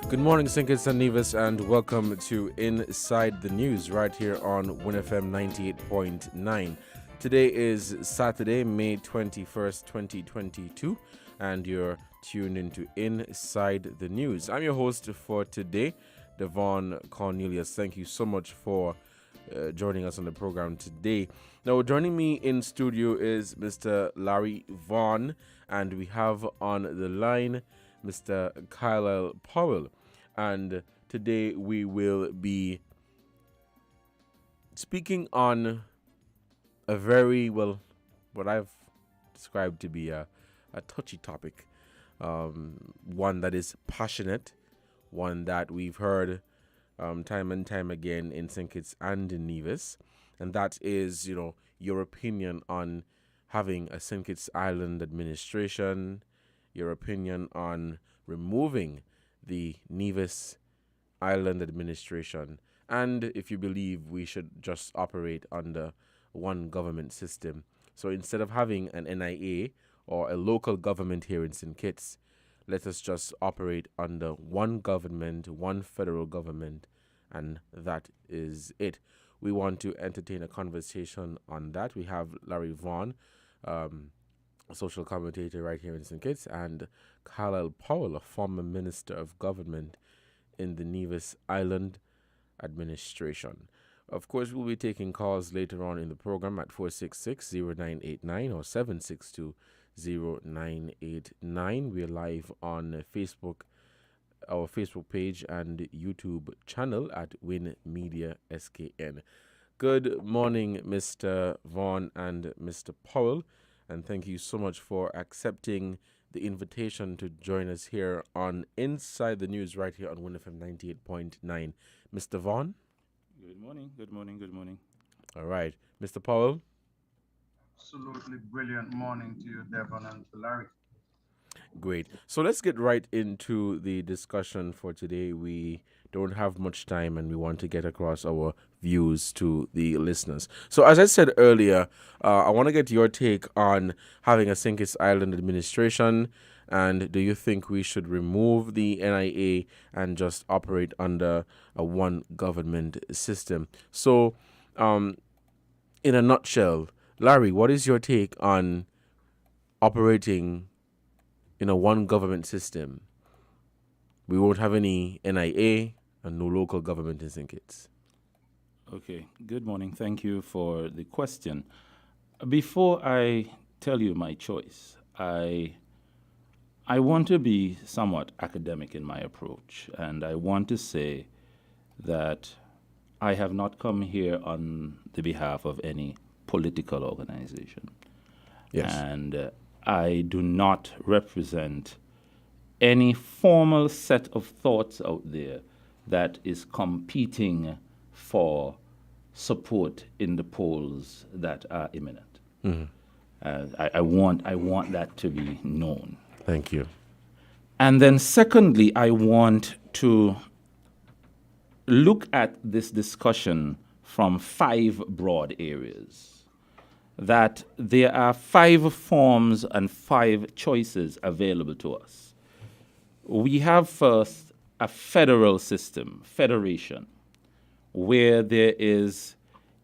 Good morning, Sinkers and Nevis, and welcome to Inside the News right here on WINNFM 98.9. Today is Saturday, May 21st, 2022, and you're tuned into Inside the News. I'm your host for today, Devon Cornelius. Thank you so much for joining us on the program today. Now, joining me in studio is Mr. Larry Vaughn, and we have on the line Mr. Kyle Powell. And today we will be speaking on a very, what I've described to be a touchy topic. One that is passionate, one that we've heard time and time again in St. Kitts and in Nevis. And that is, your opinion on having a St. Kitts Island administration, your opinion on removing the Nevis Island administration, and if you believe we should just operate under one government system. So instead of having an NIA or a local government here in St. Kitts, let us just operate under one government, one federal government, and that is it. We want to entertain a conversation on that. We have Larry Vaughn, a social commentator right here in St. Kitts, and Kyle Powell, a former minister of government in the Nevis Island administration. Of course, we'll be taking calls later on in the program at 466-0989 or 762-0989. We're live on Facebook, our Facebook page and YouTube channel at WINNMedia SKN. Good morning, Mr. Vaughn and Mr. Powell, and thank you so much for accepting the invitation to join us here on Inside the News right here on WINNFM 98.9. Mr. Vaughn? Good morning, good morning, good morning. All right. Mr. Powell? Absolutely brilliant morning to you, Devon and to Larry. Great. So let's get right into the discussion for today. We don't have much time and we want to get across our views to the listeners. So as I said earlier, I want to get your take on having a St. Kitts Island administration, and do you think we should remove the NIA and just operate under a one government system? So in a nutshell, Larry, what is your take on operating in a one government system? We won't have any NIA and no local government in St. Kitts. Okay, good morning. Thank you for the question. Before I tell you my choice, I want to be somewhat academic in my approach, and I want to say that I have not come here on the behalf of any political organization. Yes. And I do not represent any formal set of thoughts out there that is competing for support in the polls that are imminent. Mm-hmm. I want that to be known. Thank you. And then secondly, I want to look at this discussion from 5 broad areas. That there are 5 forms and 5 choices available to us. We have first a federal system, federation, where there is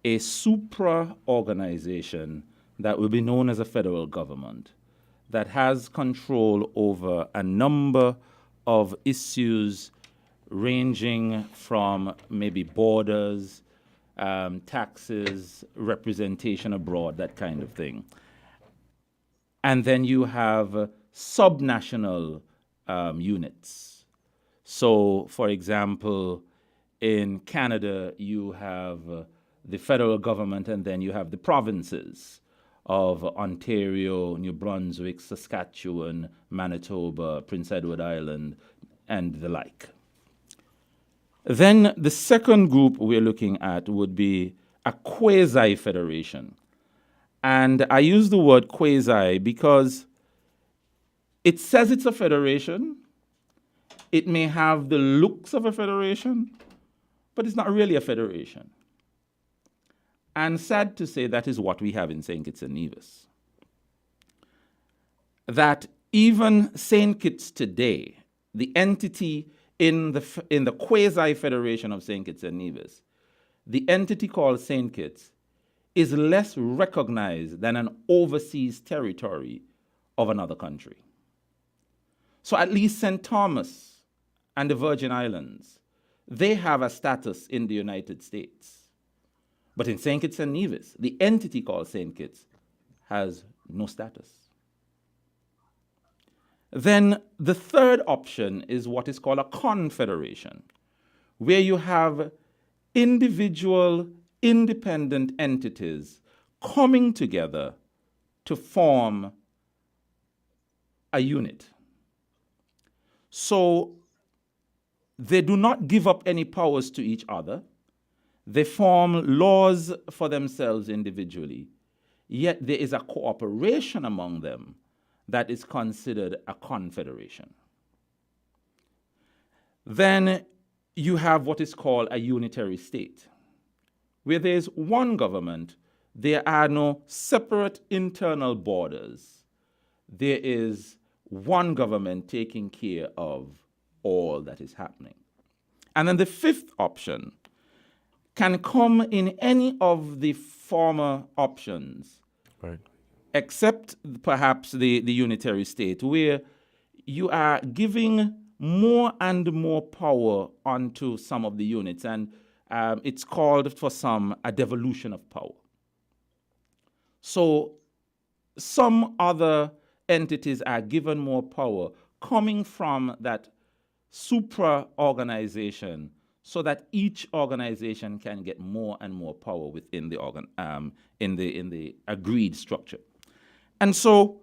a supra-organization that will be known as a federal government that has control over a number of issues ranging from maybe borders, taxes, representation abroad, that kind of thing. And then you have subnational units. So, for example, in Canada, you have the federal government, and then you have the provinces of Ontario, New Brunswick, Saskatchewan, Manitoba, Prince Edward Island, and the like. Then the second group we're looking at would be a quasi-federation. And I use the word quasi because it says it's a federation. It may have the looks of a federation, but it's not really a federation. And sad to say, that is what we have in St. Kitts and Nevis. That even St. Kitts today, the entity in the quasi-federation of St. Kitts and Nevis, the entity called St. Kitts is less recognized than an overseas territory of another country. So at least St. Thomas and the Virgin Islands, they have a status in the United States. But in St. Kitts and Nevis, the entity called St. Kitts has no status. Then the third option is what is called a confederation, where you have individual, independent entities coming together to form a unit. So they do not give up any powers to each other. They form laws for themselves individually, yet there is a cooperation among them that is considered a confederation. Then you have what is called a unitary state, where there is one government, there are no separate internal borders. There is one government taking care of all that is happening. And then the fifth option can come in any of the former options, Right. except perhaps the unitary state, where you are giving more and more power onto some of the units, and it's called for some a devolution of power. So some other entities are given more power coming from that supra-organization, so that each organization can get more and more power within the in the agreed structure. And so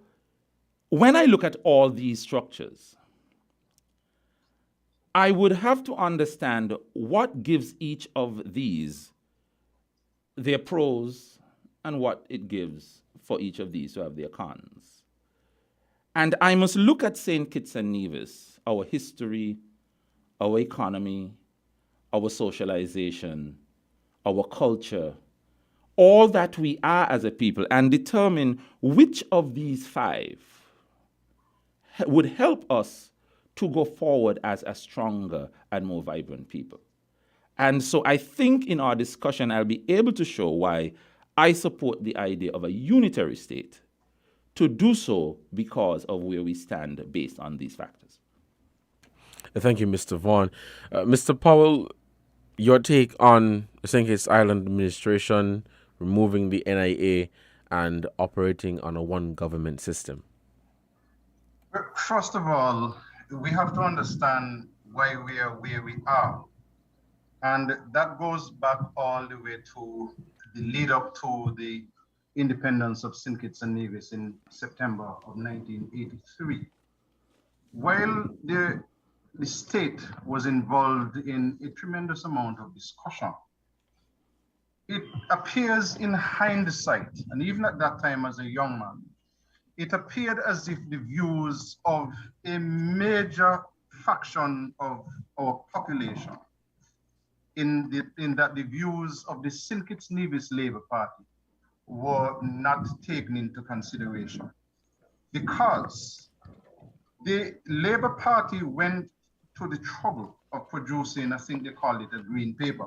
when I look at all these structures, I would have to understand what gives each of these their pros and what it gives for each of these to have their cons. And I must look at St. Kitts and Nevis, our history, our economy, our socialization, our culture, all that we are as a people, and determine which of these five would help us to go forward as a stronger and more vibrant people. And so I think in our discussion, I'll be able to show why I support the idea of a unitary state, to do so because of where we stand based on these factors. Thank you, Mr. Vaughn. Mr. Powell, your take on St. Kitts Island administration removing the NIA and operating on a one government system? Well, first of all, we have to understand why we are where we are. And that goes back all the way to the lead up to the independence of St. Kitts and Nevis in September of 1983. While the state was involved in a tremendous amount of discussion, it appears in hindsight, and even at that time as a young man, it appeared as if the views of a major faction of our population, in that the views of the St. Kitts Nevis Labour Party were not taken into consideration, because the Labour Party went to the trouble of producing, I think they call it a green paper,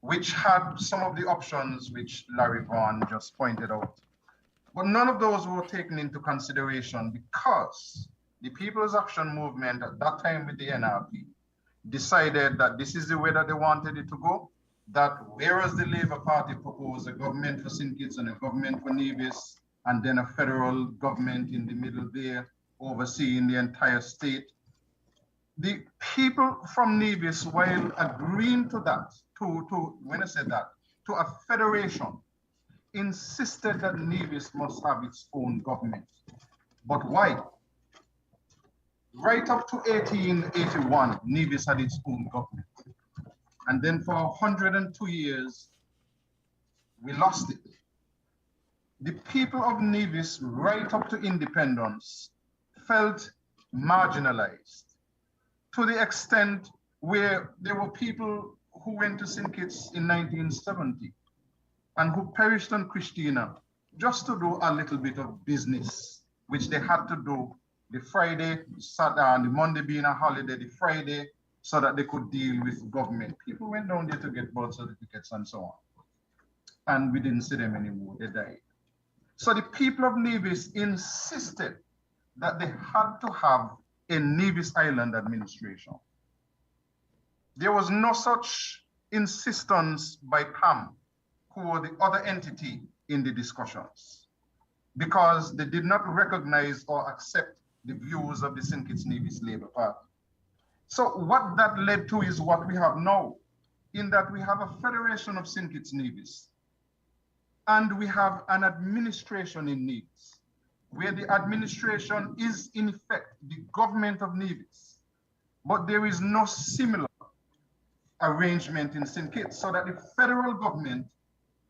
which had some of the options which Larry Vaughan just pointed out. But none of those were taken into consideration, because the People's Action Movement at that time with the NRP decided that this is the way that they wanted it to go, that whereas the Labour Party proposed a government for St. Kitts and a government for Nevis, and then a federal government in the middle there overseeing the entire state, the people from Nevis, while agreeing to that, when I said that, to a federation, insisted that Nevis must have its own government. But why? Right up to 1881, Nevis had its own government. And then for 102 years, we lost it. The people of Nevis, right up to independence, felt marginalized, to the extent where there were people who went to St. Kitts in 1970 and who perished on Christina just to do a little bit of business, which they had to do the Friday, Saturday, and the Monday being a holiday, the Friday so that they could deal with government. People went down there to get birth certificates and so on. And we didn't see them anymore, they died. So the people of Nevis insisted that they had to have a Nevis Island administration. There was no such insistence by PAM, who were the other entity in the discussions, because they did not recognize or accept the views of the St. Kitts Nevis Labour Party. So what that led to is what we have now, in that we have a federation of St. Kitts Nevis, and we have an administration in Nevis, where the administration is in effect the government of Nevis, but there is no similar arrangement in St. Kitts, so that the federal government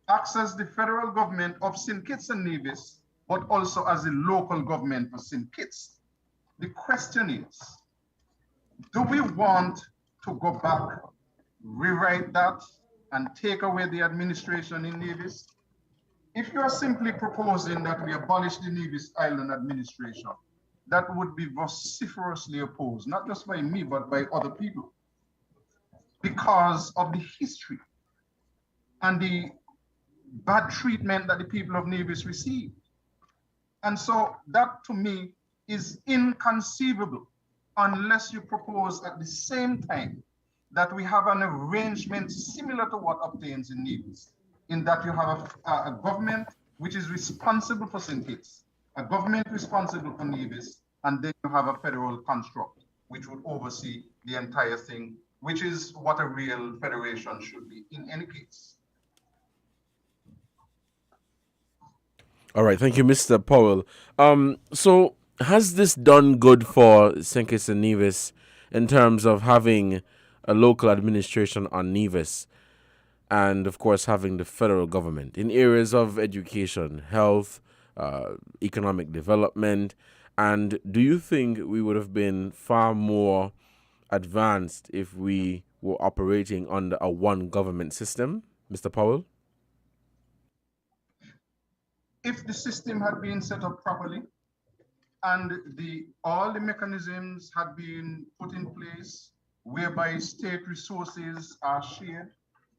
acts as the federal government of St. Kitts and Nevis, but also as the local government for St. Kitts. The question is, do we want to go back, rewrite that, and take away the administration in Nevis? If you are simply proposing that we abolish the Nevis Island administration, that would be vociferously opposed, not just by me, but by other people, because of the history and the bad treatment that the people of Nevis received. And so that, to me, is inconceivable unless you propose at the same time that we have an arrangement similar to what obtains in Nevis, in that you have a government which is responsible for St. Kitts, a government responsible for Nevis, and then you have a federal construct which would oversee the entire thing, which is what a real federation should be in any case. All right, thank you, Mr. Powell. So has this done good for St. Kitts and Nevis in terms of having a local administration on Nevis, and of course having the federal government in areas of education, health, economic development? And do you think we would have been far more advanced if we were operating under a one government system, Mr. Powell? If the system had been set up properly and all the mechanisms had been put in place whereby state resources are shared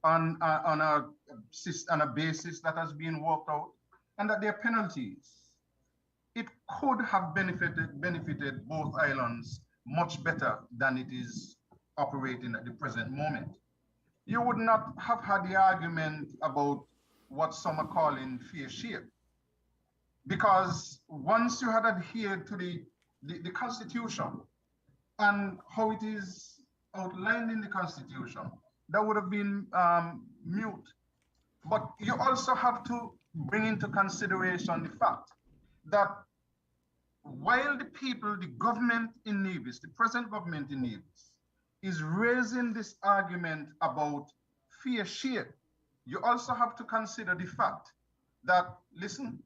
on a basis that has been worked out, and that there are penalties, it could have benefited both islands much better than it is operating at the present moment. You would not have had the argument about what some are calling fair share, because once you had adhered to the Constitution and how it is outlined in the Constitution, that would have been mute. But you also have to bring into consideration the fact that while the government in Nevis, the present government in Nevis, is raising this argument about fair share, you also have to consider the fact that, listen,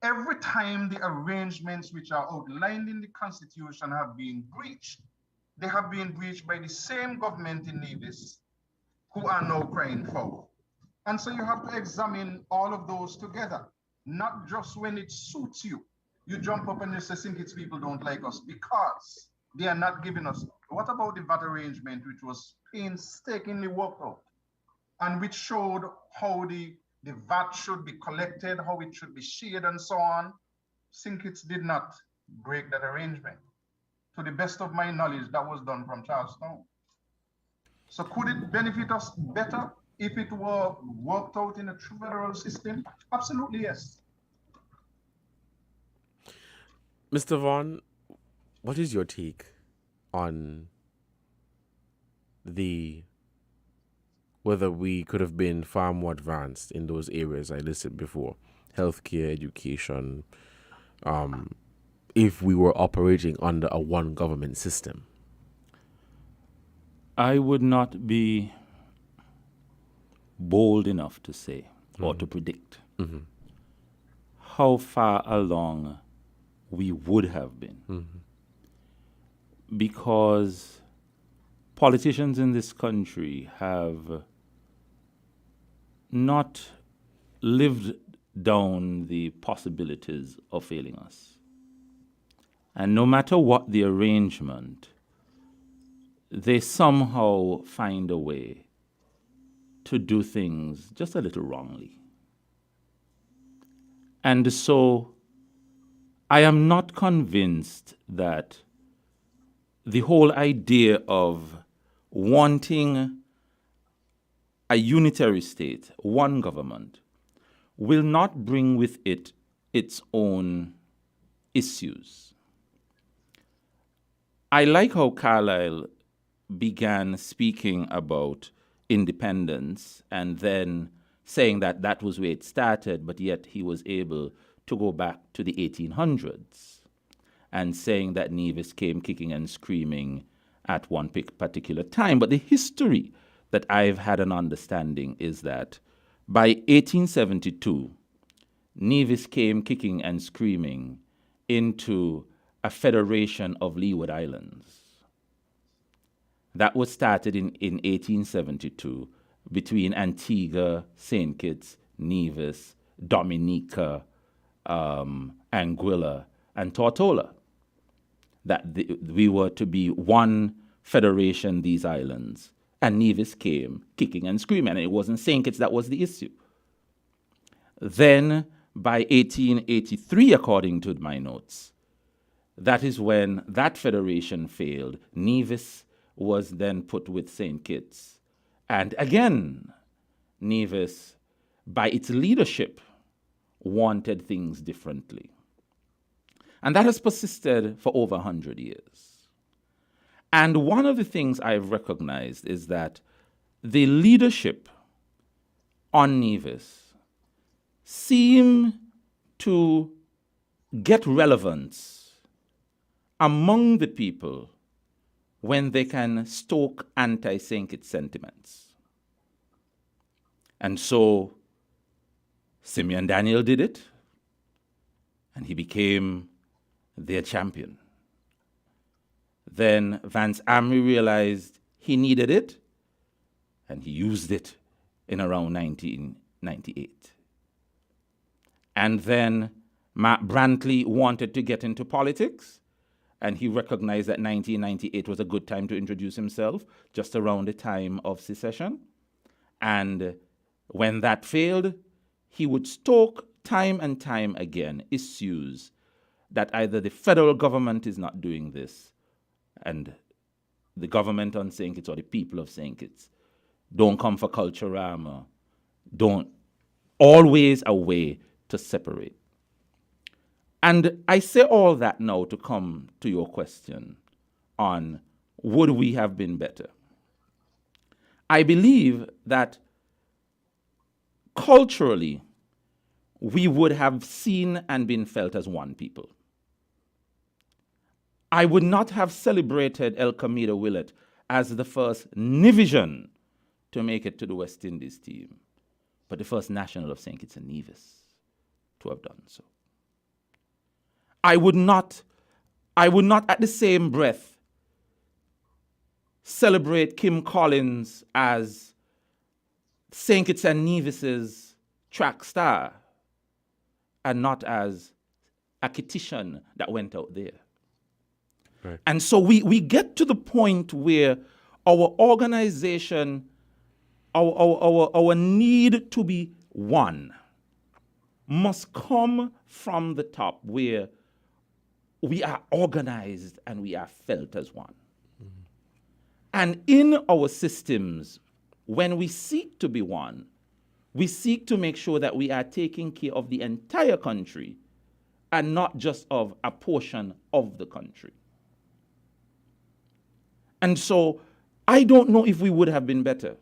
every time the arrangements which are outlined in the Constitution have been breached, they have been breached by the same government in Nevis who are now crying foul. And so you have to examine all of those together, not just when it suits you. You jump up and you say, St. Kitts people don't like us because they are not giving us. What about the VAT arrangement, which was painstakingly worked out and which showed how the VAT should be collected, how it should be shared, and so on? St. Kitts did not break that arrangement. To the best of my knowledge, that was done from Charlestown. So could it benefit us better if it were worked out in a true federal system? Absolutely, yes. Mr. Vaughn, what is your take on whether we could have been far more advanced in those areas I listed before, healthcare, education, if we were operating under a one government system? I would not be bold enough to say or to predict how far along we would have been. Because politicians in this country have not lived down the possibilities of failing us. And no matter what the arrangement, they somehow find a way to do things just a little wrongly. And so I am not convinced that the whole idea of wanting a unitary state, one government, will not bring with it its own issues. I like how Carlyle began speaking about independence and then saying that that was where it started, but yet he was able to go back to the 1800s and saying that Nevis came kicking and screaming at one particular time. But the history that I've had an understanding is that by 1872, Nevis came kicking and screaming into a federation of Leeward Islands. That was started in 1872 between Antigua, St. Kitts, Nevis, Dominica, Anguilla, and Tortola. That we were to be one federation, these islands. And Nevis came kicking and screaming, and it wasn't St. Kitts that was the issue. Then, by 1883, according to my notes, that is when that federation failed. Nevis was then put with St. Kitts. And again, Nevis, by its leadership, wanted things differently. And that has persisted for over 100 years. And one of the things I've recognized is that the leadership on Nevis seem to get relevance among the people when they can stoke anti-St. Kitts sentiments. And so Simeon Daniel did it, and he became their champion. Then Vance Amry realized he needed it, and he used it in around 1998. And then Matt Brantley wanted to get into politics, and he recognized that 1998 was a good time to introduce himself, just around the time of secession. And when that failed, he would stoke time and time again issues that either the federal government is not doing this, and the government on St. Kitts or the people of St. Kitts don't come for Culturama, don't, always a way to separate. And I say all that now to come to your question on would we have been better? I believe that culturally, we would have seen and been felt as one people. I would not have celebrated El Camino Willett as the first Nivision to make it to the West Indies team, but the first national of St. Kitts and Nevis to have done so. I would not at the same breath celebrate Kim Collins as St. Kitts and Nevis's track star and not as a Kittitian that went out there. Right. And so we get to the point where our organization, our need to be one must come from the top, where we are organized and we are felt as one. Mm-hmm. And in our systems, when we seek to be one, we seek to make sure that we are taking care of the entire country and not just of a portion of the country. And so I don't know if we would have been better,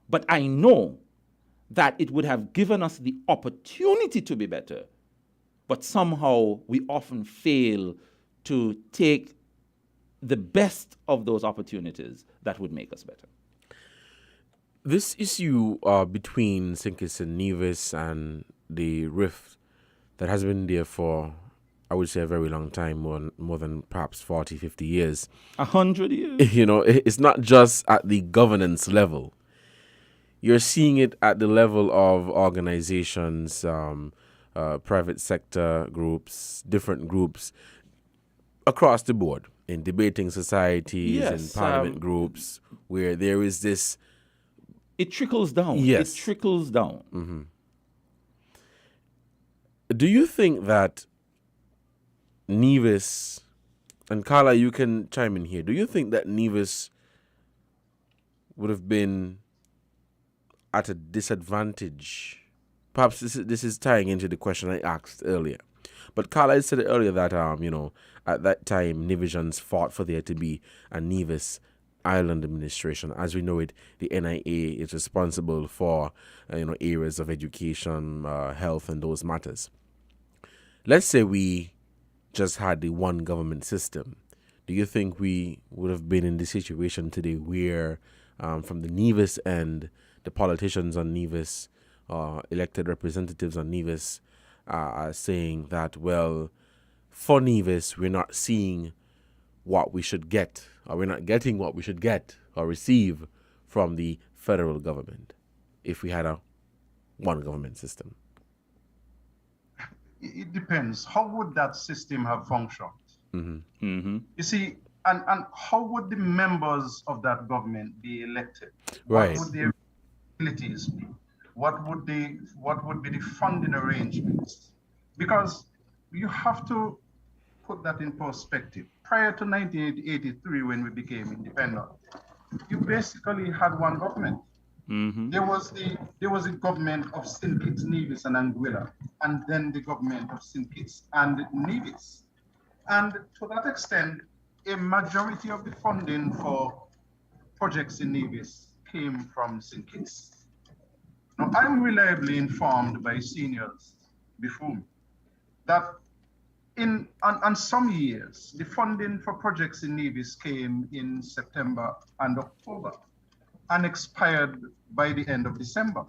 but I know that it would have given us the opportunity to be better, but somehow we often fail to take the best of those opportunities that would make us better. This issue between St. Kitts and Nevis and the rift that has been there for, I would say, a very long time, more than perhaps 40, 50 years. 100 years. You know, it's not just at the governance level. You're seeing it at the level of organizations, private sector groups, different groups across the board. in debating societies, in Yes, parliament groups, where there is this. it trickles down. Yes. It trickles down. Do you think that Nevis, and Carla, you can chime in here, do you think that Nevis would have been at a disadvantage? Perhaps this is tying into the question I asked earlier. But Carla said earlier that at that time Nevisians fought for there to be a Nevis Island administration. As we know it, the NIA is responsible for areas of education, health, and those matters. Let's say we just had the one government system. Do you think we would have been in the situation today where, from the Nevis end, the politicians on Nevis, elected representatives on Nevis, are saying that, well, for Nevis, we're not seeing what we should get, or we're not getting what we should get or receive from the federal government if we had a one government system? It depends. How would that system have functioned? You see, and how would the members of that government be elected? Right. What would their abilities be? What would be the funding arrangements? Because you have to put that in perspective. Prior to 1983, when we became independent, you basically had one government. There was the government of St. Kitts, Nevis, and Anguilla, and then the government of St. Kitts and Nevis. And to that extent, a majority of the funding for projects in Nevis came from St. Kitts. Now, I'm reliably informed by seniors before me that on some years, the funding for projects in Nevis came in September and October and expired by the end of December.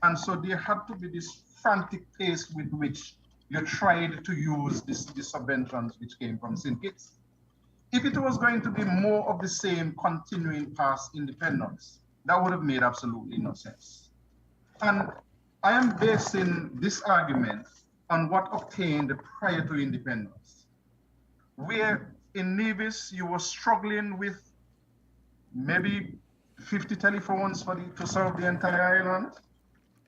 And so there had to be this frantic pace with which you tried to use the subventions which came from St. Kitts. If it was going to be more of the same continuing past independence, that would have made absolutely no sense. And I am basing this argument on what obtained prior to independence, where in Nevis you were struggling with maybe 50 telephones to serve the entire island,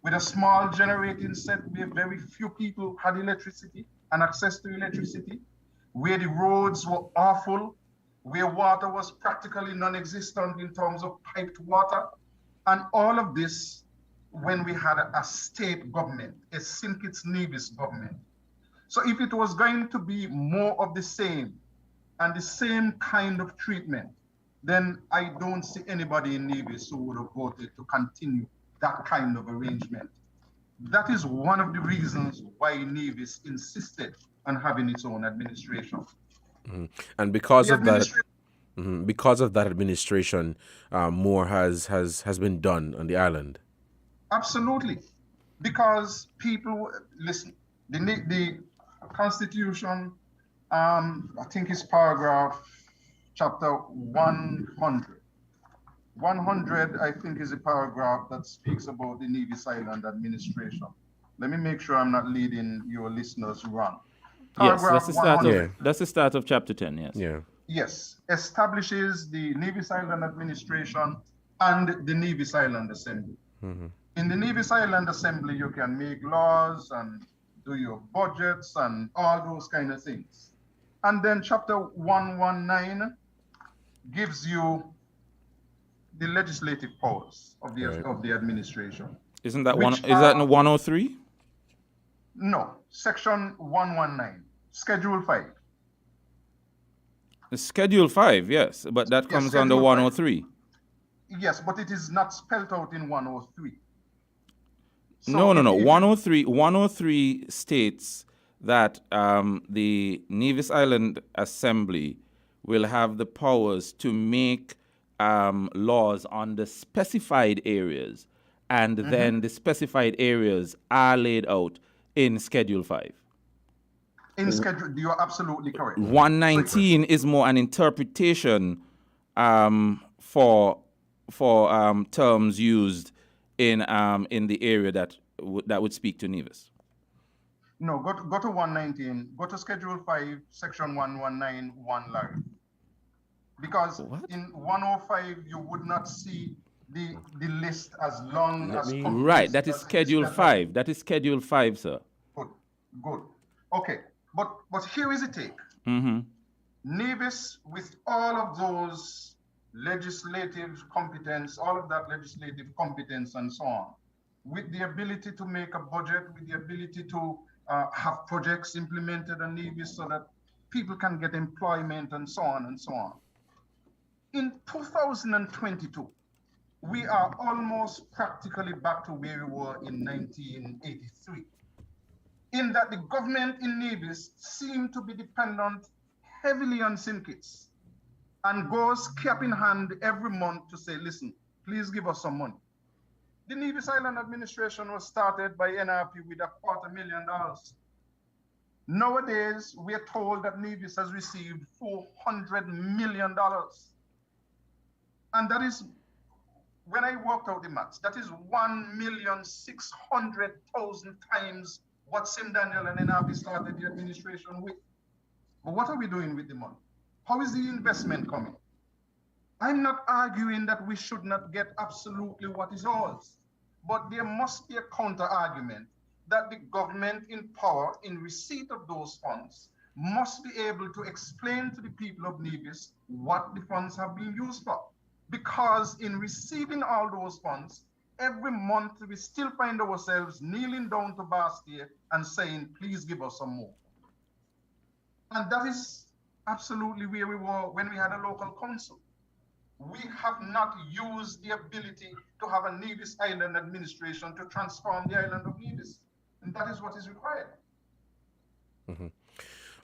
with a small generating set where very few people had electricity and access to electricity, where the roads were awful, where water was practically non-existent in terms of piped water, and all of this when we had a state government, a St. Kitts Nevis government. So if it was going to be more of the same and the same kind of treatment, then I don't see anybody in Nevis who would have voted to continue that kind of arrangement. That is one of the reasons why Nevis insisted on having its own administration. And because of that, administration, more has been done on the island. Absolutely, because people listen. The Constitution, I think it's chapter 100. 100, I think, is a paragraph that speaks about the Nevis Island administration. Let me make sure I'm not leading your listeners wrong. Yes, that's the start. That's the start of chapter 10. Yes. Yeah. Yes, establishes the Nevis Island administration and the Nevis Island Assembly. In the Nevis Island Assembly, you can make laws and do your budgets and all those kind of things. And then chapter 119 gives you the legislative powers of the administration. Isn't that one? Is that in 103? No, section 119, Schedule 5. Schedule 5, yes, but that comes under 103. Yes, but it is not spelled out in 103. So no. 103 states that the Nevis Island Assembly will have the powers to make laws on the specified areas, and then the specified areas are laid out in Schedule 5. In Schedule, you are absolutely correct. 119 is more an interpretation for terms used in the area that would speak to Nevis. No, go to 119. Go to Schedule 5, Section 119, 1 Larry. because What? in 105 you would not see the list as long Let as me. Right, companies that is as it is Schedule that has been. 5. That is Schedule 5, sir. Good, good. Okay, but here is the take. Mm-hmm. Nevis, with all of those legislative competence, all of that legislative competence and so on, with the ability to make a budget, with the ability to have projects implemented on Nevis so that people can get employment and so on and so on. In 2022, we are almost practically back to where we were in 1983, in that the government in Nevis seem to be dependent heavily on syndicate and goes cap in hand every month to say, listen, please give us some money. The Nevis Island administration was started by NRP with $250,000. Nowadays, we are told that Nevis has received $400 million. And that is, when I worked out the maths, that is 1,600,000 times what Sim Daniel and NRP started the administration with. But what are we doing with the money? How is the investment coming? I'm not arguing that we should not get absolutely what is ours, but there must be a counter argument that the government in power, in receipt of those funds, must be able to explain to the people of Nevis what the funds have been used for. Because in receiving all those funds, every month we still find ourselves kneeling down to Bastia and saying, please give us some more. And that is absolutely where we were when we had a local council. We have not used the ability to have a Nevis Island administration to transform the island of Nevis. And that is what is required. Mm-hmm.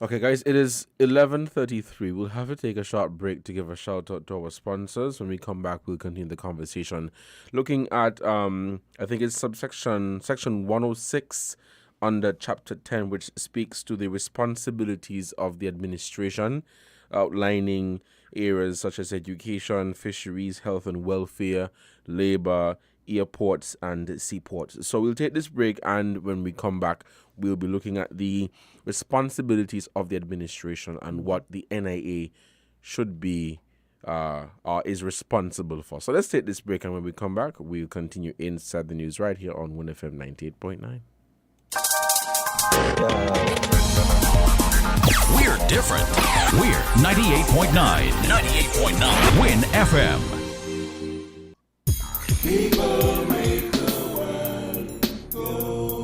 Okay, guys, it is 11:33. We'll have to take a short break to give a shout out to our sponsors. When we come back, we'll continue the conversation. Looking at, I think it's section 106 under Chapter 10, which speaks to the responsibilities of the administration, outlining areas such as education, fisheries, health and welfare, labor, airports, and seaports. So we'll take this break, and when we come back, we'll be looking at the responsibilities of the administration and what the NIA should be or is responsible for. So let's take this break, and when we come back, we'll continue Inside the News right here on WINN FM 98.9. We're different. We're 98.9. 98.9. WINN FM. People make the world go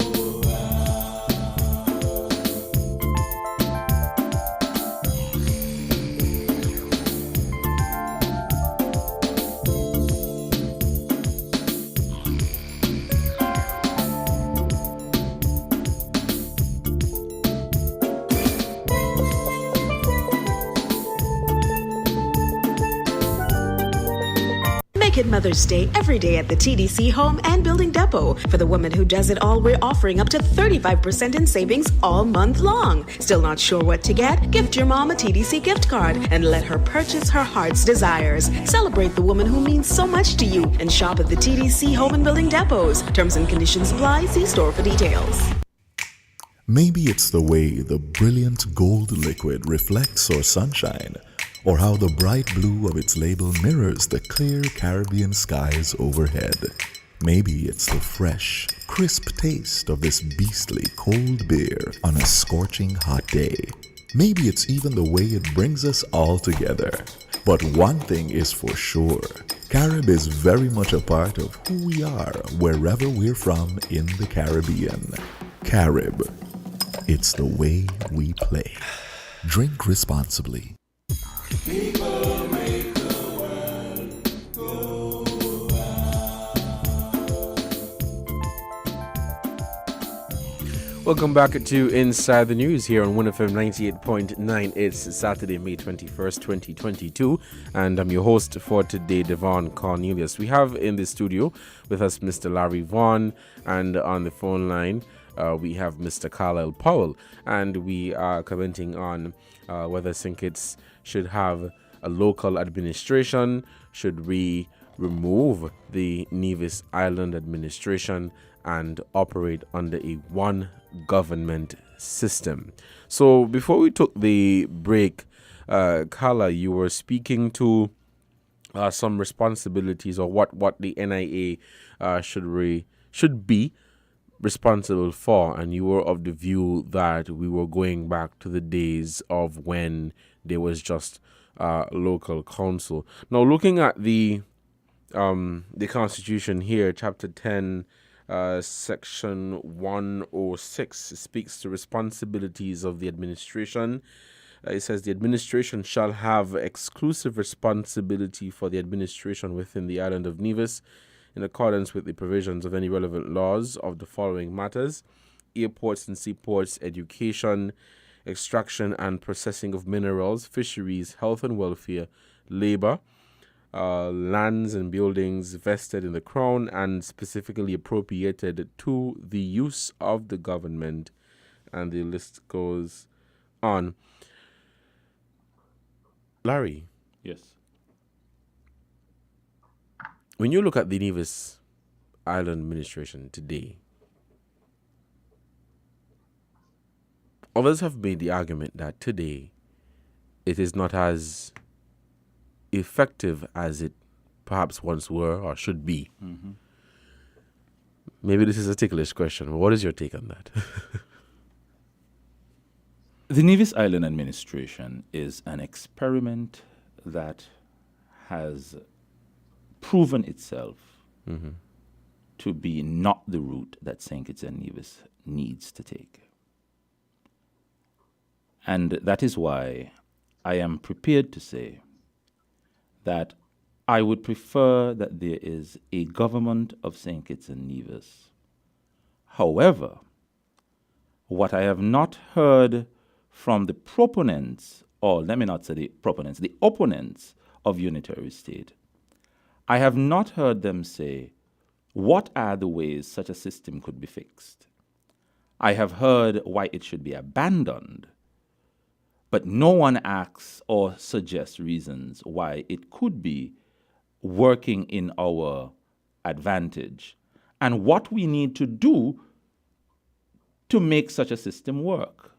Make it Mother's Day every day at the TDC Home and Building Depot. For the woman who does it all, we're offering up to 35% in savings all month long. Still not sure what to get? Gift your mom a TDC gift card and let her purchase her heart's desires. Celebrate the woman who means so much to you and shop at the TDC Home and Building Depots. Terms and conditions apply. See store for details. Maybe it's the way the brilliant gold liquid reflects our sunshine, or how the bright blue of its label mirrors the clear Caribbean skies overhead. Maybe it's the fresh, crisp taste of this beastly cold beer on a scorching hot day. Maybe it's even the way it brings us all together. But one thing is for sure, Carib is very much a part of who we are wherever we're from in the Caribbean. Carib. It's the way we play. Drink responsibly. People make the world go round. Welcome back to Inside the News here on WINN FM 98.9. It's Saturday, May 21st, 2022, and I'm your host for today, Devon Cornelius. We have in the studio with us Mr. Larry Vaughn, and on the phone line we have Mr. Carlisle Powell, and we are commenting on whether St. Kitts should have a local administration, should we remove the Nevis Island administration and operate under a one government system. So before we took the break, Carla, you were speaking to some responsibilities, or what the NIA should be responsible for, and you were of the view that we were going back to the days of when there was just local council. Now, looking at the Constitution here, Chapter 10, Section 106, speaks to responsibilities of the administration. It says the administration shall have exclusive responsibility for the administration within the island of Nevis in accordance with the provisions of any relevant laws of the following matters: airports and seaports, education, extraction and processing of minerals, fisheries, health and welfare, labor, lands and buildings vested in the Crown and specifically appropriated to the use of the government, and the list goes on. Larry, Yes. when you look at the Nevis Island administration today, others have made the argument that today it is not as effective as it perhaps once were or should be. Mm-hmm. Maybe this is a ticklish question, but what is your take on that? The Nevis Island administration is an experiment that has proven itself to be not the route that St. Kitts and Nevis needs to take. And that is why I am prepared to say that I would prefer that there is a government of St. Kitts and Nevis. However, what I have not heard from the proponents, or let me not say the proponents, the opponents of unitary state, I have not heard them say, what are the ways such a system could be fixed? I have heard why it should be abandoned, but no one asks or suggests reasons why it could be working in our advantage and what we need to do to make such a system work.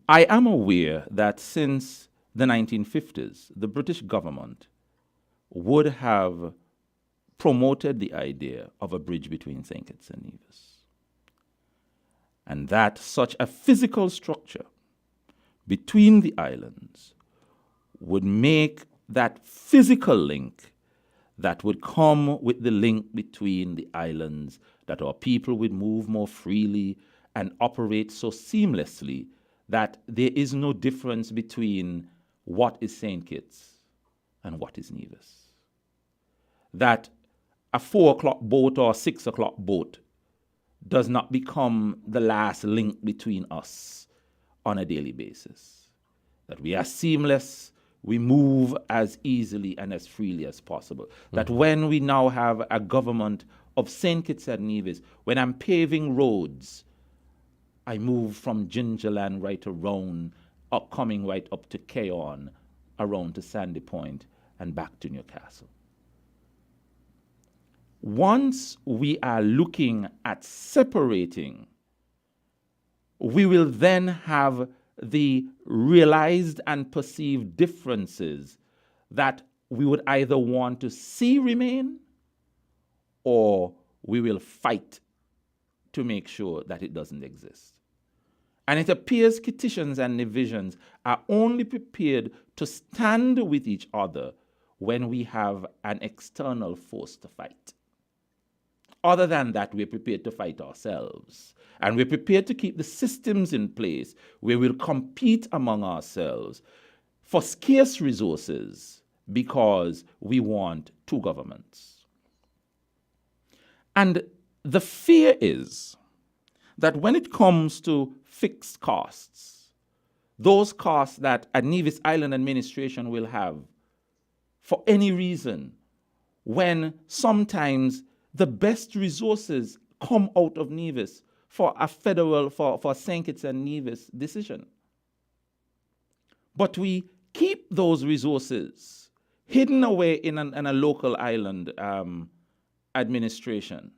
I am aware that since the 1950s, the British government would have promoted the idea of a bridge between St. Kitts and Nevis, and that such a physical structure between the islands would make that physical link that would come with the link between the islands, that our people would move more freely and operate so seamlessly that there is no difference between what is St. Kitts and what is Nevis. That a 4 o'clock boat or a 6 o'clock boat does not become the last link between us on a daily basis. That we are seamless, we move as easily and as freely as possible. That when we now have a government of St. Kitts and Nevis, when I'm paving roads, I move from Gingerland right around, coming right up to Keon, around to Sandy Point, and back to Newcastle. Once we are looking at separating, we will then have the realized and perceived differences that we would either want to see remain or we will fight to make sure that it doesn't exist. And it appears Kittitians and Nevisians are only prepared to stand with each other when we have an external force to fight. Other than that, we're prepared to fight ourselves. And we're prepared to keep the systems in place where we'll compete among ourselves for scarce resources because we want two governments. And the fear is that when it comes to fixed costs, those costs that a Nevis Island administration will have for any reason, when sometimes the best resources come out of Nevis for a federal, for St. Kitts and Nevis decision. But we keep those resources hidden away in a local island administration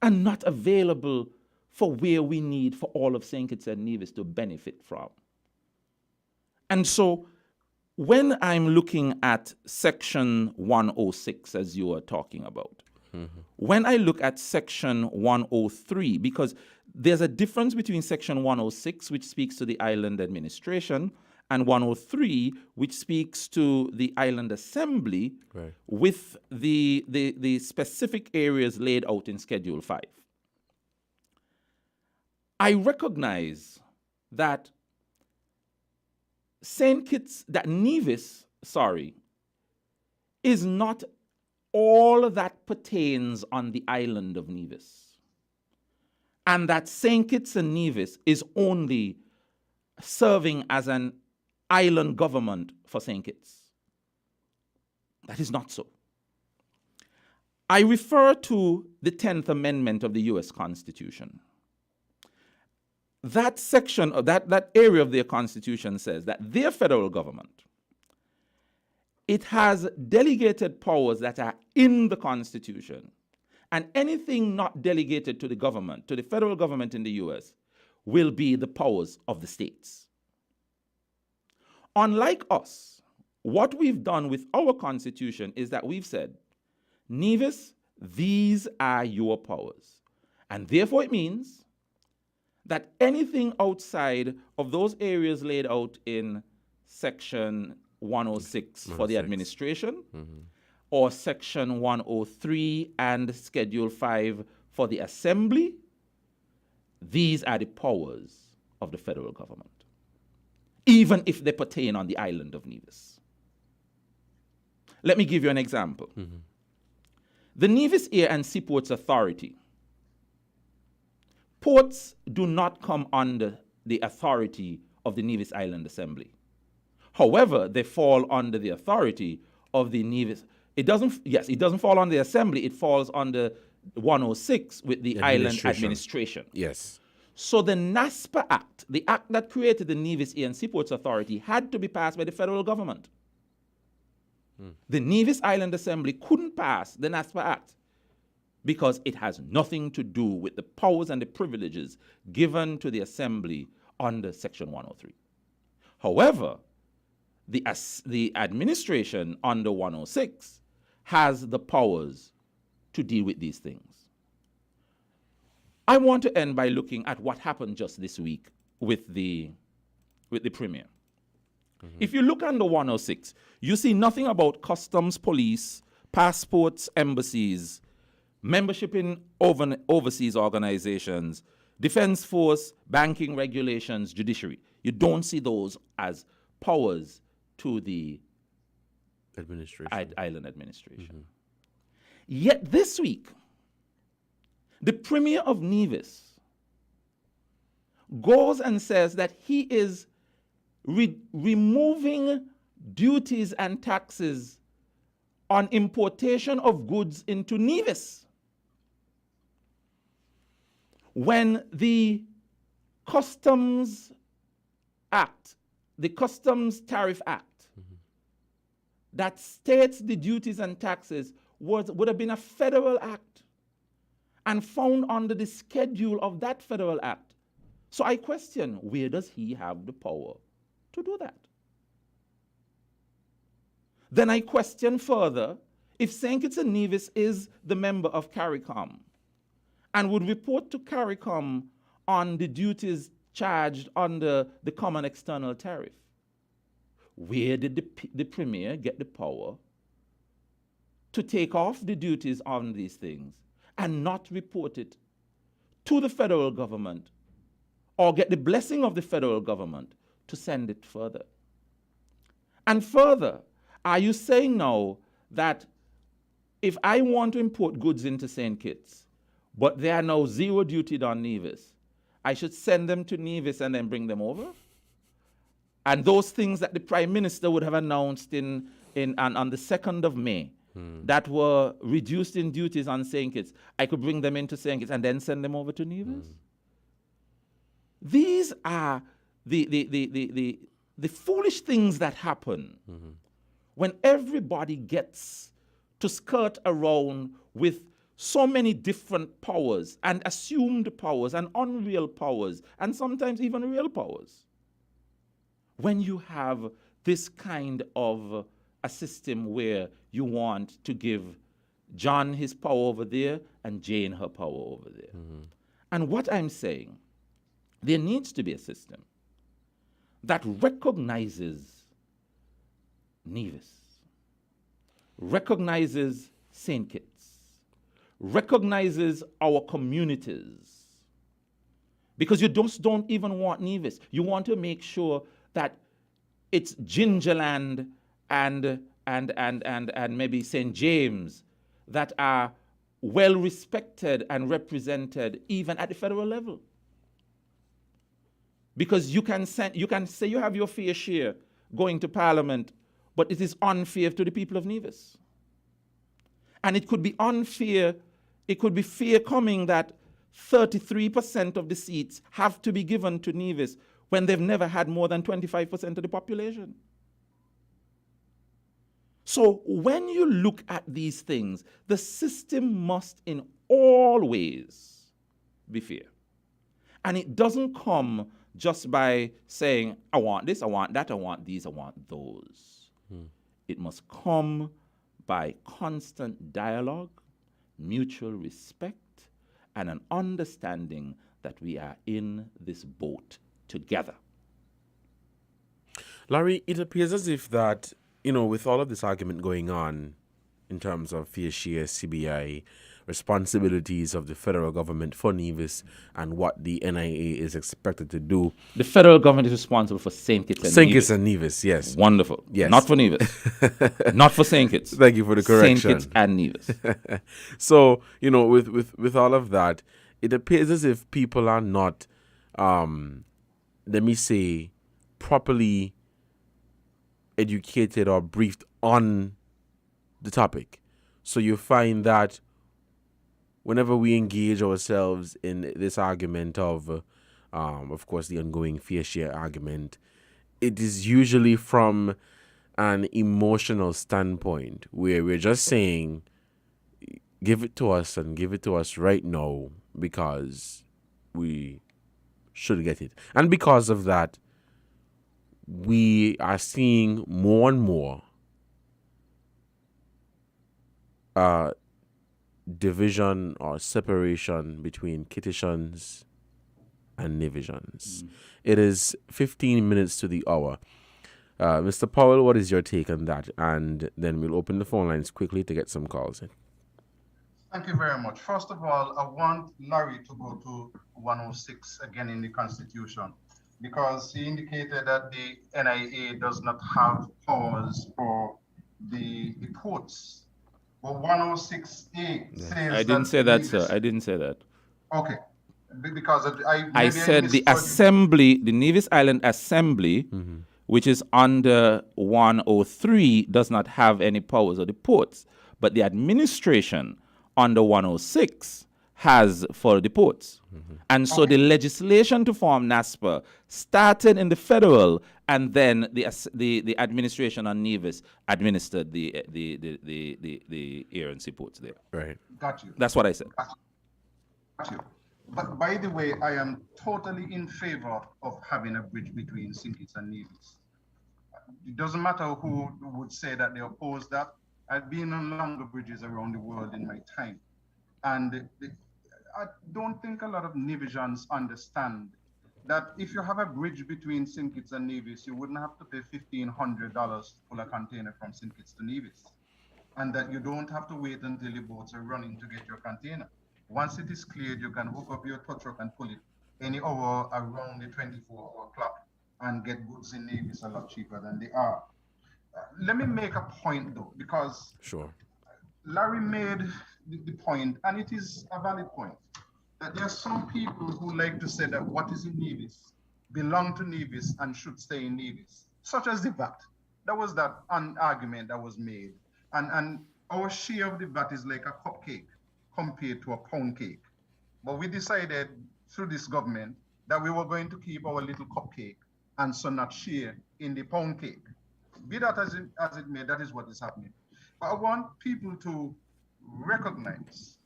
and not available for where we need for all of St. Kitts and Nevis to benefit from. And so when I'm looking at Section 106, as you are talking about, when I look at Section 103, because there's a difference between Section 106, which speaks to the island administration, and 103, which speaks to the island assembly, Right. with the specific areas laid out in Schedule 5. I recognize that Nevis, is not all that pertains on the island of Nevis. And that St. Kitts and Nevis is only serving as an island government for St. Kitts. That is not so. I refer to the 10th Amendment of the U.S. Constitution. That section, that area of their Constitution says that their federal government, it has delegated powers that are in the Constitution, and anything not delegated to the government, to the federal government in the U.S., will be the powers of the states. Unlike us, what we've done with our Constitution is that we've said, Nevis, these are your powers. And therefore it means that anything outside of those areas laid out in Section 106 for the administration, or Section 103 and Schedule 5 for the assembly, these are the powers of the federal government, even if they pertain on the island of Nevis. Let me give you an example. The Nevis Air and Seaports Authority. Ports do not come under the authority of the Nevis Island Assembly. However, they fall under the authority of the Nevis. It doesn't fall under the assembly, it falls under 106 with the island administration. Yes. So the NASPA Act, the act that created the Nevis Air and Seaports Authority, had to be passed by the federal government. The Nevis Island Assembly couldn't pass the NASPA Act because it has nothing to do with the powers and the privileges given to the assembly under Section 103. However, the administration under 106 has the powers to deal with these things. I want to end by looking at what happened just this week with the Premier. If you look under 106, you see nothing about customs, police, passports, embassies, membership in overseas organizations, defense force, banking regulations, judiciary. You don't see those as powers to the island administration. Yet this week, the Premier of Nevis goes and says that he is removing duties and taxes on importation of goods into Nevis, when the Customs Act, the Customs Tariff Act, that states the duties and taxes would have been a federal act and found under the schedule of that federal act. So I question, where does he have the power to do that? Then I question further, if St. Kitts and Nevis is the member of CARICOM and would report to CARICOM on the duties charged under the Common External Tariff, where did the Premier get the power to take off the duties on these things and not report it to the federal government or get the blessing of the federal government to send it further? And further, are you saying now that if I want to import goods into St. Kitts, but they are now zero duty on Nevis, I should send them to Nevis and then bring them over? And those things that the Prime Minister would have announced on the 2nd of May that were reduced in duties on St. Kitts, I could bring them into St. Kitts and then send them over to Nevis? These are the foolish things that happen when everybody gets to skirt around with so many different powers and assumed powers and unreal powers and sometimes even real powers. when you have this kind of a system where you want to give John his power over there and Jane her power over there. And what I'm saying, there needs to be a system that recognizes Nevis, recognizes St. Kitts, recognizes our communities. Because you just don't even want Nevis. You want to make sure that it's Gingerland and maybe St. James that are well respected and represented even at the federal level. Because you can say you have your fair share going to Parliament, but it is unfair to the people of Nevis. And it could be unfair, it could be fair coming that 33% of the seats have to be given to Nevis when they've never had more than 25% of the population. So when you look at these things, the system must in all ways be fair. And it doesn't come just by saying, I want this, I want that, I want these, I want those. It must come by constant dialogue, mutual respect, and an understanding that we are in this boat together. Larry, it appears as if that, with all of this argument going on in terms of fair share, CBI, responsibilities of the federal government for Nevis, and what the NIA is expected to do. The federal government is responsible for St. Kitts and Nevis. St. Kitts and Nevis, yes. Wonderful. Yes. Not for Nevis. Not for St. Kitts. Thank you for the correction. St. Kitts and Nevis. So, with all of that, it appears as if people are not, let me say, properly educated or briefed on the topic. So you find that whenever we engage ourselves in this argument of course, the ongoing fair share argument, it is usually from an emotional standpoint where we're just saying, give it to us and give it to us right now because we should get it. And because of that, we are seeing more and more division or separation between Kittitians and Nevisians. It is 15 minutes to the hour. Mr. Powell, what is your take on that? And then we'll open the phone lines quickly to get some calls in. Thank you very much. First of all, I want Larry to go to 106 again in the Constitution, because he indicated that the NIA does not have powers for the courts. But 106A says I didn't say that, sir. I didn't say that. Okay. Because I said the assembly, the Nevis Island Assembly, which is under 103, does not have any powers of the ports. But the administration under 106 has for the ports. And so the legislation to form NASPA started in the federal, and then the administration on Nevis administered the air and sea ports there. Right. Got you. That's what I said. Got you. But by the way, I am totally in favor of having a bridge between St. Kitts and Nevis. It doesn't matter who would say that they oppose that. I've been on longer bridges around the world in my time. And I don't think a lot of Nevisians understand that if you have a bridge between St. Kitts and Nevis, you wouldn't have to pay $1,500 to pull a container from St. Kitts to Nevis. And that you don't have to wait until the boats are running to get your container. Once it is cleared, you can hook up your tow truck and pull it any hour around the 24-hour clock and get goods in Nevis a lot cheaper than they are. Let me make a point though, because Sure. Larry made the point, and it is a valid point, that there are some people who like to say that what is in Nevis belong to Nevis and should stay in Nevis, such as the VAT. That was an argument that was made. And our share of the VAT is like a cupcake compared to a pound cake. But we decided through this government that we were going to keep our little cupcake and so not share in the pound cake. Be that as it may, that is what is happening. But I want people to recognize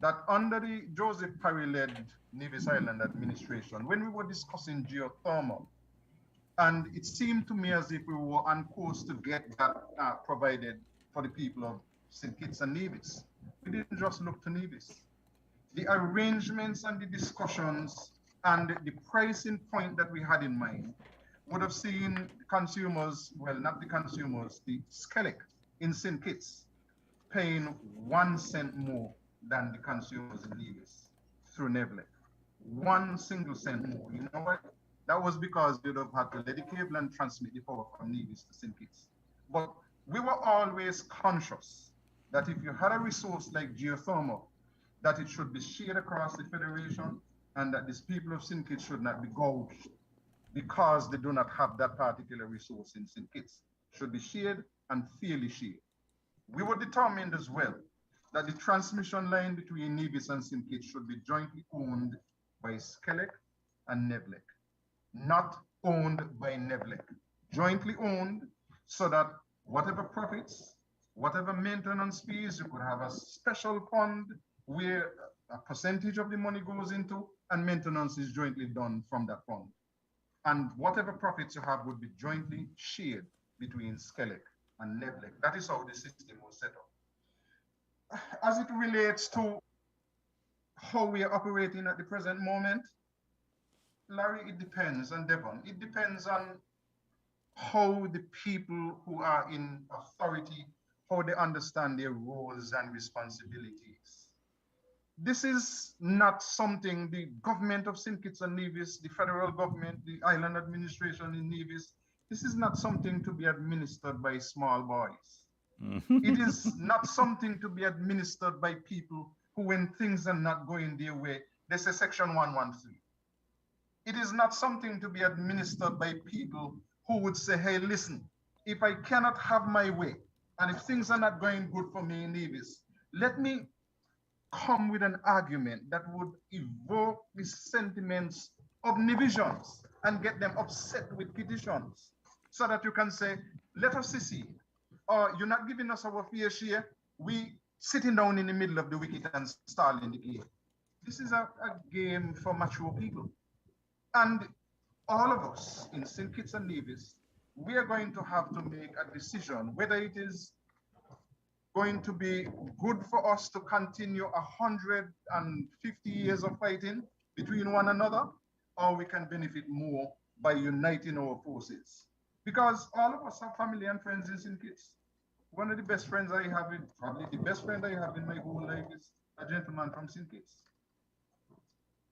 that under the Joseph Parry-led Nevis Island administration, when we were discussing geothermal, And it seemed to me as if we were on course to get that provided for the people of St. Kitts and Nevis. We didn't just look to Nevis. The arrangements and the discussions and the pricing point that we had in mind would have seen consumers, well, not the consumers, the Skellig in St. Kitts paying 1 cent more than the consumers in Nevis through Nevlec. 1 single cent more. You know what? That was because they would have had to let the cable and transmit the power from Nevis to St. Kitts. But we were always conscious that if you had a resource like geothermal, that it should be shared across the Federation and that these people of St. Kitts should not be gouged because they do not have that particular resource in St. Kitts. Should be shared and fairly shared. We were determined as well that the transmission line between Nevis and St. Kitts should be jointly owned by Skellig and Nevlec, not owned by Nevlec. Jointly owned so that whatever profits, whatever maintenance fees, you could have a special fund where a percentage of the money goes into and maintenance is jointly done from that fund. And whatever profits you have would be jointly shared between Skellig and Nevlec. That is how the system was set up. As it relates to how we are operating at the present moment, Larry, it depends, and Devon, it depends on how the people who are in authority, how they understand their roles and responsibilities. This is not something the government of St. Kitts and Nevis, the federal government, the island administration in Nevis, this is not something to be administered by small boys. It is not something to be administered by people who, when things are not going their way, they say Section 113. It is not something to be administered by people who would say, hey, listen, if I cannot have my way, and if things are not going good for me in Nevis, let me come with an argument that would evoke the sentiments of Nevisians and get them upset with petitions so that you can say, let us secede. Or you're not giving us our fair share, we sitting down in the middle of the wicket and stalling the game. This is a game for mature people. And all of us in St. Kitts and Nevis, we are going to have to make a decision whether it is going to be good for us to continue 150 years of fighting between one another, or we can benefit more by uniting our forces. Because all of us have family and friends in St. Kitts. One of the best friends I have, probably the best friend I have in my whole life, is a gentleman from St. Kitts.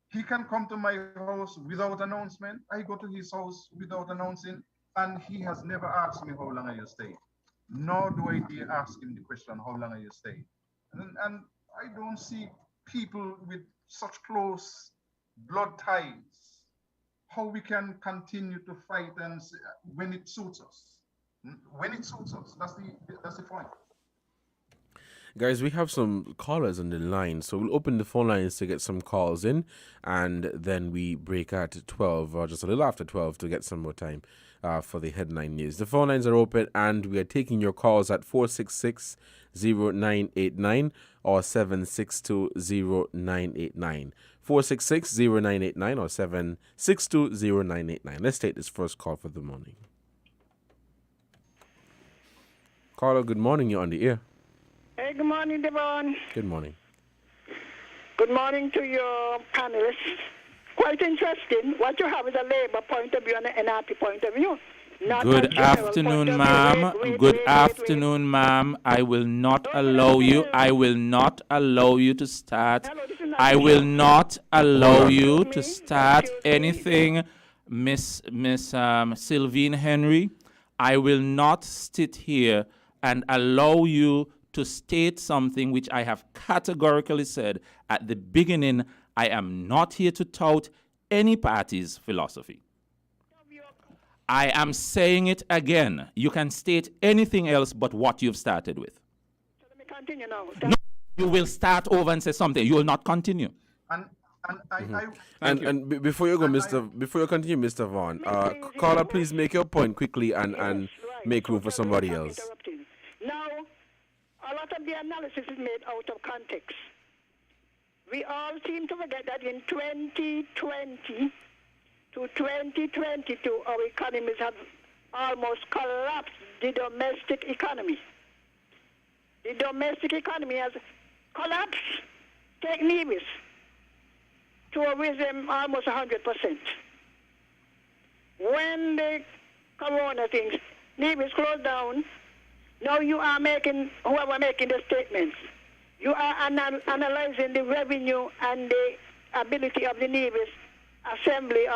He can come to my house without announcement. I go to his house without announcing, and he has never asked me how long are you staying. Nor do I dare ask him the question, how long are you staying? And I don't see people with such close blood ties, how we can continue to fight and when it suits us. When it suits us, that's the point. Guys, we have some callers on the line, so we'll open the phone lines to get some calls in, and then we break at 12, or just a little after 12, to get some more time for the headline news. The phone lines are open, and we are taking your calls at 466-0989 or 762-0989. 466-0989 or 762-0989. Let's take this first call for the morning. Caller, good morning. You're on the air. Hey, good morning, Devon. Good morning. Good morning to your panelists. Quite interesting. What you have is a Labour point of view and an NRP point of view. Good afternoon, ma'am. Good afternoon, ma'am. I will not allow you. I will not allow you to start. I will not allow you to start anything, Miss Sylvine Henry. I will not sit here and allow you to state something which I have categorically said at the beginning. I am not here to tout any party's philosophy. I am saying it again. You can state anything else but what you've started with. So let me continue now. No, you will start over and say something. You will not continue. And before you go, before you continue, Mr. Vaughn, caller, please make your point quickly and make room for somebody else. Now, a lot of the analysis is made out of context. We all seem to forget that in 2020, to 2022, our economies have almost collapsed the domestic economy. The domestic economy has collapsed. Take Nevis tourism almost 100%. When the corona things, Nevis closed down, now you are making, whoever making the statements, you are analyzing the revenue and the ability of the Nevis Assembly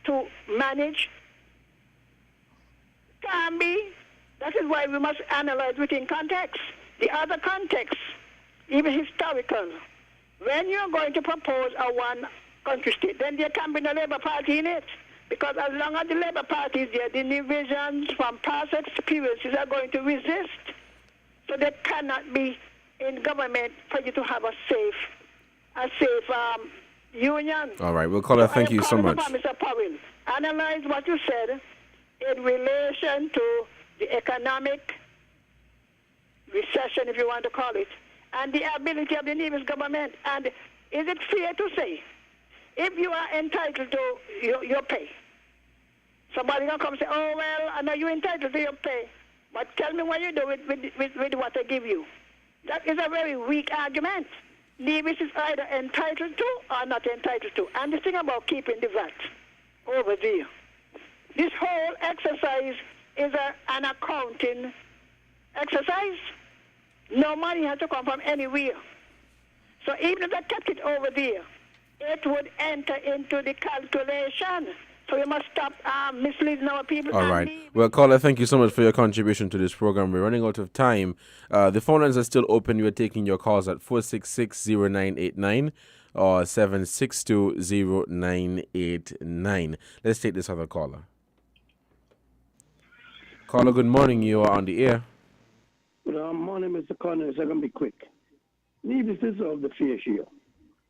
to manage. Can be. That is why we must analyze within context. The other context, even historical. When you're going to propose a one country state, then there can be no Labour Party in it. Because as long as the Labour Party is there, the divisions from past experiences are going to resist. So there cannot be in government for you to have a safe union. All right, we'll call her. Thank you so much. Mr. Powell, analyze what you said in relation to the economic recession, if you want to call it, and the ability of the Nevis government. And is it fair to say, if you are entitled to your pay, somebody gonna come and say, oh, well, I know you're entitled to your pay, but tell me what you do with what I give you. That is a very weak argument. Nevis is either entitled to or not entitled to. And the thing about keeping the VAT over there, this whole exercise is an accounting exercise. No money has to come from anywhere. So even if they kept it over there, it would enter into the calculation. So we must stop misleading our people. All right. Well, caller, thank you so much for your contribution to this program. We're running out of time. The phone lines are still open. We're taking your calls at 466-0989 or 762-0989. Let's take this other caller. Caller, good morning. You are on the air. Good morning, Mr. Connors. I'm going to be quick. Nevis deserves the fair share.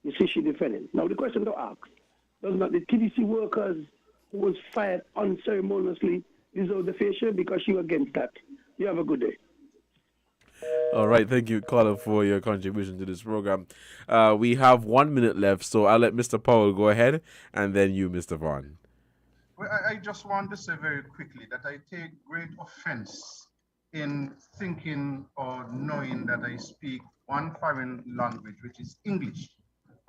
You see, she defended. Now, the question to ask, does not the TDC workers who was fired unceremoniously deserve the fair share because you against that? You have a good day. All right. Thank you, caller, for your contribution to this program. We have 1 minute left, so I'll let Mr. Powell go ahead, and then you, Mr. Vaughn. Well, I just want to say very quickly that I take great offense in thinking or knowing that I speak one foreign language, which is English.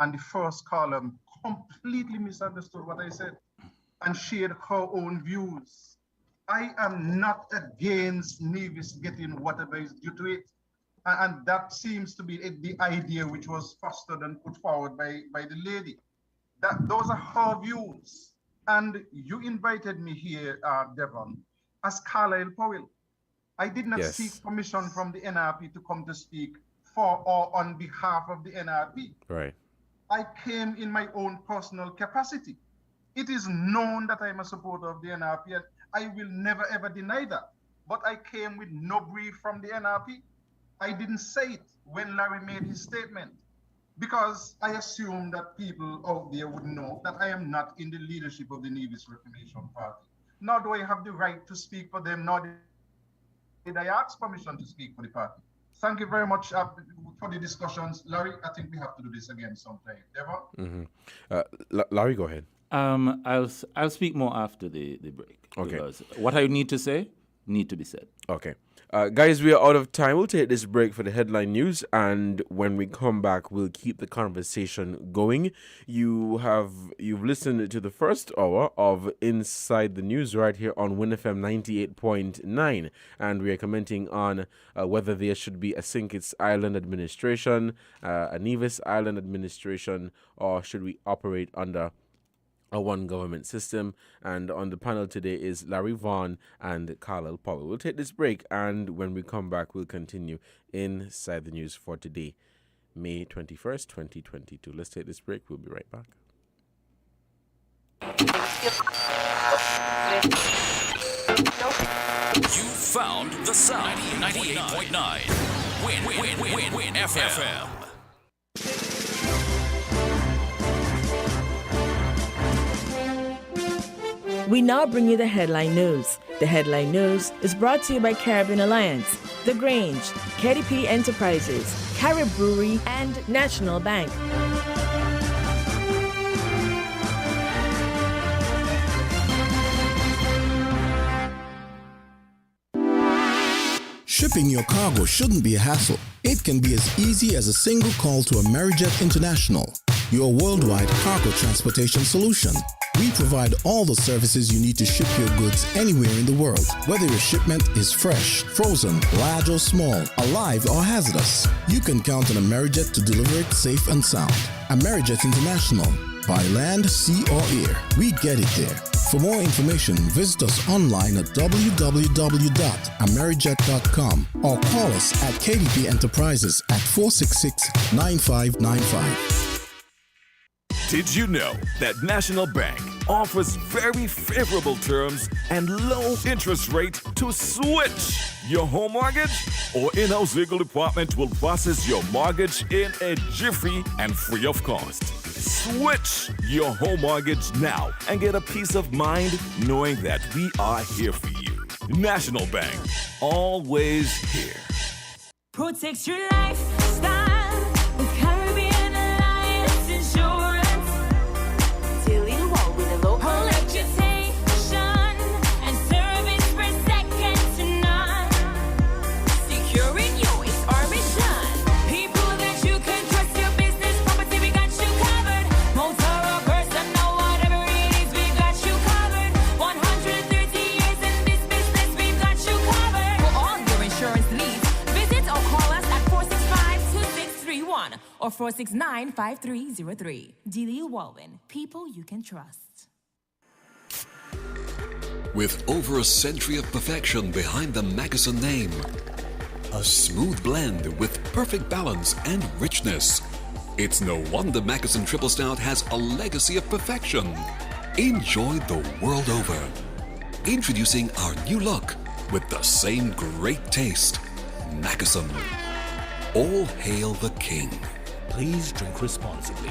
And the first column completely misunderstood what I said and shared her own views. I am not against Nevis getting whatever is due to it. And that seems to be the idea which was fostered and put forward by the lady. Those are her views. And you invited me here, Devon, as Carlisle Powell. I did not seek permission from the NRP to come to speak for or on behalf of the NRP. Right. I came in my own personal capacity. It is known that I'm a supporter of the NRP, and I will never ever deny that. But I came with no brief from the NRP. I didn't say it when Larry made his statement, because I assume that people out there would know that I am not in the leadership of the Nevis Reclamation Party. Nor do I have the right to speak for them, nor did I ask permission to speak for the party. Thank you very much for the discussions. Larry, I think we have to do this again sometime. Devon? Larry, go ahead. I'll speak more after the break. Okay. Because what I need to say need to be said. Okay. Guys, we are out of time. We'll take this break for the headline news, and when we come back, we'll keep the conversation going. You've listened to the first hour of Inside the News right here on WINNFM 98.9, and we are commenting on whether there should be a St. Kitts Island administration, a Nevis Island administration, or should we operate under a one government system. And on the panel today is Larry Vaughn and Carlisle Powell. We'll take this break, and when we come back, we'll continue Inside the News for today, May 21st, 2022. Let's take this break. We'll be right back. You found the sound. 98.9 Win FM. We now bring you the headline news. The headline news is brought to you by Caribbean Alliance, The Grange, KDP Enterprises, Carib Brewery, and National Bank. Shipping your cargo shouldn't be a hassle. It can be as easy as a single call to Amerijet International, your worldwide cargo transportation solution. We provide all the services you need to ship your goods anywhere in the world, whether your shipment is fresh, frozen, large or small, alive or hazardous. You can count on Amerijet to deliver it safe and sound. Amerijet International, by land, sea or air, we get it there. For more information, visit us online at www.amerijet.com or call us at KDP Enterprises at 466-9595. Did you know that National Bank offers very favorable terms and low interest rate to switch your home mortgage? Our in-house legal department will process your mortgage in a jiffy and free of cost. Switch your home mortgage now and get a peace of mind knowing that we are here for you. National Bank, always here. Protect your lifestyle with Caribbean Alliance Insurance. Reputation and service for second to none. Securing you is our mission. People that you can trust, your business, property, we got you covered. Motor or personal, whatever it is, we got you covered. 130 years in this business, we've got you covered. For all your insurance needs, visit or call us at 465-2631 or 469-5303. Dealey Walwyn, people you can trust. With over a century of perfection behind the Mackeson name, a smooth blend with perfect balance and richness, it's no wonder Mackeson Triple Stout has a legacy of perfection. Enjoyed the world over. Introducing our new look with the same great taste. Mackeson. All hail the king. Please drink responsibly.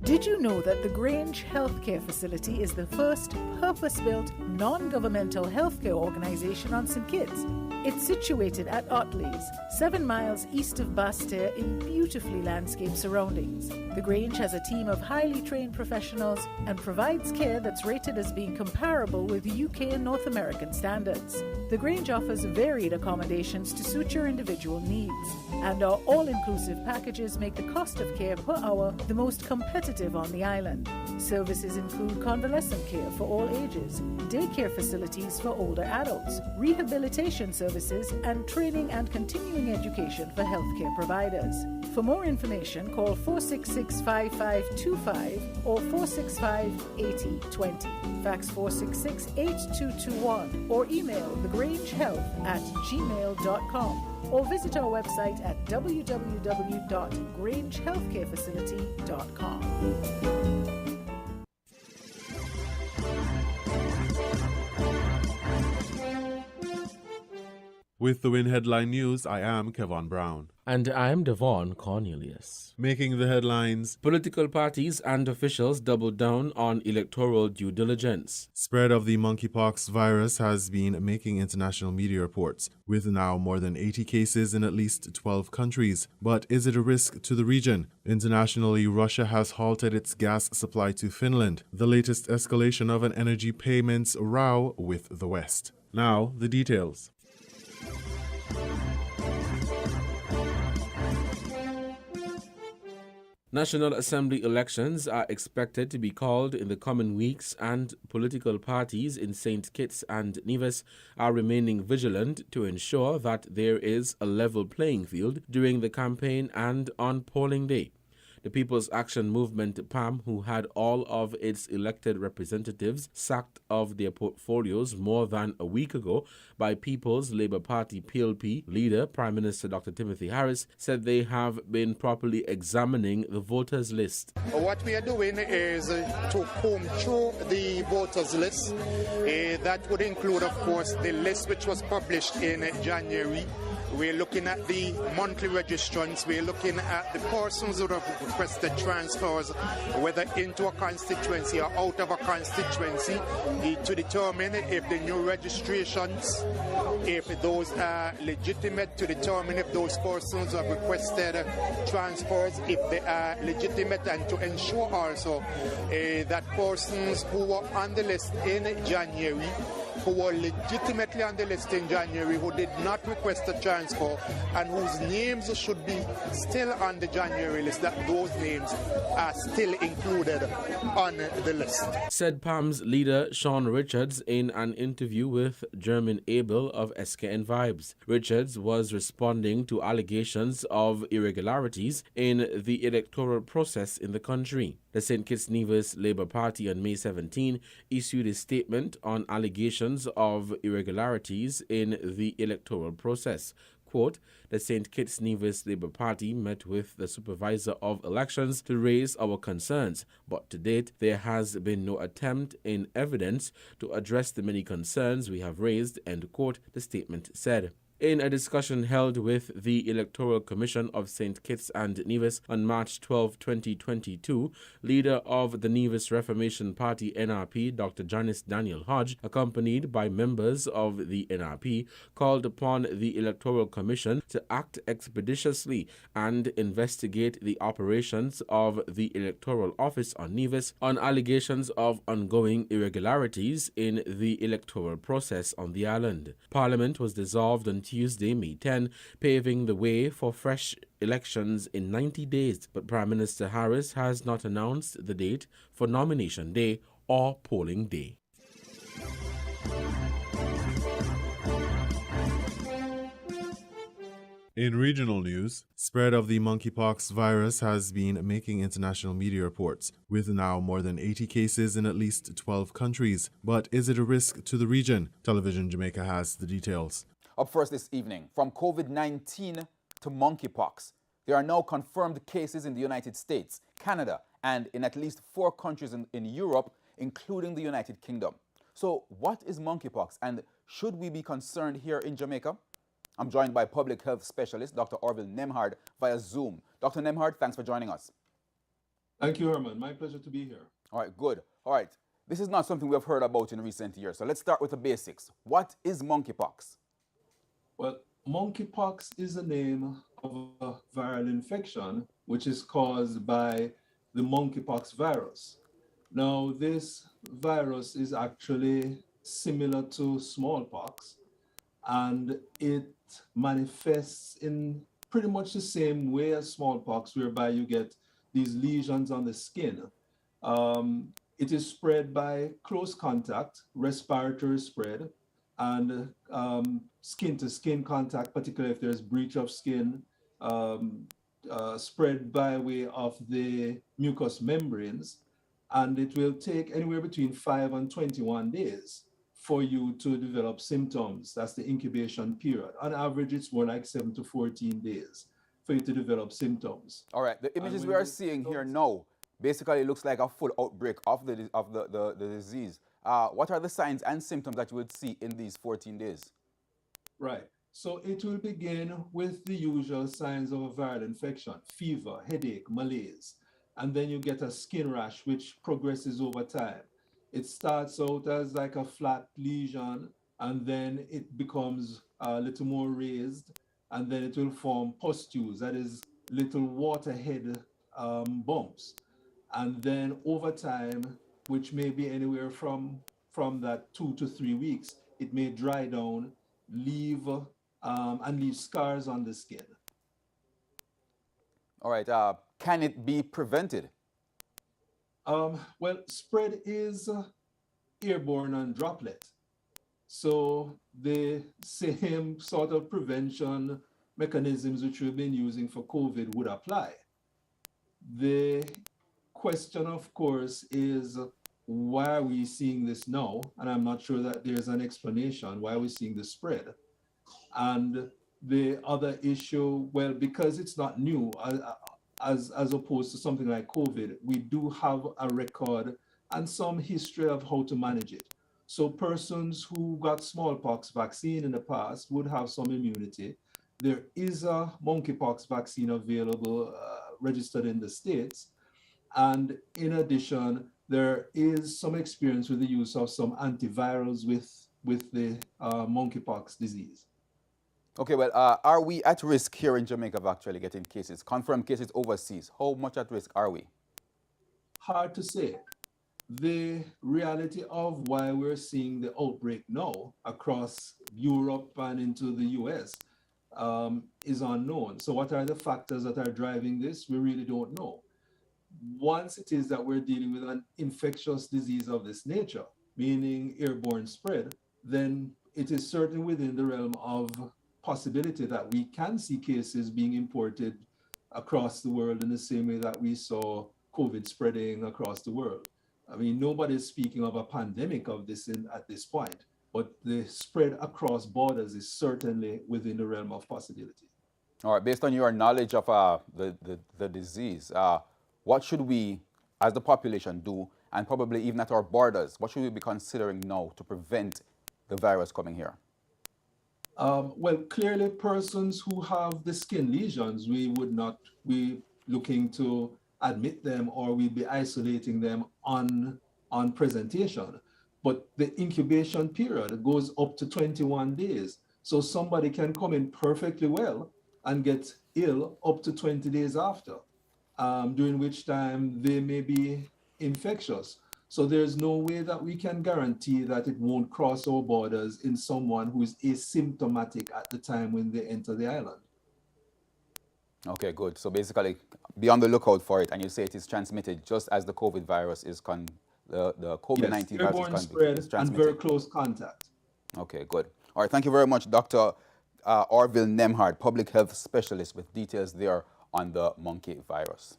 Did you know that the Grange Healthcare Facility is the first purpose-built, non-governmental healthcare organization on St. Kitts? It's situated at Otley's, 7 miles east of Basseterre in beautifully landscaped surroundings. The Grange has a team of highly trained professionals and provides care that's rated as being comparable with UK and North American standards. The Grange offers varied accommodations to suit your individual needs, and our all-inclusive packages make the cost of care per hour the most competitive on the island. Services include convalescent care for all ages, daycare facilities for older adults, rehabilitation services, and training and continuing education for healthcare providers. For more information, call 466-5525 or 465-8020. Fax 466-8221 or email thegrangehealth@gmail.com or visit our website at www.grangehealthcarefacility.com. With the Win Headline News, I am Kevon Brown. And I'm Devon Cornelius. Making the headlines, political parties and officials doubled down on electoral due diligence. Spread of the monkeypox virus has been making international media reports, with now more than 80 cases in at least 12 countries. But is it a risk to the region? Internationally, Russia has halted its gas supply to Finland, the latest escalation of an energy payments row with the West. Now, the details. National Assembly elections are expected to be called in the coming weeks, and political parties in St. Kitts and Nevis are remaining vigilant to ensure that there is a level playing field during the campaign and on polling day. The People's Action Movement, PAM, who had all of its elected representatives sacked of their portfolios more than a week ago by People's Labour Party PLP leader, Prime Minister Dr. Timothy Harris, said they have been properly examining the voters list. What we are doing is to comb through the voters list. That would include, of course, the list which was published in January. We're looking at the monthly registrants. We're looking at the persons who have requested transfers, whether into a constituency or out of a constituency, to determine if the new registrations, if those are legitimate, to determine if those persons who have requested transfers, if they are legitimate, and to ensure also that persons who were on the list in January who were legitimately on the list in January, who did not request a transfer, and whose names should be still on the January list, that those names are still included on the list. Said PAM's leader Sean Richards in an interview with German Abel of SKN Vibes. Richards was responding to allegations of irregularities in the electoral process in the country. The St. Kitts Nevis Labour Party on May 17 issued a statement on allegations of irregularities in the electoral process. Quote, the St. Kitts Nevis Labour Party met with the Supervisor of Elections to raise our concerns, but to date there has been no attempt in evidence to address the many concerns we have raised, end quote, the statement said. In a discussion held with the Electoral Commission of St. Kitts and Nevis on March 12, 2022, leader of the Nevis Reformation Party NRP, Dr. Janice Daniel Hodge, accompanied by members of the NRP, called upon the Electoral Commission to act expeditiously and investigate the operations of the Electoral Office on Nevis on allegations of ongoing irregularities in the electoral process on the island. Parliament was dissolved on Tuesday, May 10, paving the way for fresh elections in 90 days, but Prime Minister Harris has not announced the date for nomination day or polling day. In regional news, spread of the monkeypox virus has been making international media reports, with now more than 80 cases in at least 12 countries. But is it a risk to the region? Television Jamaica has the details. Up first this evening, from COVID-19 to monkeypox, there are now confirmed cases in the United States, Canada, and in at least 4 countries in Europe, including the United Kingdom. So what is monkeypox, and should we be concerned here in Jamaica? I'm joined by public health specialist Dr. Orville Nemhard via Zoom. Dr. Nemhard, thanks for joining us. Thank you, Herman. My pleasure to be here. All right, good. All right, this is not something we have heard about in recent years, so let's start with the basics. What is monkeypox? Well, monkeypox is the name of a viral infection which is caused by the monkeypox virus. Now, this virus is actually similar to smallpox, and it manifests in pretty much the same way as smallpox, whereby you get these lesions on the skin. It is spread by close contact, respiratory spread, and skin-to-skin contact, particularly if there's breach of skin, spread by way of the mucous membranes, and it will take anywhere between 5 and 21 days for you to develop symptoms. That's the incubation period. On average, it's more like 7 to 14 days for you to develop symptoms. All right, the images we are seeing here now basically looks like a full outbreak of the disease. What are the signs and symptoms that you would see in these 14 days? Right. So it will begin with the usual signs of a viral infection: fever, headache, malaise, and then you get a skin rash, which progresses over time. It starts out as like a flat lesion, and then it becomes a little more raised, and then it will form pustules, that is little waterhead bumps. And then over time, which may be anywhere from that 2 to 3 weeks, it may dry down, leave scars on the skin. All right, can it be prevented? Well, spread is airborne and droplet. So the same sort of prevention mechanisms which we've been using for COVID would apply. The question, of course, is why are we seeing this now? And I'm not sure that there's an explanation why we're seeing the spread. And the other issue, well, because it's not new, as opposed to something like COVID, we do have a record and some history of how to manage it. So persons who got smallpox vaccine in the past would have some immunity. There is a monkeypox vaccine available, registered in the States. And in addition, there is some experience with the use of some antivirals with the monkeypox disease. Okay, well, are we at risk here in Jamaica of actually getting cases, confirmed cases overseas? How much at risk are we? Hard to say, the reality of why we're seeing the outbreak now across Europe and into the US is unknown. So what are the factors that are driving this? We really don't know. Once it is that we're dealing with an infectious disease of this nature, meaning airborne spread, then it is certainly within the realm of possibility that we can see cases being imported across the world in the same way that we saw COVID spreading across the world. I mean, nobody's speaking of a pandemic of this at this point, but the spread across borders is certainly within the realm of possibility. All right, based on your knowledge of the disease, what should we, as the population, do, and probably even at our borders, what should we be considering now to prevent the virus coming here? Well, clearly persons who have the skin lesions, we would not be looking to admit them, or we'd be isolating them on presentation. But the incubation period goes up to 21 days. So somebody can come in perfectly well and get ill up to 20 days after, during which time they may be infectious. So there's no way that we can guarantee that it won't cross our borders in someone who is asymptomatic at the time when they enter the island. Okay, good. So basically, be on the lookout for it, and you say it is transmitted just as the COVID virus is the COVID-19 virus is transmitted. And very close contact. Okay, good. All right, thank you very much, Dr. Orville Nemhard, public health specialist, with details there on the monkey virus.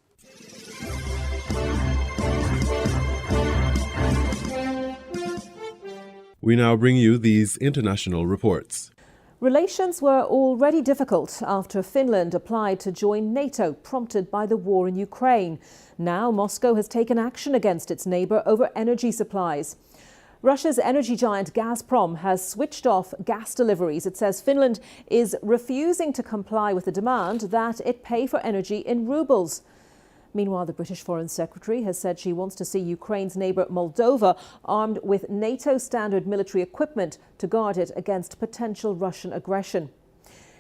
We now bring you these international reports. Relations were already difficult after Finland applied to join NATO, prompted by the war in Ukraine. Now Moscow has taken action against its neighbour over energy supplies. Russia's energy giant Gazprom has switched off gas deliveries. It says Finland is refusing to comply with the demand that it pay for energy in rubles. Meanwhile, the British Foreign Secretary has said she wants to see Ukraine's neighbour Moldova armed with NATO standard military equipment to guard it against potential Russian aggression.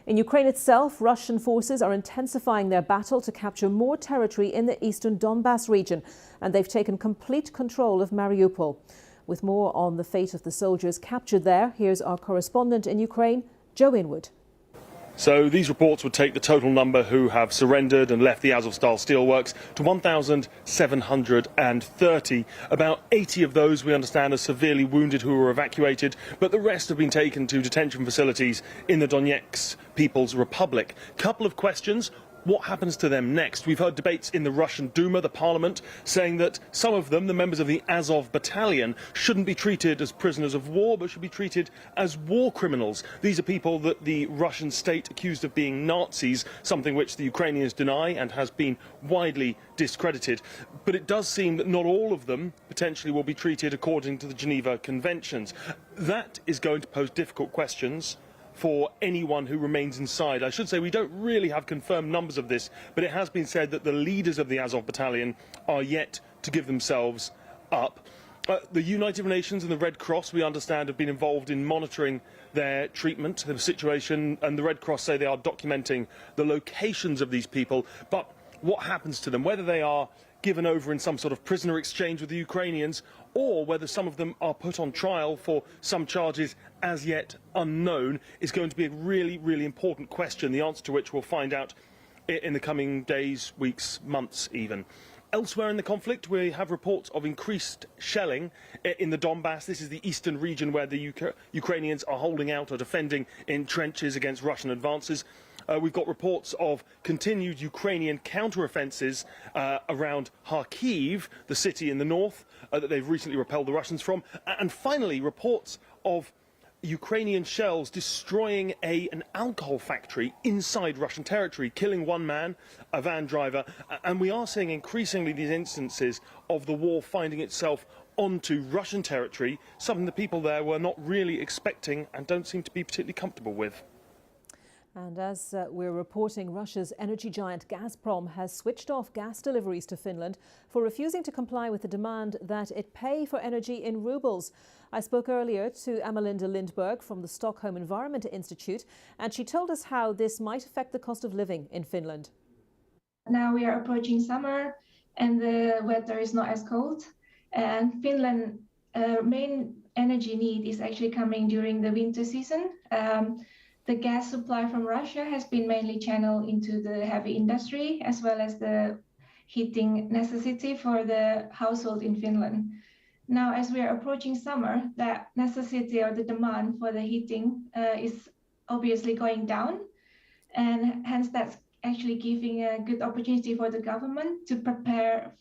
In Ukraine itself, Russian forces are intensifying their battle to capture more territory in the eastern Donbas region, and they've taken complete control of Mariupol. With more on the fate of the soldiers captured there, here's our correspondent in Ukraine, Joe Inwood. So these reports would take the total number who have surrendered and left the Azovstal steelworks to 1,730. About 80 of those, we understand, are severely wounded who were evacuated, but the rest have been taken to detention facilities in the Donetsk People's Republic. Couple of questions. What happens to them next? We've heard debates in the Russian Duma, the parliament, saying that some of them, the members of the Azov battalion, shouldn't be treated as prisoners of war, but should be treated as war criminals. These are people that the Russian state accused of being Nazis, something which the Ukrainians deny and has been widely discredited. But it does seem that not all of them potentially will be treated according to the Geneva Conventions. That is going to pose difficult questions for anyone who remains inside. I should say we don't really have confirmed numbers of this, but it has been said that the leaders of the Azov battalion are yet to give themselves up. The United Nations and the Red Cross, we understand, have been involved in monitoring their treatment, the situation, and the Red Cross say they are documenting the locations of these people. But what happens to them, whether they are given over in some sort of prisoner exchange with the Ukrainians, or whether some of them are put on trial for some charges as yet unknown, is going to be a really, really important question, the answer to which we'll find out in the coming days, weeks, months even. Elsewhere in the conflict, we have reports of increased shelling in the Donbas. This is the eastern region where the Ukrainians are holding out or defending in trenches against Russian advances. We've got reports of continued Ukrainian counter-offences around Kharkiv, the city in the north, that they've recently repelled the Russians from. And finally, reports of Ukrainian shells destroying an alcohol factory inside Russian territory, killing one man, a van driver. And we are seeing increasingly these instances of the war finding itself onto Russian territory, something the people there were not really expecting and don't seem to be particularly comfortable with. And as we're reporting, Russia's energy giant Gazprom has switched off gas deliveries to Finland for refusing to comply with the demand that it pay for energy in rubles. I spoke earlier to Amalinda Lindberg from the Stockholm Environment Institute, and she told us how this might affect the cost of living in Finland. Now we are approaching summer and the weather is not as cold. And Finland main energy need is actually coming during the winter season. The gas supply from Russia has been mainly channeled into the heavy industry as well as the heating necessity for the household in Finland. Now, as we are approaching summer, that necessity or the demand for the heating is obviously going down, and hence that's actually giving a good opportunity for the government to prepare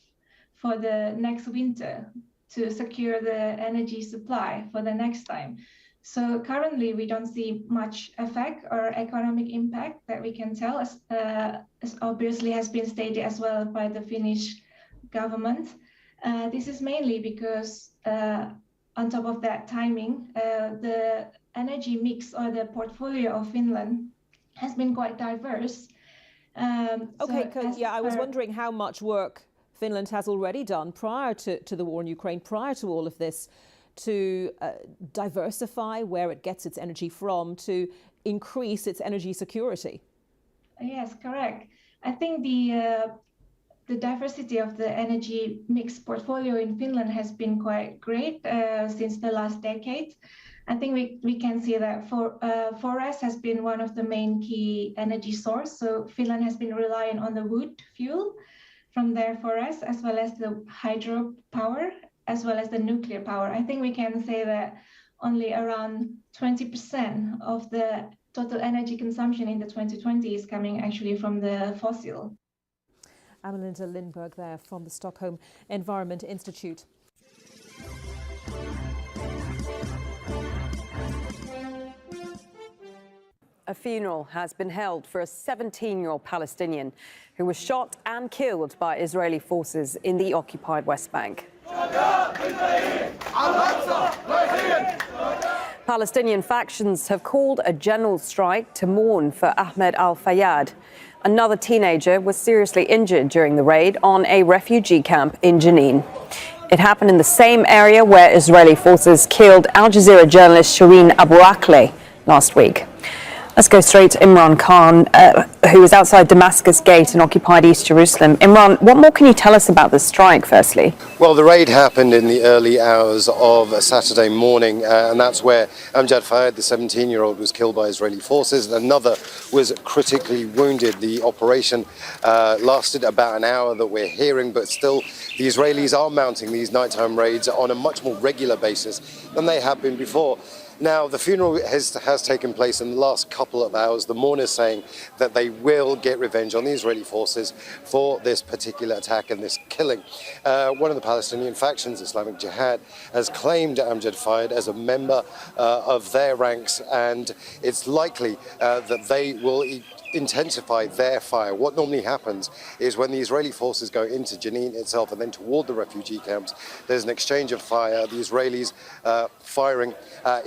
for the next winter to secure the energy supply for the next time. So currently we don't see much effect or economic impact that we can tell, as obviously has been stated as well by the Finnish government. This is mainly because on top of that timing, the energy mix or the portfolio of Finland has been quite diverse. Okay, I was wondering how much work Finland has already done prior to the war in Ukraine, prior to all of this, to diversify where it gets its energy from, to increase its energy security. Yes, correct. I think the diversity of the energy mix portfolio in Finland has been quite great since the last decade. I think we can see that forest has been one of the main key energy source. So Finland has been relying on the wood fuel from their forests, as well as the hydropower, as well as the nuclear power. I think we can say that only around 20% of the total energy consumption in the 2020 is coming actually from the fossil. Amalinda Lindberg there from the Stockholm Environment Institute. A funeral has been held for a 17-year-old Palestinian who was shot and killed by Israeli forces in the occupied West Bank. Palestinian factions have called a general strike to mourn for Ahmed al-Fayyad. Another teenager was seriously injured during the raid on a refugee camp in Jenin. It happened in the same area where Israeli forces killed Al Jazeera journalist Shireen Abu Akleh last week. Let's go straight to Imran Khan, who is outside Damascus Gate in occupied East Jerusalem. Imran, what more can you tell us about this strike, firstly? Well, the raid happened in the early hours of Saturday morning, and that's where Amjad Fayyad, the 17-year-old, was killed by Israeli forces, and another was critically wounded. The operation lasted about an hour that we're hearing, but still the Israelis are mounting these nighttime raids on a much more regular basis than they have been before. Now, the funeral has taken place in the last couple of hours. The mourners saying that they will get revenge on the Israeli forces for this particular attack and this killing. One of the Palestinian factions, Islamic Jihad, has claimed Amjad Fayyad as a member of their ranks, and it's likely that they will intensify their fire. What normally happens is when the Israeli forces go into Jenin itself and then toward the refugee camps, there's an exchange of fire, the Israelis firing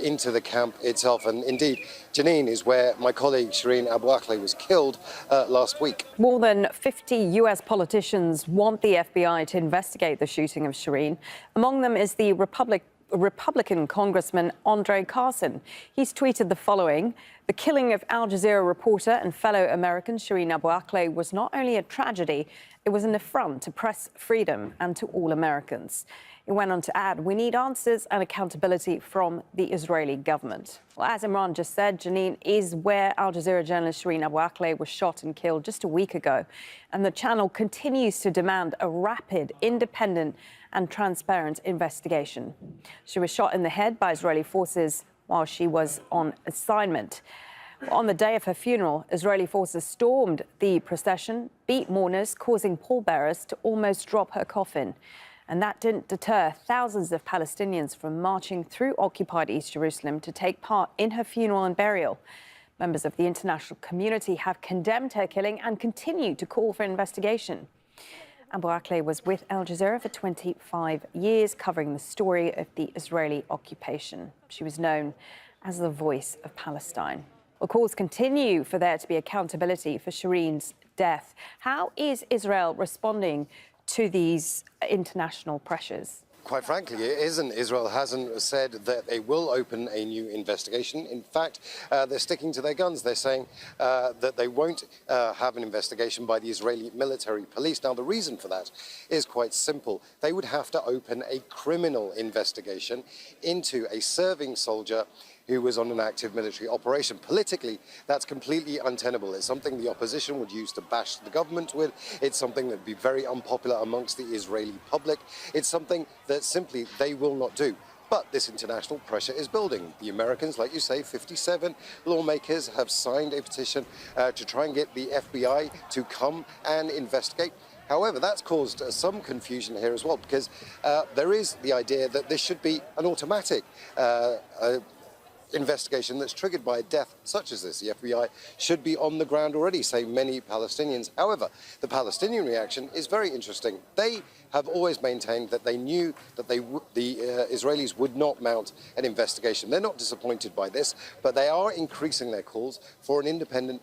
into the camp itself. And indeed, Jenin is where my colleague Shireen Abu Akleh was killed last week. More than 50 US politicians want the FBI to investigate the shooting of Shireen. Among them is the Republican Congressman Andre Carson. He's tweeted the following: "The killing of Al Jazeera reporter and fellow American Shireen Abu Akleh was not only a tragedy, it was an affront to press freedom and to all Americans." He went on to add, "We need answers and accountability from the Israeli government." Well, as Imran just said, Jenin is where Al Jazeera journalist Shireen Abu Akleh was shot and killed just a week ago. And the channel continues to demand a rapid, independent and transparent investigation. She was shot in the head by Israeli forces while she was on assignment. On the day of her funeral, Israeli forces stormed the procession, beat mourners, causing pallbearers to almost drop her coffin. And that didn't deter thousands of Palestinians from marching through occupied East Jerusalem to take part in her funeral and burial. Members of the international community have condemned her killing and continue to call for investigation. Abu Akleh was with Al Jazeera for 25 years, covering the story of the Israeli occupation. She was known as the voice of Palestine. Well, calls continue for there to be accountability for Shireen's death. How is Israel responding to these international pressures? quite frankly, it isn't. Israel hasn't said that they will open a new investigation. In fact, they're sticking to their guns. They're saying that they won't have an investigation by the Israeli military police. Now, the reason for that is quite simple. They would have to open a criminal investigation into a serving soldier who was on an active military operation. Politically, that's completely untenable. It's something the opposition would use to bash the government with. It's something that would be very unpopular amongst the Israeli public. It's something that simply they will not do. But this international pressure is building. The Americans, like you say, 57 lawmakers have signed a petition to try and get the FBI to come and investigate. However, that's caused some confusion here as well, because there is the idea that this should be an automatic investigation that's triggered by a death such as this. The FBI should be on the ground already, say many Palestinians. However, the Palestinian reaction is very interesting. They have always maintained that they knew that the Israelis would not mount an investigation. They're not disappointed by this, but they are increasing their calls for an independent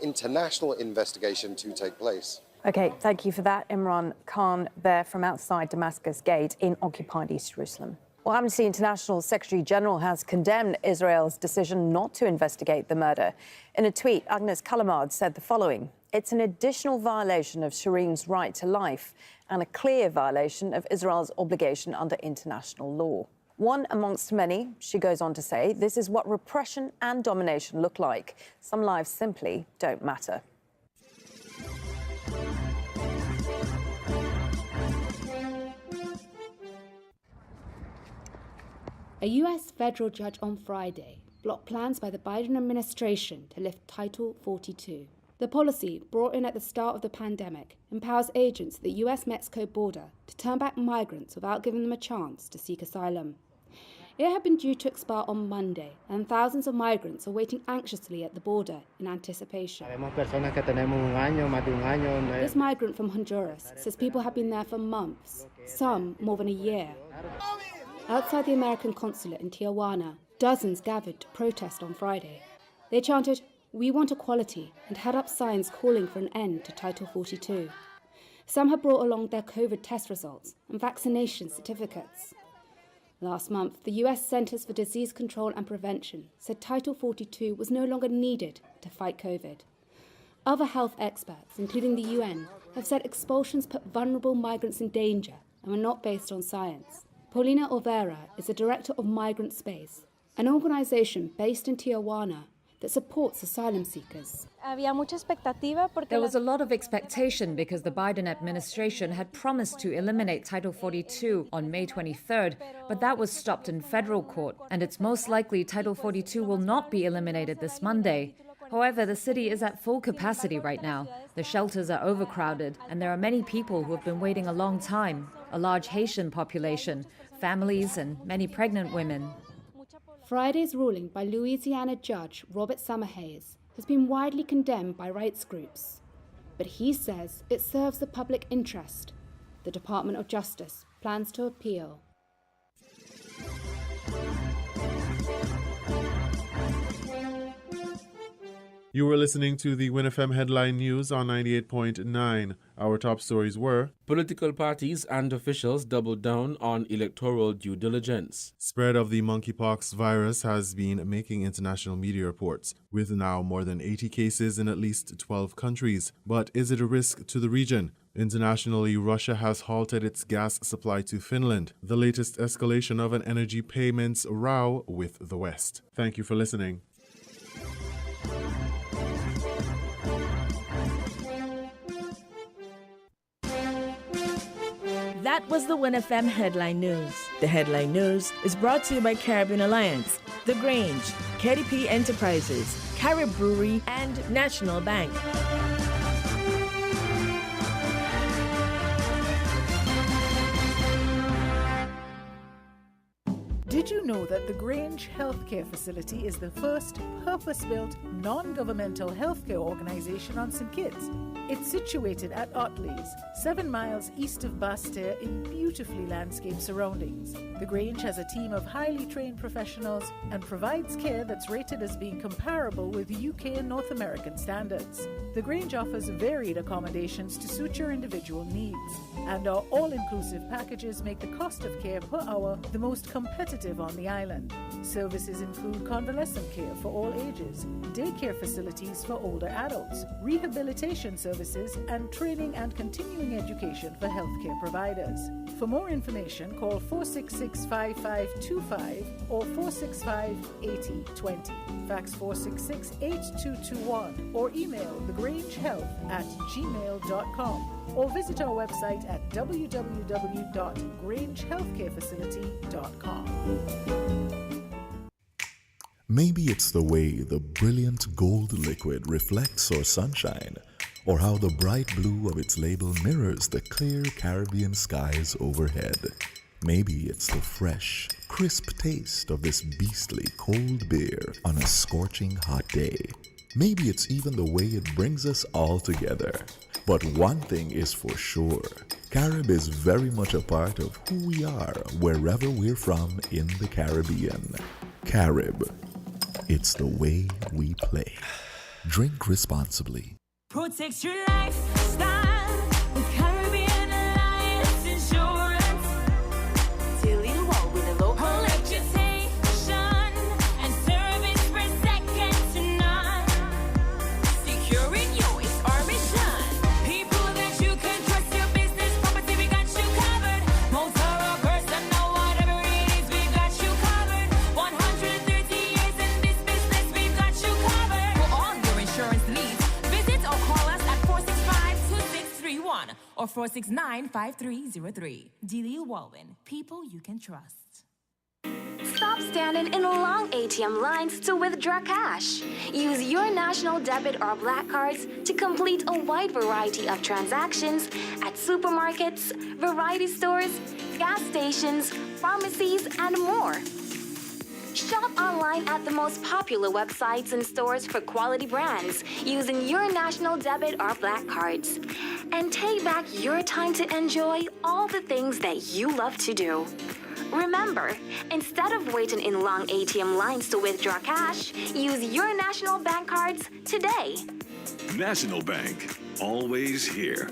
international investigation to take place. OK, thank you for that, Imran Khan there from outside Damascus Gate in occupied East Jerusalem. Well, Amnesty International Secretary General has condemned Israel's decision not to investigate the murder. In a tweet, Agnes Kalamard said the following: "It's an additional violation of Shireen's right to life and a clear violation of Israel's obligation under international law. One amongst many," she goes on to say, "this is what repression and domination look like. Some lives simply don't matter." A U.S. federal judge on Friday blocked plans by the Biden administration to lift Title 42. The policy, brought in at the start of the pandemic, empowers agents at the U.S.-Mexico border to turn back migrants without giving them a chance to seek asylum. It had been due to expire on Monday, and thousands of migrants are waiting anxiously at the border in anticipation. This migrant from Honduras says people have been there for months, some more than a year. Outside the American consulate in Tijuana, dozens gathered to protest on Friday. They chanted, "We want equality," and had up signs calling for an end to Title 42. Some had brought along their COVID test results and vaccination certificates. Last month, the US Centers for Disease Control and Prevention said Title 42 was no longer needed to fight COVID. Other health experts, including the UN, have said expulsions put vulnerable migrants in danger and were not based on science. Paulina Olvera is the director of Migrant Space, an organization based in Tijuana that supports asylum seekers. There was a lot of expectation because the Biden administration had promised to eliminate Title 42 on May 23rd, but that was stopped in federal court, and it's most likely Title 42 will not be eliminated this Monday. However, the city is at full capacity right now. The shelters are overcrowded, and there are many people who have been waiting a long time, a large Haitian population, families, and many pregnant women. Friday's ruling by Louisiana Judge Robert Summerhays has been widely condemned by rights groups. But he says it serves the public interest. The Department of Justice plans to appeal. You were listening to the WINNFM Headline News on 98.9. Our top stories were: political parties and officials doubled down on electoral due diligence. Spread of the monkeypox virus has been making international media reports, with now more than 80 cases in at least 12 countries. But is it a risk to the region? Internationally, Russia has halted its gas supply to Finland, the latest escalation of an energy payments row with the West. Thank you for listening. That was the WINNFM Headline News. The Headline News is brought to you by Caribbean Alliance, The Grange, KDP Enterprises, Carib Brewery, and National Bank. Did you know that the Grange Healthcare Facility is the first purpose-built, non-governmental healthcare organization on St. Kitts? It's situated at Otley's, 7 miles east of Basseterre in beautifully landscaped surroundings. The Grange has a team of highly trained professionals and provides care that's rated as being comparable with UK and North American standards. The Grange offers varied accommodations to suit your individual needs, and our all-inclusive packages make the cost of care per hour the most competitive on the island. Services include convalescent care for all ages, daycare facilities for older adults, rehabilitation services, and training and continuing education for healthcare providers. For more information, call 466-5525 or 465-8020. Fax 466-8221 or email thegrangehealth@gmail.com or visit our website at www.grangehealthcarefacility.com. Maybe it's the way the brilliant gold liquid reflects our sunshine, or how the bright blue of its label mirrors the clear Caribbean skies overhead. Maybe it's the fresh, crisp taste of this beastly cold beer on a scorching hot day. Maybe it's even the way it brings us all together. But one thing is for sure, Carib is very much a part of who we are wherever we're from in the Caribbean. Carib, it's the way we play. Drink responsibly. Protect your lifestyle with Caribbean Alliance Insurance. Till you walk with a local reputation and service for second to none. Securing you is our mission. People that you can trust, your business, property, we got you covered. Motor or personal, whatever it is, we got you covered. 130 years in this business, we've got you covered. For all your insurance needs, visit or call us at 465-2631 or 469-5303. Delia Walwyn, people you can trust. Stop standing in long ATM lines to withdraw cash. Use your national debit or black cards to complete a wide variety of transactions at supermarkets, variety stores, gas stations, pharmacies, and more. Shop online at the most popular websites and stores for quality brands using your national debit or black cards. And take back your time to enjoy all the things that you love to do. Remember, instead of waiting in long ATM lines to withdraw cash, use your national bank cards today. National Bank, always here.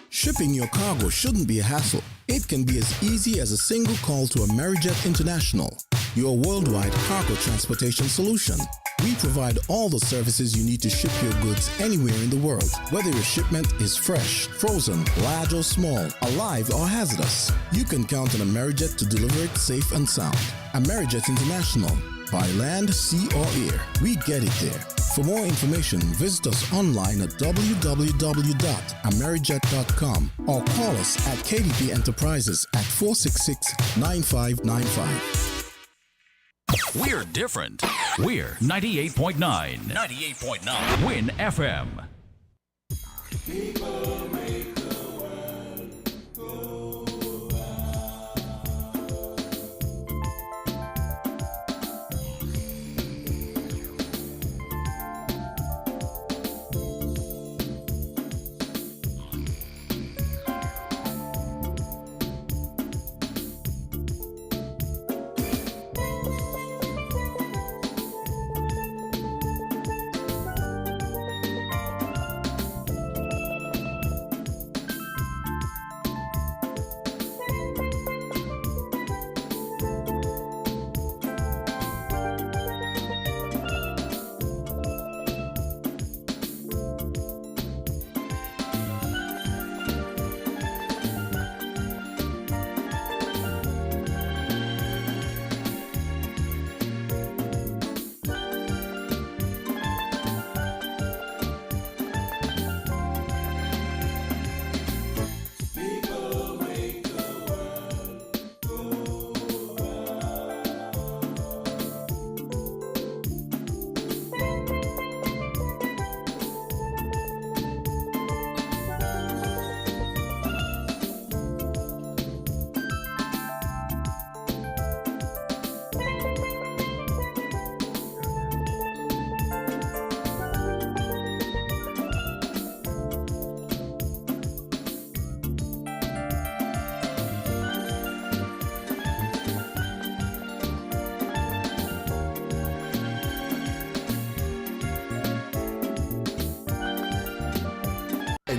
Shipping your cargo shouldn't be a hassle. It can be as easy as a single call to Amerijet International, your worldwide cargo transportation solution. We provide all the services you need to ship your goods anywhere in the world, whether your shipment is fresh, frozen, large or small, alive or hazardous. You can count on Amerijet to deliver it safe and sound. Amerijet International, by land, sea or air, we get it there. For more information, visit us online at www.amerijet.com or call us at KDP Enterprises at 466-9595. We're different. We're 98.9. 98.9. Win FM. People make the world go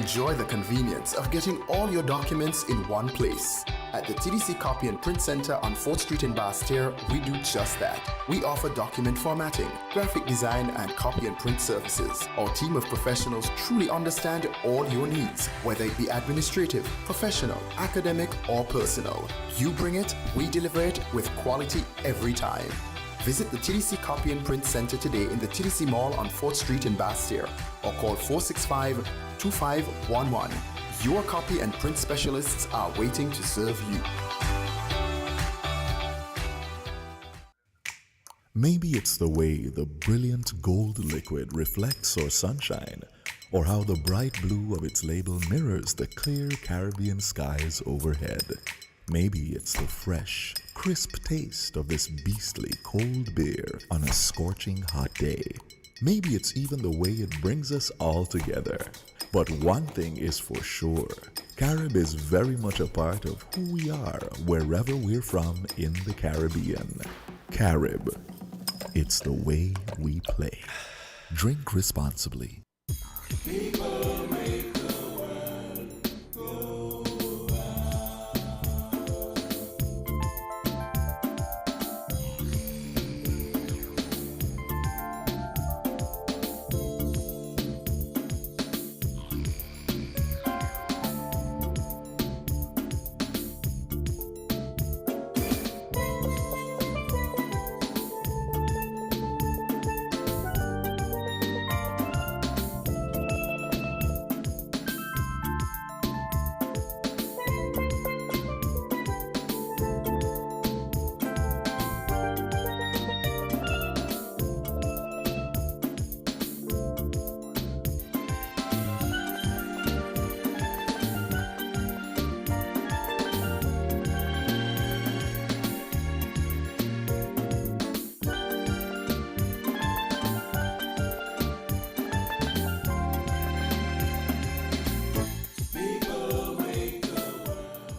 Enjoy the convenience of getting all your documents in one place. At the TDC Copy and Print Center on 4th Street in Basse-Terre, we do just that. We offer document formatting, graphic design, and copy and print services. Our team of professionals truly understand all your needs, whether it be administrative, professional, academic, or personal. You bring it, we deliver it with quality every time. Visit the TDC Copy and Print Center today in the TDC Mall on 4th Street in Basse-Terre or call 465-2511. Your copy and print specialists are waiting to serve you. Maybe it's the way the brilliant gold liquid reflects our sunshine, or how the bright blue of its label mirrors the clear Caribbean skies overhead. Maybe it's the fresh, crisp taste of this beastly cold beer on a scorching hot day. Maybe it's even the way it brings us all together. But one thing is for sure, Carib is very much a part of who we are wherever we're from in the Caribbean. Carib, it's the way we play. Drink responsibly.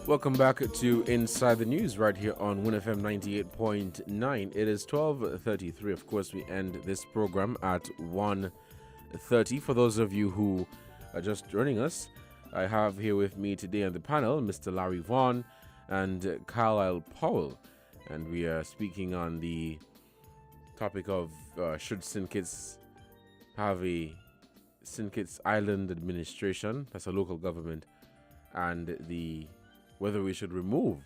Welcome back to Inside the News right here on WINNFM 98.9. It is 12:33. Of course, we end this program at 1:30. For those of you who are just joining us, I have here with me today on the panel Mr. Larry Vaughan and Carlisle Powell. And we are speaking on the topic of should St. Kitts have a St. Kitts Island administration, that's a local government, and whether we should remove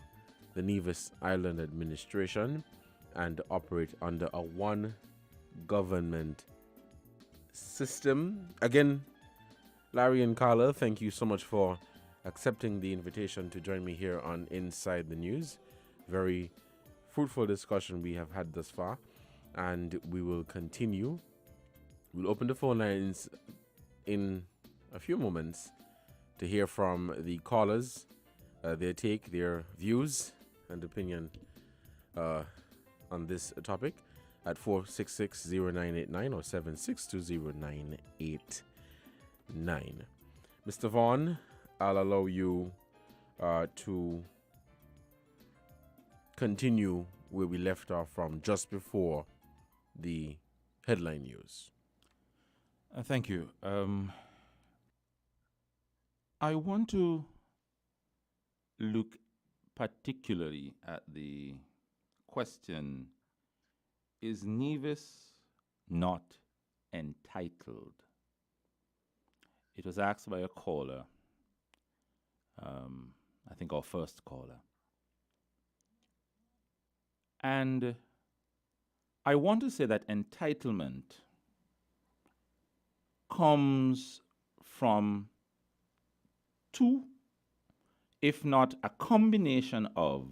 the Nevis Island administration and operate under a one government system. Again, Larry and Carla, thank you so much for accepting the invitation to join me here on Inside the News. Very fruitful discussion we have had thus far, and we will continue. We'll open the phone lines in a few moments to hear from the callers, their take, their views and opinion on this topic at 466-0989 or 762-0989. Mr. Vaughan, I'll allow you to continue where we left off from just before the headline news. Thank you. I want to look particularly at the question, is Nevis not entitled? It was asked by a caller, I think our first caller. And I want to say that entitlement comes from two, if not a combination of,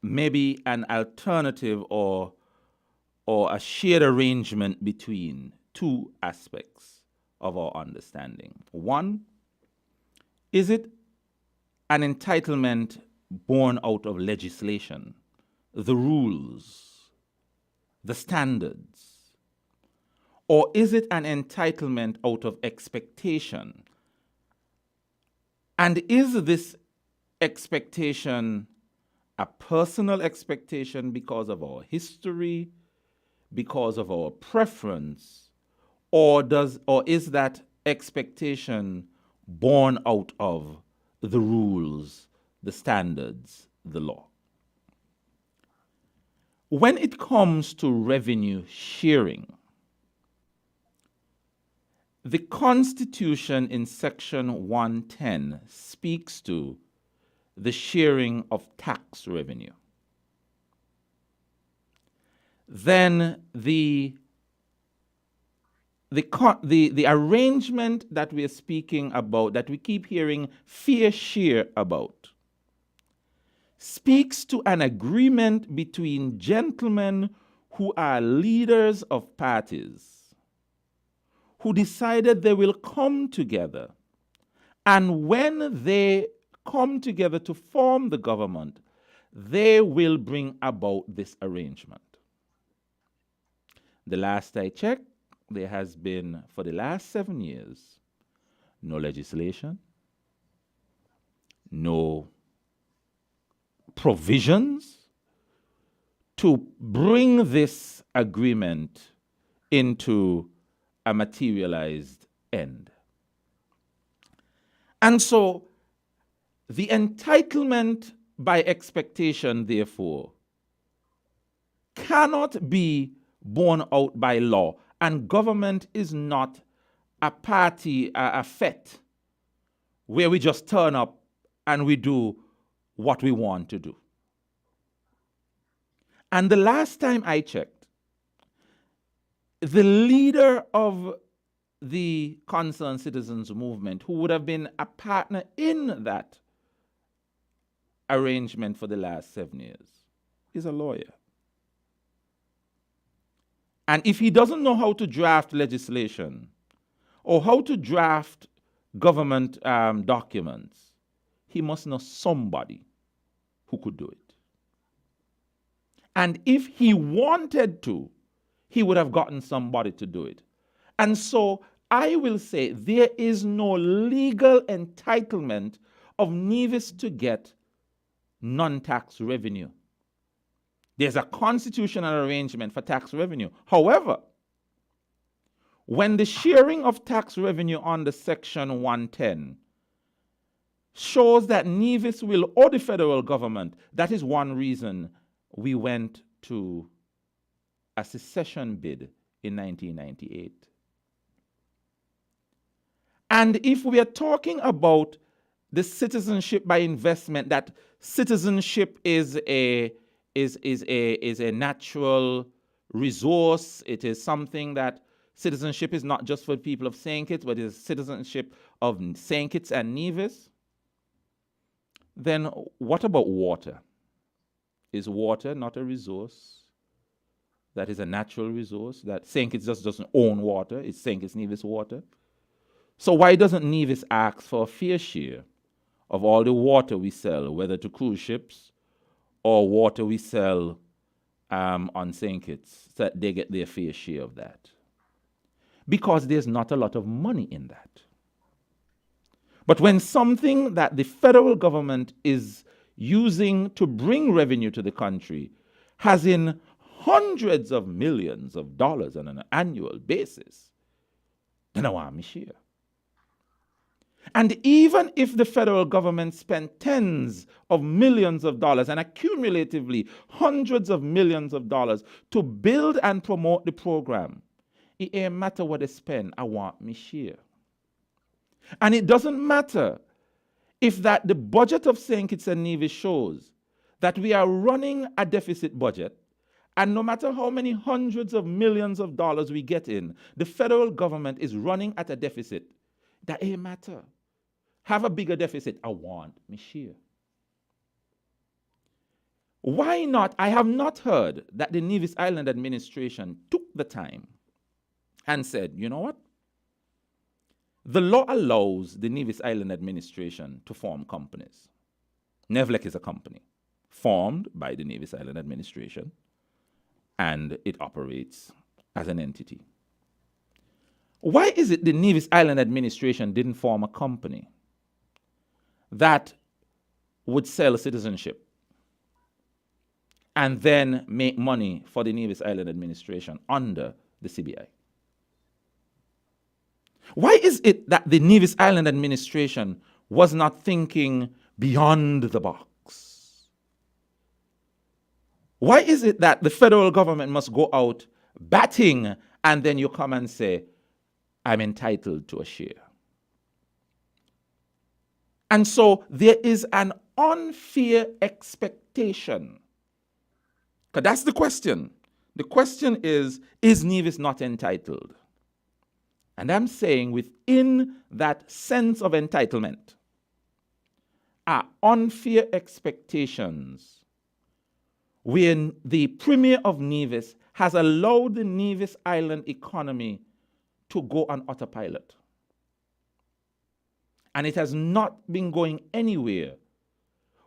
maybe an alternative or a shared arrangement between two aspects of our understanding. One, is it an entitlement born out of legislation, the rules, the standards? Or is it an entitlement out of expectation? And is this expectation a personal expectation because of our history, because of our preference, or is that expectation born out of the rules, the standards, the law. When it comes to revenue sharing, the Constitution in Section 110 speaks to the sharing of tax revenue. Then the arrangement that we are speaking about, that we keep hearing fair share about, speaks to an agreement between gentlemen who are leaders of parties, who decided they will come together, and when they come together to form the government, they will bring about this arrangement. The last I checked, there has been, for the last 7 years, no legislation, no provisions to bring this agreement into a materialized end. And so the entitlement by expectation, therefore, cannot be borne out by law, and government is not a party, a fete, where we just turn up and we do what we want to do. And the last time I checked, the leader of the Concerned Citizens Movement, who would have been a partner in that arrangement for the last 7 years, is a lawyer. And if he doesn't know how to draft legislation or how to draft government documents, he must know somebody who could do it. And if he wanted to, he would have gotten somebody to do it. And so I will say there is no legal entitlement of Nevis to get non-tax revenue. There's a constitutional arrangement for tax revenue. However, when the sharing of tax revenue under Section 110 shows that Nevis will owe the federal government, that is one reason we went to a secession bid in 1998. And if we are talking about the citizenship by investment, that citizenship is a natural resource. It is something that citizenship is not just for people of St. Kitts, but it is citizenship of St. Kitts and Nevis. Then what about water? Is water not a resource that is a natural resource? That St. Kitts just doesn't own water, it's St. Kitts Nevis water. So why doesn't Nevis ask for a fair share of all the water we sell, whether to cruise ships or water we sell on St. Kitts, so that they get their fair share of that? Because there's not a lot of money in that. But when something that the federal government is using to bring revenue to the country has in hundreds of millions of dollars on an annual basis, then I want my share. And even if the federal government spent tens of millions of dollars and accumulatively hundreds of millions of dollars to build and promote the program, it ain't matter what they spend, I want my share. And it doesn't matter if that the budget of St. Kitts and Nevis shows that we are running a deficit budget, and no matter how many hundreds of millions of dollars we get in, the federal government is running at a deficit. That ain't matter. Have a bigger deficit, I want my share. Why not? I have not heard that the Nevis Island administration took the time and said, you know what? The law allows the Nevis Island administration to form companies. NEVLEC is a company formed by the Nevis Island administration, and it operates as an entity. Why is it the Nevis Island administration didn't form a company that would sell citizenship and then make money for the Nevis Island administration under the CBI? Why is it that the Nevis Island administration was not thinking beyond the box? Why is it that the federal government must go out batting and then you come and say, I'm entitled to a share? And so there is an unfair expectation. Because that's the question. The question is Nevis not entitled? And I'm saying within that sense of entitlement are unfair expectations when the Premier of Nevis has allowed the Nevis Island economy to go on autopilot. And it has not been going anywhere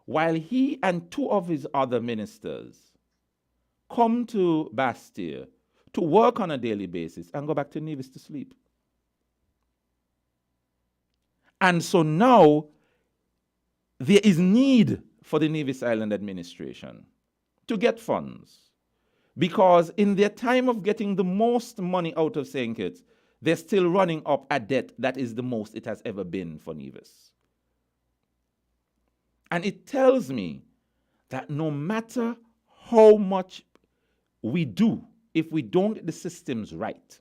while he and two of his other ministers come to Bastille to work on a daily basis and go back to Nevis to sleep. And so now there is need for the Nevis Island administration to get funds, because in their time of getting the most money out of St. Kitts, they're still running up a debt that is the most it has ever been for Nevis. And it tells me that no matter how much we do, if we don't get the systems right,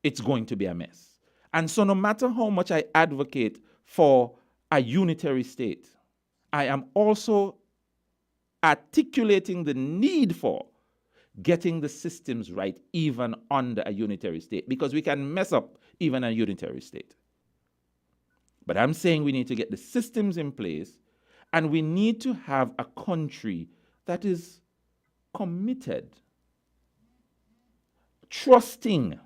it's going to be a mess. And so no matter how much I advocate for a unitary state, I am also articulating the need for getting the systems right even under a unitary state, because we can mess up even a unitary state. But I'm saying we need to get the systems in place, and we need to have a country that is committed, trusting,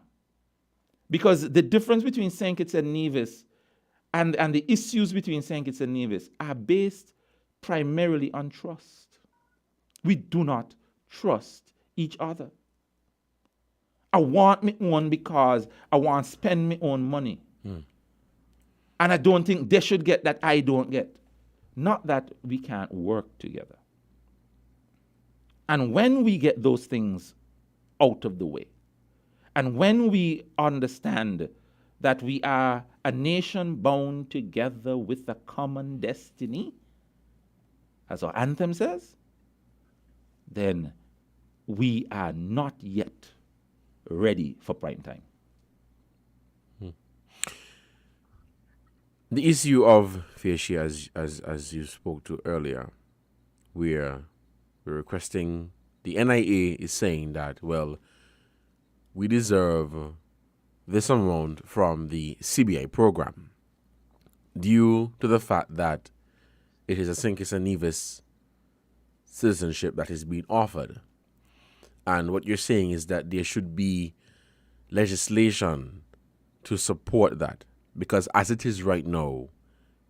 because the difference between St. Kitts and Nevis and the issues between St. Kitts and Nevis are based primarily on trust. We do not trust each other. I want me own because I want to spend my own money. And I don't think they should get that I don't get. Not that we can't work together. And when we get those things out of the way, and when we understand that we are a nation bound together with a common destiny, as our anthem says, then we are not yet ready for prime time. The issue of fair share, as you spoke to earlier, we're requesting, the NIA is saying that, well, we deserve this amount from the CBI program due to the fact that it is a St. Kitts and Nevis citizenship that is being offered. And what you're saying is that there should be legislation to support that, because as it is right now,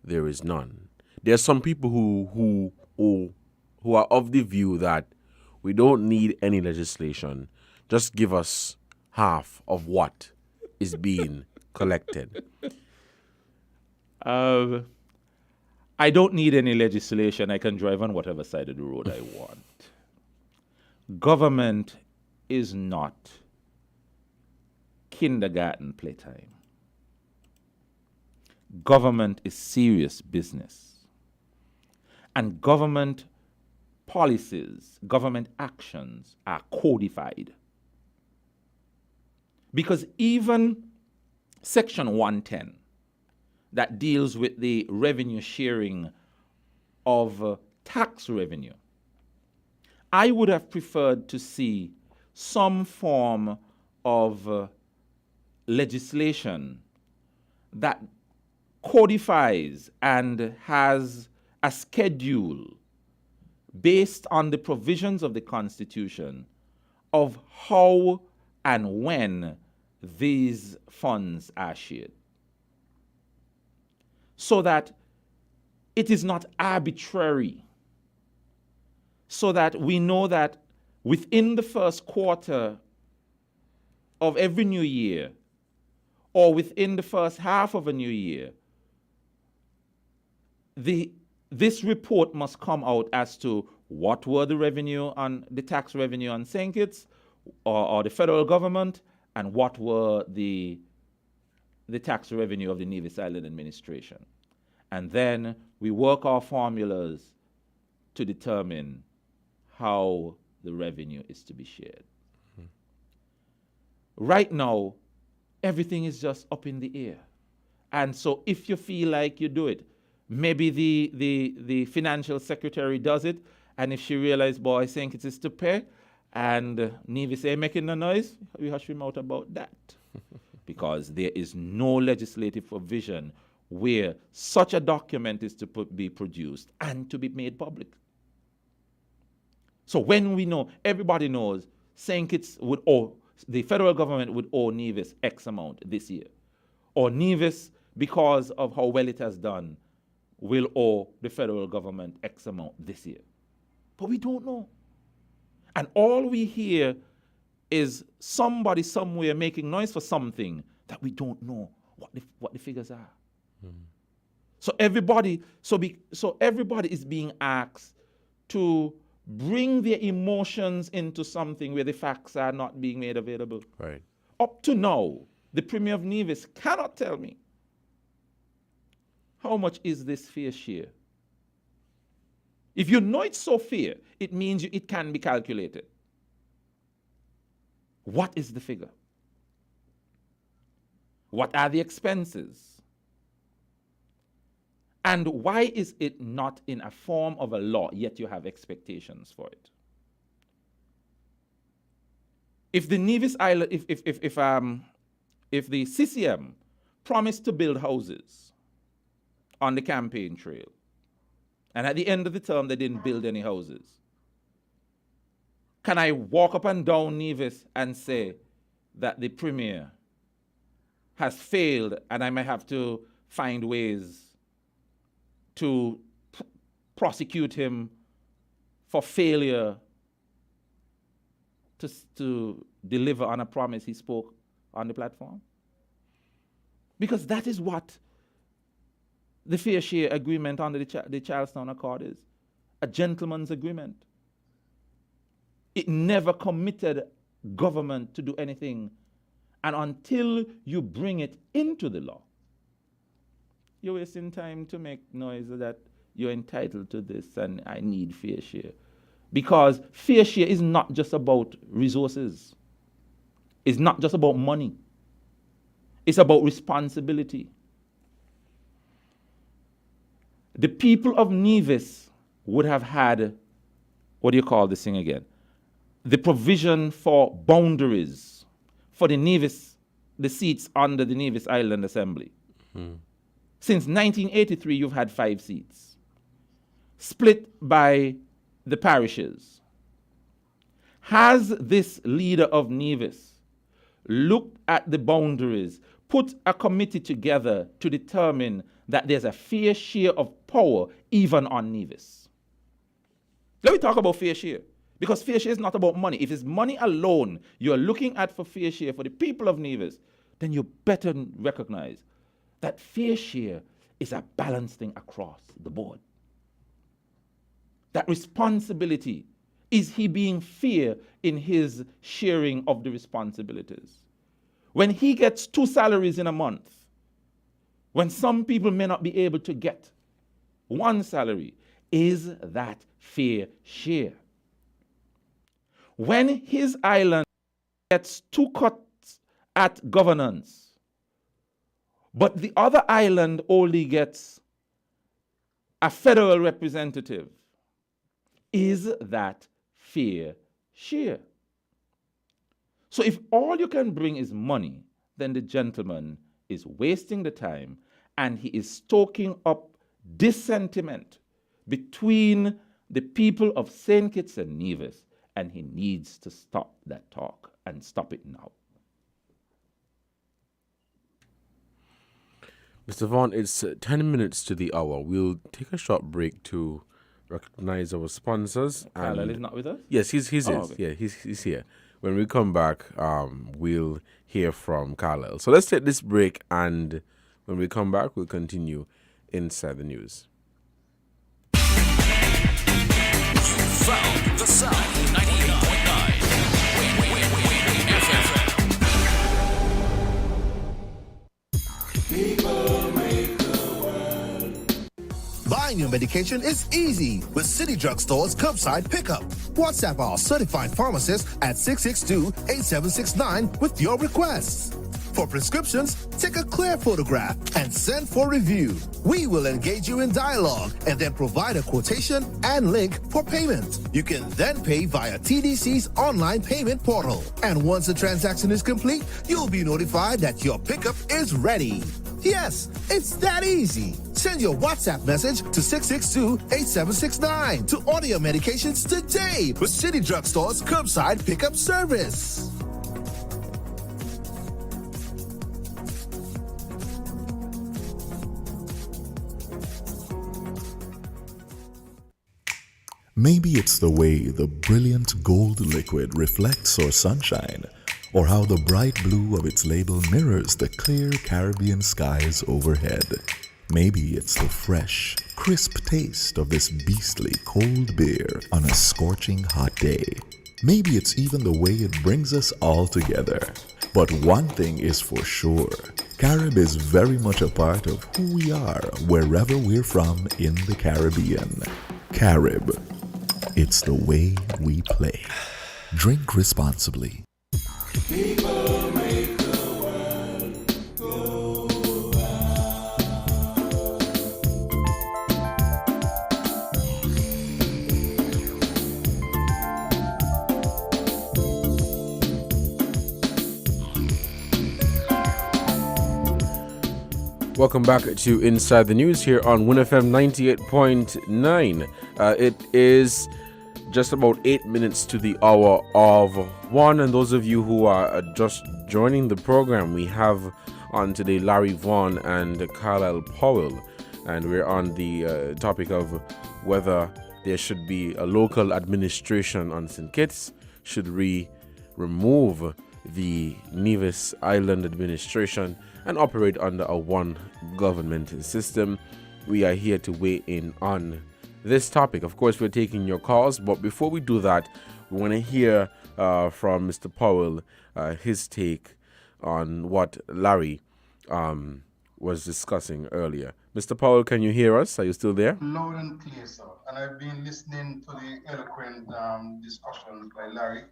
there is none. There are some people who are of the view that we don't need any legislation. Just give us half of what is being collected. I don't need any legislation. I can drive on whatever side of the road I want. Government is not kindergarten playtime. Government is serious business. And government policies, government actions are codified. Because even Section 110, that deals with the revenue sharing of tax revenue, I would have preferred to see some form of legislation that codifies and has a schedule based on the provisions of the Constitution of how and when these funds are shared, so that it is not arbitrary, so that we know that within the first quarter of every new year, or within the first half of a new year, this report must come out as to what were the revenue on the tax revenue on St. Kitts or the federal government, and what were the the tax revenue of the Nevis Island administration. And then we work our formulas to determine how the revenue is to be shared. Right now, everything is just up in the air. And so if you feel like you do it, maybe the financial secretary does it, and if she realizes, boy, I think it is to pay, and Nevis ain't making no noise, we hush him out about that. Because there is no legislative provision where such a document is to be produced and to be made public. So when we know, everybody knows, St. Kitts would owe, the federal government would owe Nevis X amount this year. Or Nevis, because of how well it has done, will owe the federal government X amount this year. But we don't know. And all we hear is somebody somewhere making noise for something that we don't know what the figures are. So everybody is being asked to bring their emotions into something where the facts are not being made available. Right. Up to now, the Premier of Nevis cannot tell me how much is this fair share. If you know it's so fair, it means it can be calculated. What is the figure? What are the expenses? And why is it not in a form of a law, yet you have expectations for it? If the Nevis Island, if the CCM promised to build houses on the campaign trail, and at the end of the term they didn't build any houses, can I walk up and down Nevis and say that the Premier has failed and I may have to find ways to prosecute him for failure to deliver on a promise he spoke on the platform? Because that is what the fair share agreement under the Charlestown Accord is, a gentleman's agreement. It never committed government to do anything, and until you bring it into the law, you're wasting time to make noise that you're entitled to this and I need fair share. Because fair share is not just about resources. It's not just about money. It's about responsibility. The people of Nevis would have had, what do you call this thing again? The provision for boundaries for the seats under the Nevis Island Assembly. Since 1983, you've had 5 seats, split by the parishes. Has this leader of Nevis looked at the boundaries, put a committee together to determine that there's a fair share of power even on Nevis? Let me talk about fair share, because fair share is not about money. If it's money alone you're looking at for fair share for the people of Nevis, then you better recognize that fair share is a balancing across the board. That responsibility, is he being fair in his sharing of the responsibilities? When he gets 2 salaries in a month, when some people may not be able to get 1 salary, is that fair share? When his island gets 2 cuts at governance, but the other island only gets a federal representative, is that fair share? So if all you can bring is money, then the gentleman is wasting the time and he is stoking up dissentiment between the people of St. Kitts and Nevis, and he needs to stop that talk and stop it now. Mr. Vaughn, it's 10 minutes to the hour. We'll take a short break to recognize our sponsors. Carlyle is not with us? Yes, he's okay. Yeah, he's here. When we come back, we'll hear from Carlyle. So let's take this break, and when we come back, we'll continue Inside the News. Found the sound 99.9 Win FM. your medication is easy with City Drugstore's curbside pickup. WhatsApp our certified pharmacist at 662-8769 with your requests. For prescriptions, take a clear photograph and send for review. We will engage you in dialogue and then provide a quotation and link for payment. You can then pay via TDC's online payment portal. And once the transaction is complete, you'll be notified that your pickup is ready. Yes, it's that easy. Send your WhatsApp message to 662-8769 to order your medications today with City Drugstore's curbside pickup service. Maybe it's the way the brilliant gold liquid reflects our sunshine, or how the bright blue of its label mirrors the clear Caribbean skies overhead. Maybe it's the fresh, crisp taste of this beastly cold beer on a scorching hot day. Maybe it's even the way it brings us all together. But one thing is for sure, Carib is very much a part of who we are wherever we're from in the Caribbean. Carib. It's the way we play. Drink responsibly. People make the world go Welcome back to Inside the News here on WINNFM 98.9. It is just about 8 minutes to the hour of 1, and those of you who are just joining the program, we have on today Larry Vaughan and Carlisle Powell, and we're on the topic of whether there should be a local administration on St. Kitts. Should we remove the Nevis Island administration and operate under a one government system? We are here to weigh in on this topic. Of course, we're taking your calls, but before we do that, we want to hear from Mr. Powell his take on what Larry was discussing earlier. Mr. Powell, can you hear us? Are you still there? Loud and clear, sir. And I've been listening to the eloquent discussions by Larry.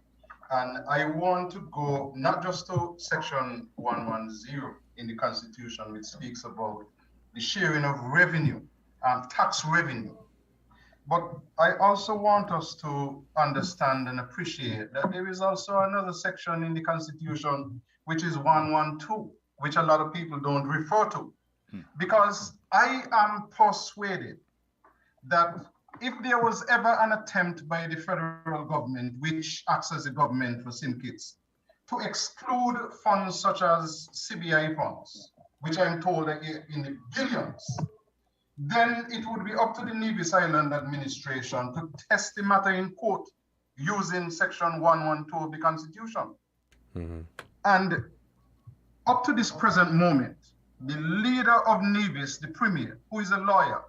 And I want to go not just to section 110 in the Constitution, which speaks about the sharing of revenue, tax revenue. But I also want us to understand and appreciate that there is also another section in the Constitution, which is 112, which a lot of people don't refer to. Because I am persuaded that if there was ever an attempt by the federal government, which acts as a government for St. Kitts, to exclude funds such as CBI funds, which I'm told are in the billions, then it would be up to the Nevis Island administration to test the matter in court using section 112 of the Constitution. And up to this present moment, the leader of Nevis, the premier, who is a lawyer,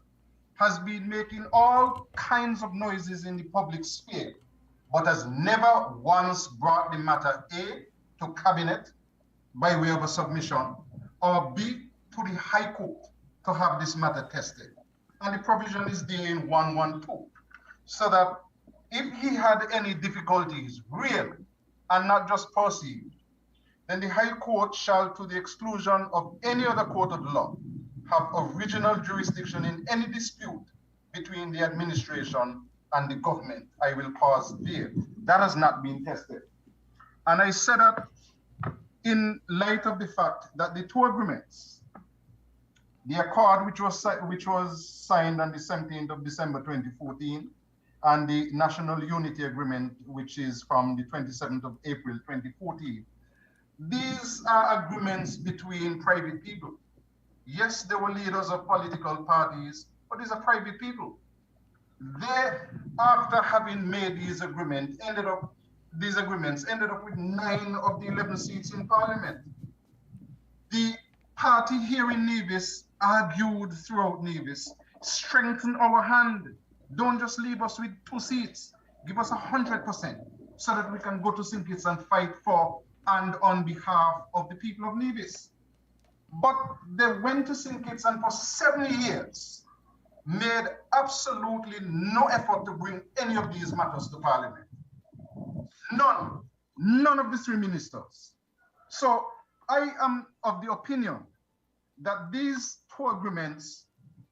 has been making all kinds of noises in the public sphere, but has never once brought the matter A, to cabinet by way of a submission, or B, to the High Court to have this matter tested. And the provision is there in 112, so that if he had any difficulties, real and not just perceived, then the High Court shall, to the exclusion of any other court of law, have original jurisdiction in any dispute between the administration and the government. I will pause there. That has not been tested. And I said that in light of the fact that the two agreements, the accord which was signed on the 17th of December 2014, and the National Unity Agreement, which is from the 27th of April 2014, these are agreements between private people. Yes, they were leaders of political parties, but these are private people. They, after having made these agreements, ended up with 9 of the 11 seats in parliament. The party here in Nevis argued throughout Nevis, strengthen our hand. Don't just leave us with 2 seats. Give us 100% so that we can go to St. Kitts and fight for and on behalf of the people of Nevis. But they went to St. Kitts, and for 7 years, made absolutely no effort to bring any of these matters to Parliament. None of the three ministers. So I am of the opinion that these two agreements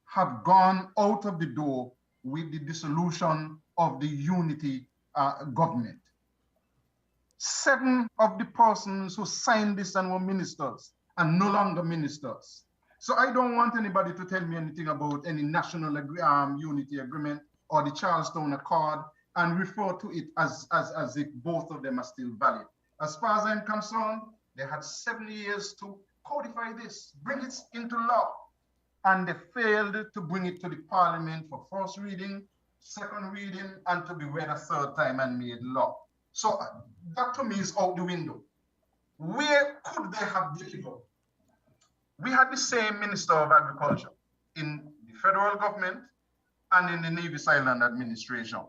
have gone out of the door with the dissolution of the unity government. 7 of the persons who signed this and were ministers are no longer ministers. So I don't want anybody to tell me anything about any national unity agreement or the Charlestown Accord and refer to it as if both of them are still valid. As far as I'm concerned, they had 7 years to codify this, bring it into law, and they failed to bring it to the Parliament for first reading, second reading, and to be read a third time and made law. So that to me is out the window. Where could they have delivered? We had the same Minister of Agriculture in the federal government and in the Nevis Island administration.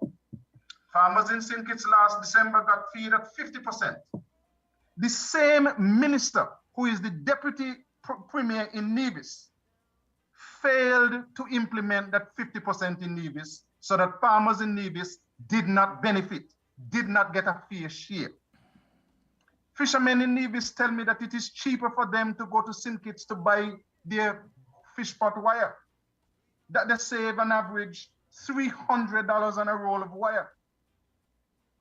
Farmers in St. Kitts last December got feed at 50%. The same minister who is the deputy premier in Nevis failed to implement that 50% in Nevis so that farmers in Nevis did not benefit, did not get a fair share. Fishermen in Nevis tell me that it is cheaper for them to go to St. Kitts to buy their fish pot wire, that they save an average $300 on a roll of wire,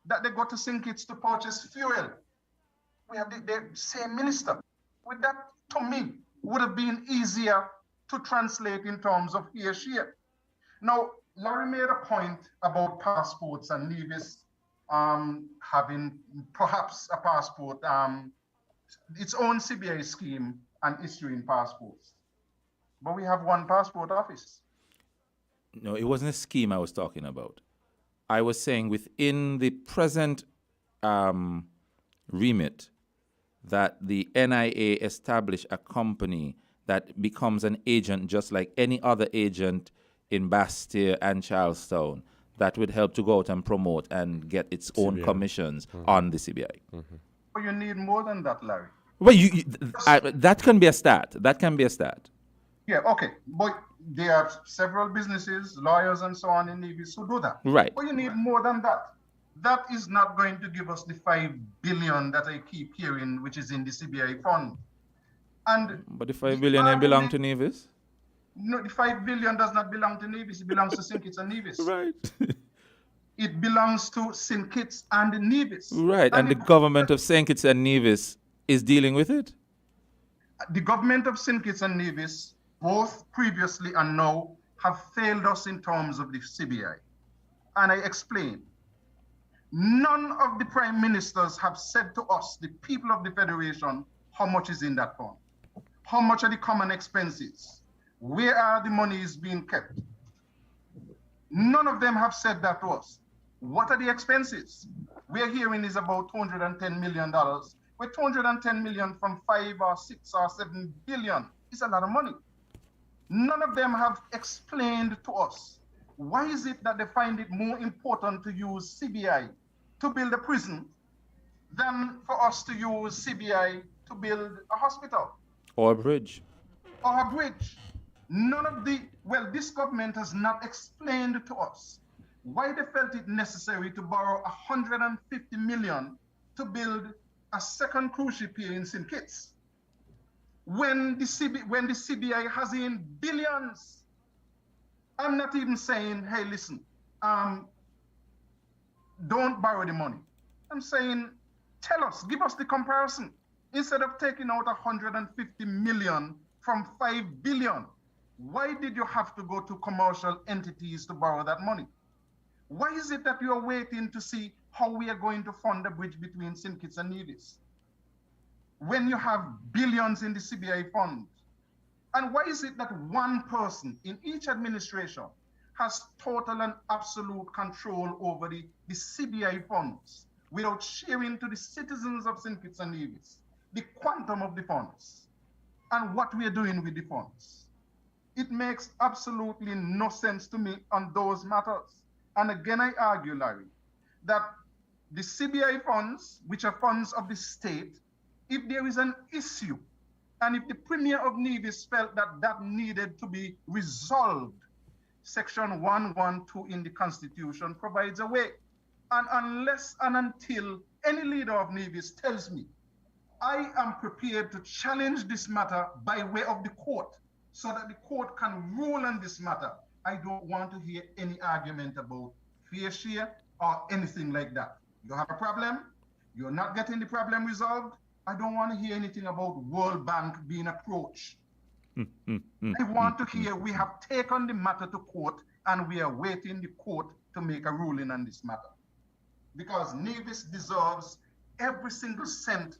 that they go to St. Kitts to purchase fuel. We have the same minister. With that, to me, would have been easier to translate in terms of fair share. Now, Larry made a point about passports and Nevis having perhaps a passport, its own CBI scheme and issuing passports. But we have one passport office. No, it wasn't a scheme I was talking about. I was saying within the present remit that the NIA establish a company that becomes an agent just like any other agent in Bastille and Charlestown that would help to go out and promote and get its own commissions on the CBI. But you need more than that, Larry. Well, that can be a start. That can be a start. Yeah, okay. But there are several businesses, lawyers, and so on in Nevis who do that. Right. But you need more than that. That is not going to give us the $5 billion that I keep hearing, which is in the CBI fund. But the $5 billion belong to Nevis? No, the $5 billion does not belong to Nevis. It belongs to St. Kitts and Nevis. Right. It belongs to St. Kitts and Nevis. Right, and the government of St. Kitts and Nevis is dealing with it? The government of St. Kitts and Nevis, both previously and now, have failed us in terms of the CBI. And I explain. None of the prime ministers have said to us, the people of the Federation, how much is in that fund. How much are the common expenses? Where are the monies being kept? None of them have said that to us. What are the expenses? We're hearing is about $210 million. With $210 million from 5 or 6 or 7 billion, it's a lot of money. None of them have explained to us why is it that they find it more important to use CBI to build a prison than for us to use CBI to build a hospital. Or a bridge. Or a bridge. None of the, well, this government has not explained to us why they felt it necessary to borrow $150 million to build a second cruise ship here in St. Kitts. When the CBI has in billions. I'm not even saying, hey, listen, don't borrow the money. I'm saying, tell us, give us the comparison. Instead of taking out $150 million from 5 billion, why did you have to go to commercial entities to borrow that money? Why is it that you are waiting to see how we are going to fund the bridge between St. Kitts and Nevis when you have billions in the CBI fund? And why is it that one person in each administration has total and absolute control over the CBI funds without sharing to the citizens of St. Kitts and Nevis the quantum of the funds and what we are doing with the funds? It makes absolutely no sense to me on those matters. And again, I argue, Larry, that the CBI funds, which are funds of the state, if there is an issue, and if the Premier of Nevis felt that that needed to be resolved Section 112 in the Constitution provides a way. And unless and until any leader of Nevis tells me, I am prepared to challenge this matter by way of the court so that the court can rule on this matter. I don't want to hear any argument about fair share or anything like that. You have a problem, you're not getting the problem resolved. I don't want to hear anything about World Bank being approached. I want to hear we have taken the matter to court and we are waiting the court to make a ruling on this matter. Because Nevis deserves every single cent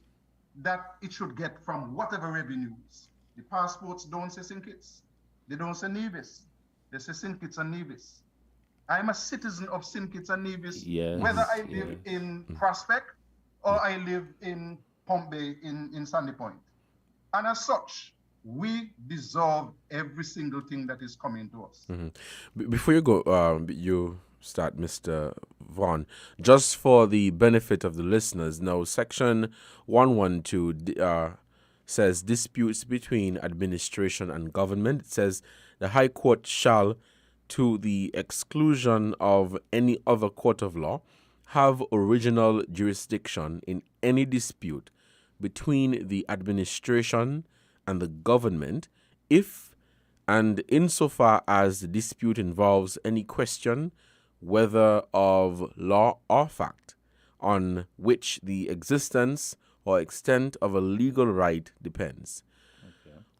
that it should get from whatever revenues. The passports don't say St. Kitts. They don't say Nevis. They say St. Kitts and Nevis. I'm a citizen of St. Kitts and Nevis, whether I live in Prospect or I live in Pump Bay in Sandy Point. And as such, we deserve every single thing that is coming to us. Before you go, you start, Mr. Vaughn. Just for the benefit of the listeners, now Section 112 says disputes between administration and government. It says the High Court shall, to the exclusion of any other court of law, have original jurisdiction in any dispute between the administration and the government if and insofar as the dispute involves any question, whether of law or fact, on which the existence or extent of a legal right depends.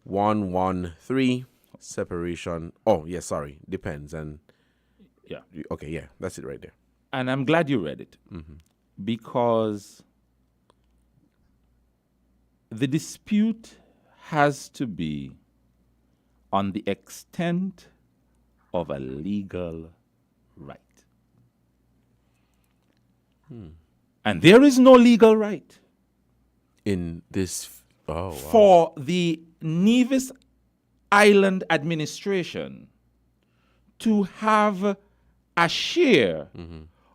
113 separation. Oh, yeah, sorry, depends. And yeah, okay, yeah, that's it right there. And I'm glad you read it because the dispute has to be on the extent of a legal right. And there is no legal right in this for the Nevis Island administration to have a share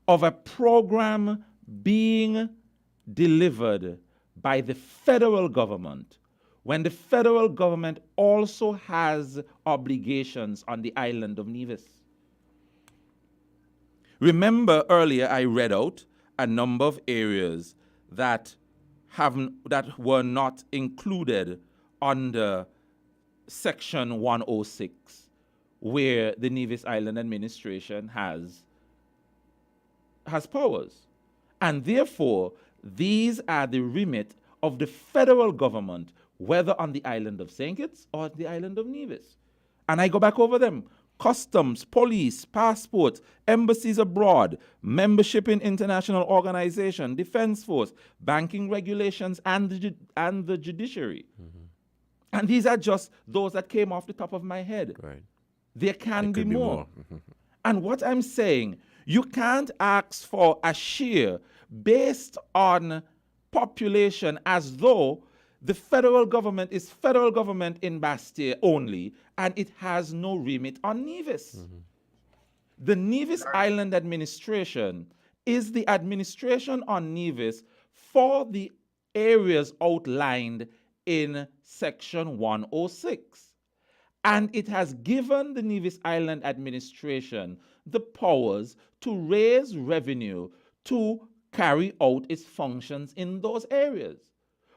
of a program being delivered by the federal government when the federal government also has obligations on the island of Nevis. Remember earlier I read out a number of areas that were not included under Section 106, where the Nevis Island administration has powers. And therefore, these are the remit of the federal government, whether on the island of St. Kitts or the island of Nevis. And I go back over them. Customs, police, passports, embassies abroad, membership in international organization, defense force, banking regulations, and the judiciary. And these are just those that came off the top of my head. Right. There can be more. And what I'm saying, you can't ask for a share based on population as though the federal government is federal government in Bastille only, and it has no remit on Nevis. The Nevis Island administration is the administration on Nevis for the areas outlined in Section 106. And it has given the Nevis Island administration the powers to raise revenue to carry out its functions in those areas.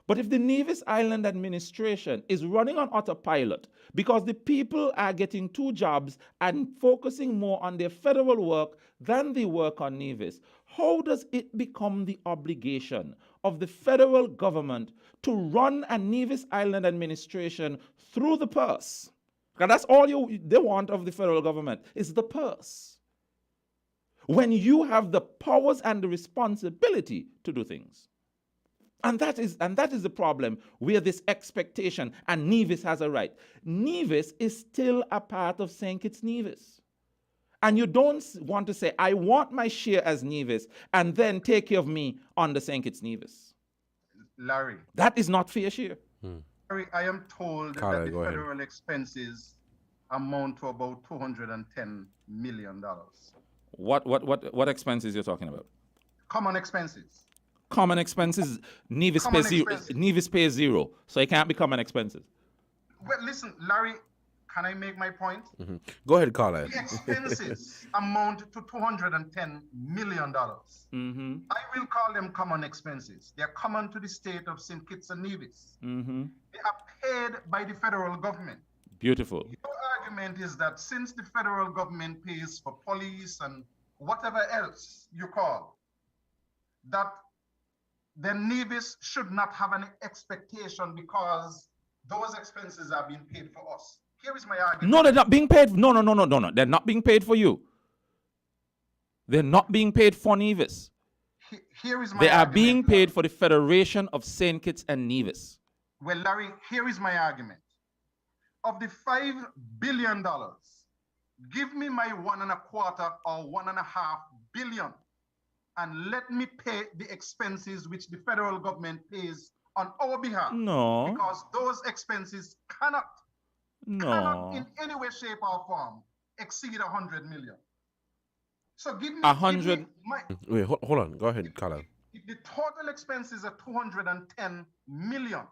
But if the Nevis Island administration is running on autopilot because the people are getting two jobs and focusing more on their federal work than they work on Nevis, how does it become the obligation of the federal government to run a Nevis Island administration through the purse? Because that's all they want of the federal government is the purse. When you have the powers and the responsibility to do things. And that is the problem where this expectation, and Nevis has a right. Nevis is still a part of St. Kitts Nevis. And you don't want to say, I want my share as Nevis, and then take care of me on the St. Kitts Nevis. Larry. That is not fair share. Larry, I am told Carla, that the go ahead. federal expenses amount to about $210 million. What expenses you're talking about? Common expenses. Common expenses, Nevis pays zero, so it can't be common expenses. Well, listen, Larry, Can I make my point? Go ahead, Carla. The expenses amount to $210 million. I will call them common expenses. They are common to the state of St. Kitts and Nevis. They are paid by the federal government. Beautiful. Your argument is that since the federal government pays for police and whatever else you call, that the Nevis should not have any expectation because those expenses are being paid for us. Here is my argument. No, they're not being paid. No. They're not being paid for you. They're not being paid for Nevis. Here is my They are argument, being paid for the Federation of St. Kitts and Nevis. Well, Larry, here is my argument. Of the $5 billion, give me my 1.25 or 1.5 billion, and let me pay the expenses which the federal government pays on our behalf. No. Because those expenses cannot in any way, shape, or form exceed 100 million. So give me 100. Wait, hold on. Go ahead, Carla. If the total expenses are 210 million,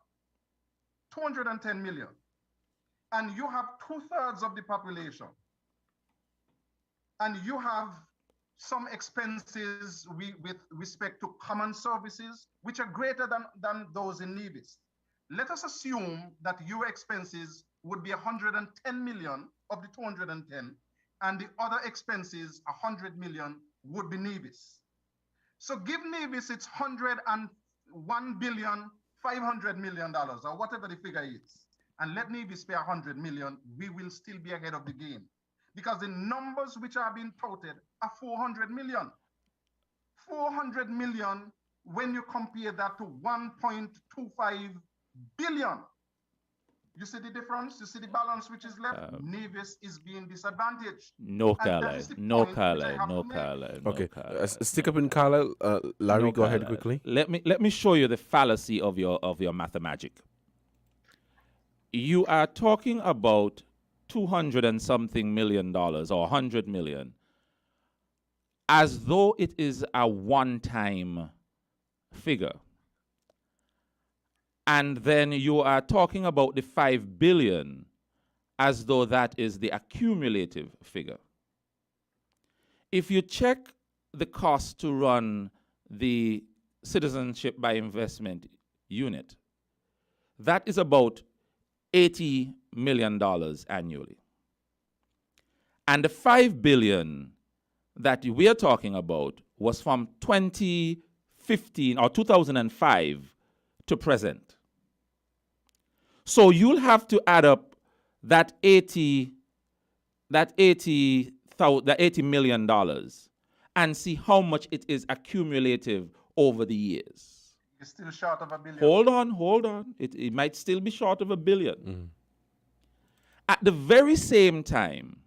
210 million, and you have 2/3 of the population, and you have some expenses with respect to common services, which are greater than those in Nevis. Let us assume that your expenses would be 110 million of the 210, and the other expenses, 100 million, would be Nevis. So give Nevis its $101 billion, $500 million, or whatever the figure is, and let Nevis pay 100 million, we will still be ahead of the game. Because the numbers which are being touted are 400 million. 400 million when you compare that to 1.25 billion. You see the difference? You see the balance which is left? Nevis is being disadvantaged. No, And that Carla. is the No, point which I Carla. have No, to make. Carla. Okay, stick up in Carla. Larry, No, go ahead Carla. quickly. Let me show you the fallacy of your mathemagic. You are talking about 200 and something million or 100 million as though it is a one-time figure. And then you are talking about the 5 billion as though that is the accumulative figure. If you check the cost to run the citizenship by investment unit, that is about $80 million annually. And the 5 billion that we are talking about was from 2015 or 2005 to present. So you'll have to add up that $80 million and see how much it is accumulative over the years. It's still short of $1 billion. Hold on. It might still be short of $1 billion. At the very same time,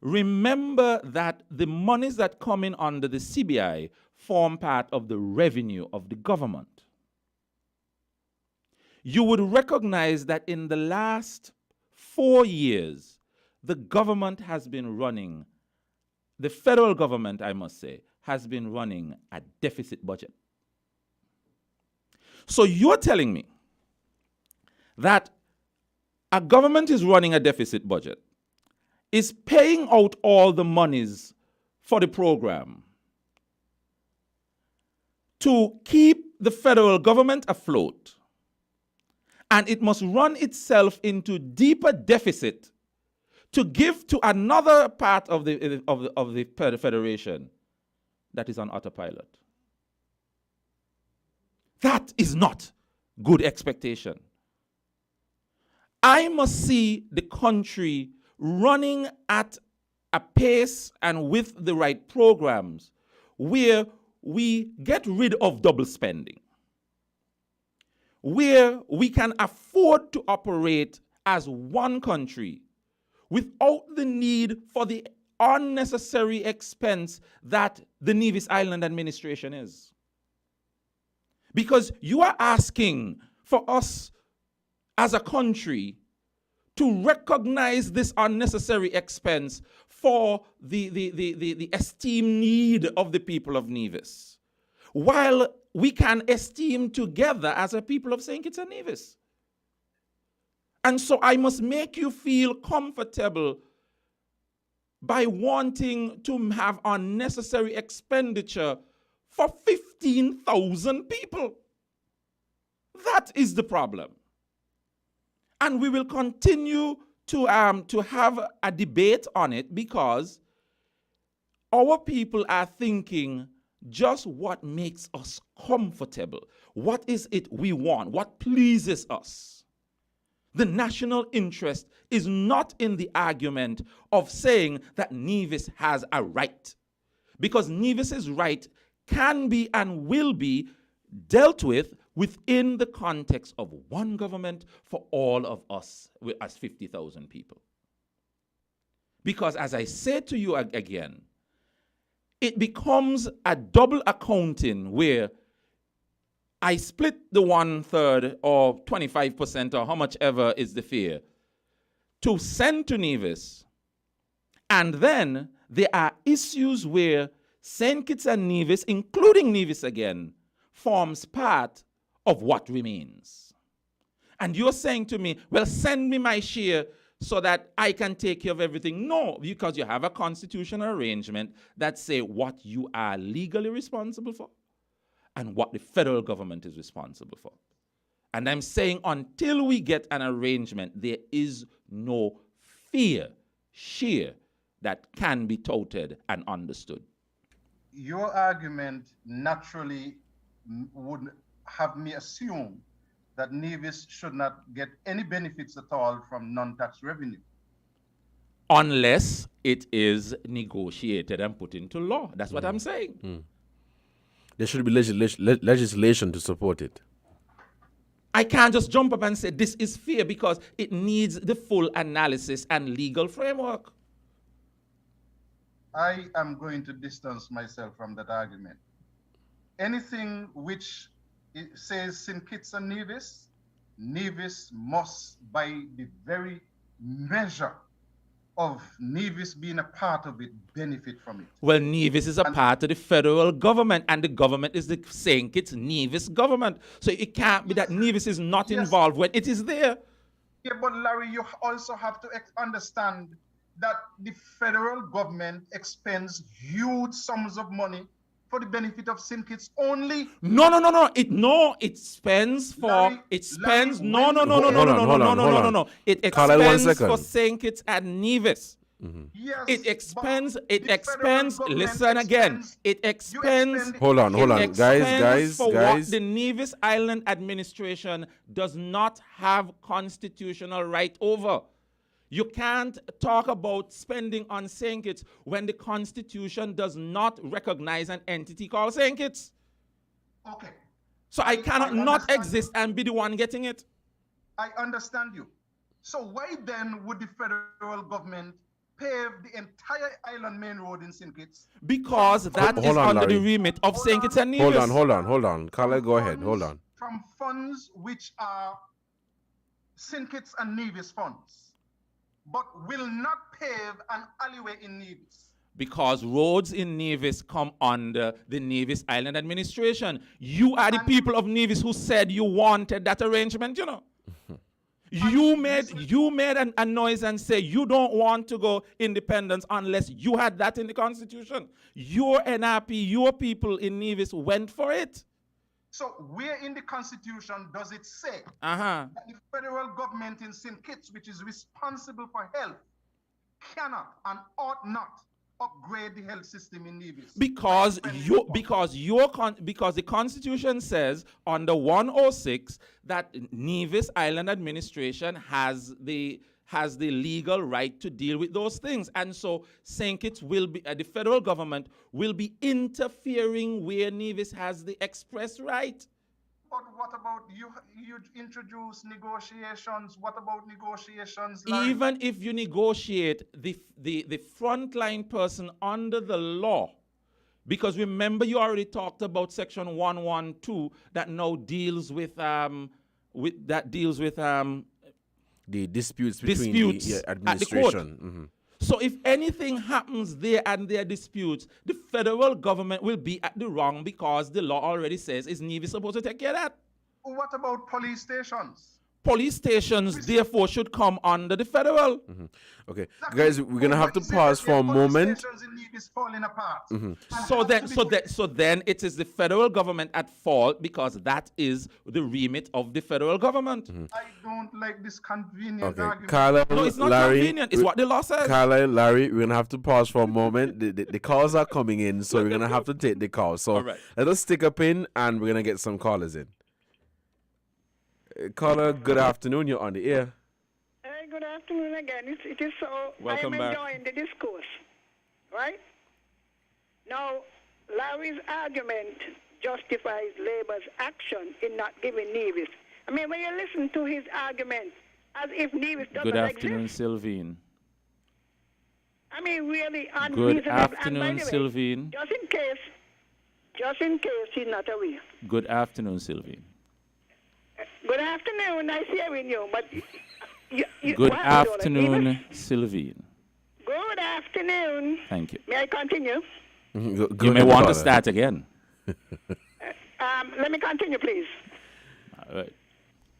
remember that the monies that come in under the CBI form part of the revenue of the government. You would recognize that in the last 4 years, the government has been running, the federal government, I must say, has been running a deficit budget. So you're telling me that a government is running a deficit budget, is paying out all the monies for the program to keep the federal government afloat, and it must run itself into deeper deficit to give to another part of the federation that is on autopilot. That is not good expectation. I must see the country running at a pace and with the right programs where we get rid of double spending, where we can afford to operate as one country without the need for the unnecessary expense that the Nevis Island administration is. Because you are asking for us as a country to recognize this unnecessary expense for the esteemed need of the people of Nevis, while we can esteem together as a people of St. Kitts and Nevis. And so I must make you feel comfortable by wanting to have unnecessary expenditure for 15,000 people. That is the problem. And we will continue to have a debate on it because our people are thinking just what makes us comfortable. What is it we want? What pleases us? The national interest is not in the argument of saying that Nevis has a right, because Nevis's right can be and will be dealt with within the context of one government for all of us as 50,000 people. Because as I said to you again, it becomes a double accounting where I split the 1/3 or 25% or how much ever is the fare to send to Nevis. And then there are issues where St. Kitts and Nevis, including Nevis again, forms part of what remains. And you're saying to me, well, send me my share so that I can take care of everything. No, because you have a constitutional arrangement that say what you are legally responsible for and what the federal government is responsible for. And I'm saying until we get an arrangement, there is no share that can be touted and understood. Your argument naturally would have me assume that Nevis should not get any benefits at all from non-tax revenue. Unless it is negotiated and put into law. That's what I'm saying. There should be legislation to support it. I can't just jump up and say this is fair because it needs the full analysis and legal framework. I am going to distance myself from that argument. Anything which it says St. Kitts and Nevis, Nevis must, by the very measure of Nevis being a part of it, benefit from it. Well, Nevis is a part of the federal government, and the government is the St. Kitts Nevis government. So it can't be that Nevis is not involved when it is there. Yeah, but Larry, you also have to understand that the federal government expends huge sums of money for the benefit of St. Kitts only. No. It spends for Larry, it spends Larry, no. It expends for St. Kitts and Nevis. Yes, it expends. Listen again. It expends. Hold on, guys. What the Nevis Island administration does not have constitutional right over. You can't talk about spending on St. Kitts when the Constitution does not recognize an entity called St. Kitts. Okay. So I cannot not exist and be the one getting it. I understand you. So why then would the federal government pave the entire island main road in St. Kitts? Because that is under the remit of St. Kitts and Nevis. Hold on. Kale, go ahead. Hold on. From funds which are St. Kitts and Nevis funds, but will not pave an alleyway in Nevis. Because roads in Nevis come under the Nevis Island administration. You are the people of Nevis who said you wanted that arrangement, you know. You made a noise and say you don't want to go independence unless you had that in the Constitution. Your NRP, your people in Nevis went for it. So where in the Constitution does it say that the federal government in St. Kitts, which is responsible for health, cannot and ought not upgrade the health system in Nevis? Because the Constitution says under 106 that Nevis Island administration has the legal right to deal with those things. And so St. Kitts will be, the federal government will be interfering where Nevis has the express right. But what about you introduce negotiations? What about negotiations? Even if you negotiate the frontline person under the law, because remember you already talked about section 112 that now deals with the disputes between the administration. So if anything happens there and there are disputes, the federal government will be at the wrong because the law already says is Nevis supposed to take care of that. What about police stations? Police stations, therefore, should come under the federal. Okay, guys, we're gonna have to pause for a moment. So then it is the federal government at fault because that is the remit of the federal government. I don't like this convenient Okay, argument. Carla, No, it's not Larry, convenient. It's what the law says. Carla, Larry, we're gonna have to pause for a moment. The calls are coming in, so we're gonna have to take the calls. So All right. let us stick a pin, and we're gonna get some callers in. Caller, good afternoon. You're on the air. Good afternoon again. It is so. Welcome I am back. enjoying the discourse, right? Now, Larry's argument justifies Labour's action in not giving Nevis. I mean, when you listen to his argument, as if Nevis doesn't Good afternoon, exist. Sylvine. I mean, really unreasonable. Good And by afternoon, the way, Sylvine. just in case he's not aware. Good afternoon, Sylvine. Good afternoon. Nice hearing you. But Good what are you doing, afternoon, Nevis? Sylvine. Good afternoon. Thank you. May I continue? You may want to start again. Let me continue, please. All right.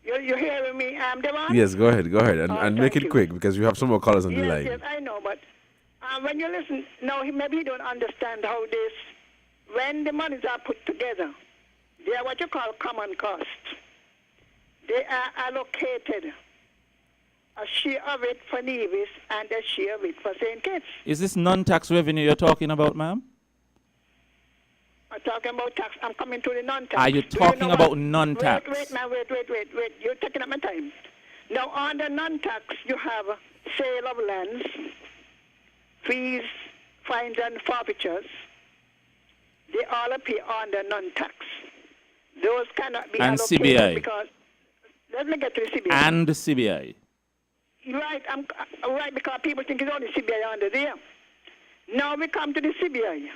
You hearing me, Devon? Yes, go ahead, and make thank it you. quick because you have some more callers on the line. Yes, I know, but when you listen, no, maybe you don't understand how this, when the monies are put together, they are what you call common costs. They are allocated a share of it for Nevis and a share of it for St. Kitts. Is this non-tax revenue you're talking about, ma'am? I'm talking about tax. I'm coming to the non-tax. Are you Do talking know about what? non-tax? Wait, man, wait. You're taking up my time. Now, under non-tax, you have sale of lands, fees, fines, and forfeitures. They all appear under non-tax. Those cannot be And allocated CBI. because, let me get to the CBI. And the CBI. Right, right, because people think it's only CBI under there. Now we come to the CBI.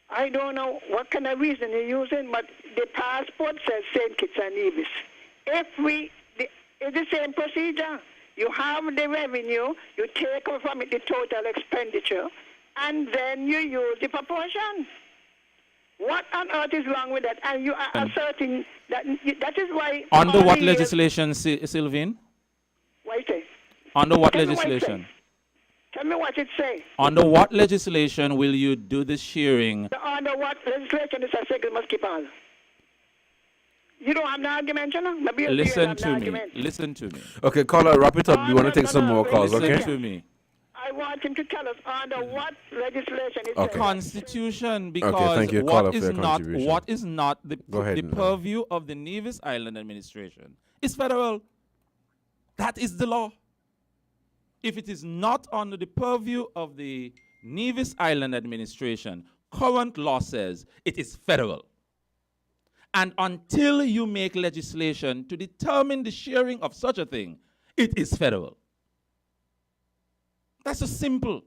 I don't know what kind of reason you're using, but the passport says St. Kitts and Nevis. It's the same procedure. You have the revenue, you take from it the total expenditure, and then you use the proportion. What on earth is wrong with that? And you are asserting that that is why... Under all what the years- legislation, Sylvine? What you say? Under what Tell me what it legislation? Tell me what it say. Under what legislation will you do the sharing? Under what legislation is a second must keep on? You don't have an argument, you know? Maybe you Listen have an to me. argument. Listen to me. Okay, caller, wrap it up. We want to take some more calls. Listen Okay. to me. I want him to tell us under what legislation it The says. Constitution, because thank you, caller, for your what contribution. is not the, Go ahead, the no. purview of the Nevis Island Administration is federal. That is the law. If it is not under the purview of the Nevis Island Administration, current law says it is federal. And until you make legislation to determine the sharing of such a thing, it is federal. That's so simple.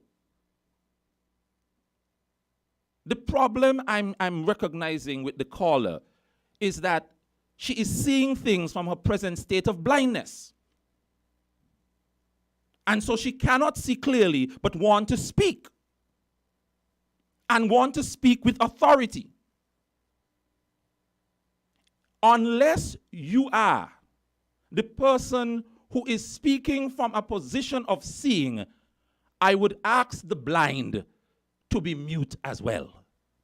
The problem I'm recognizing with the caller is that she is seeing things from her present state of blindness. And so she cannot see clearly, but want to speak. And want to speak with authority. Unless you are the person who is speaking from a position of seeing, I would ask the blind to be mute as well.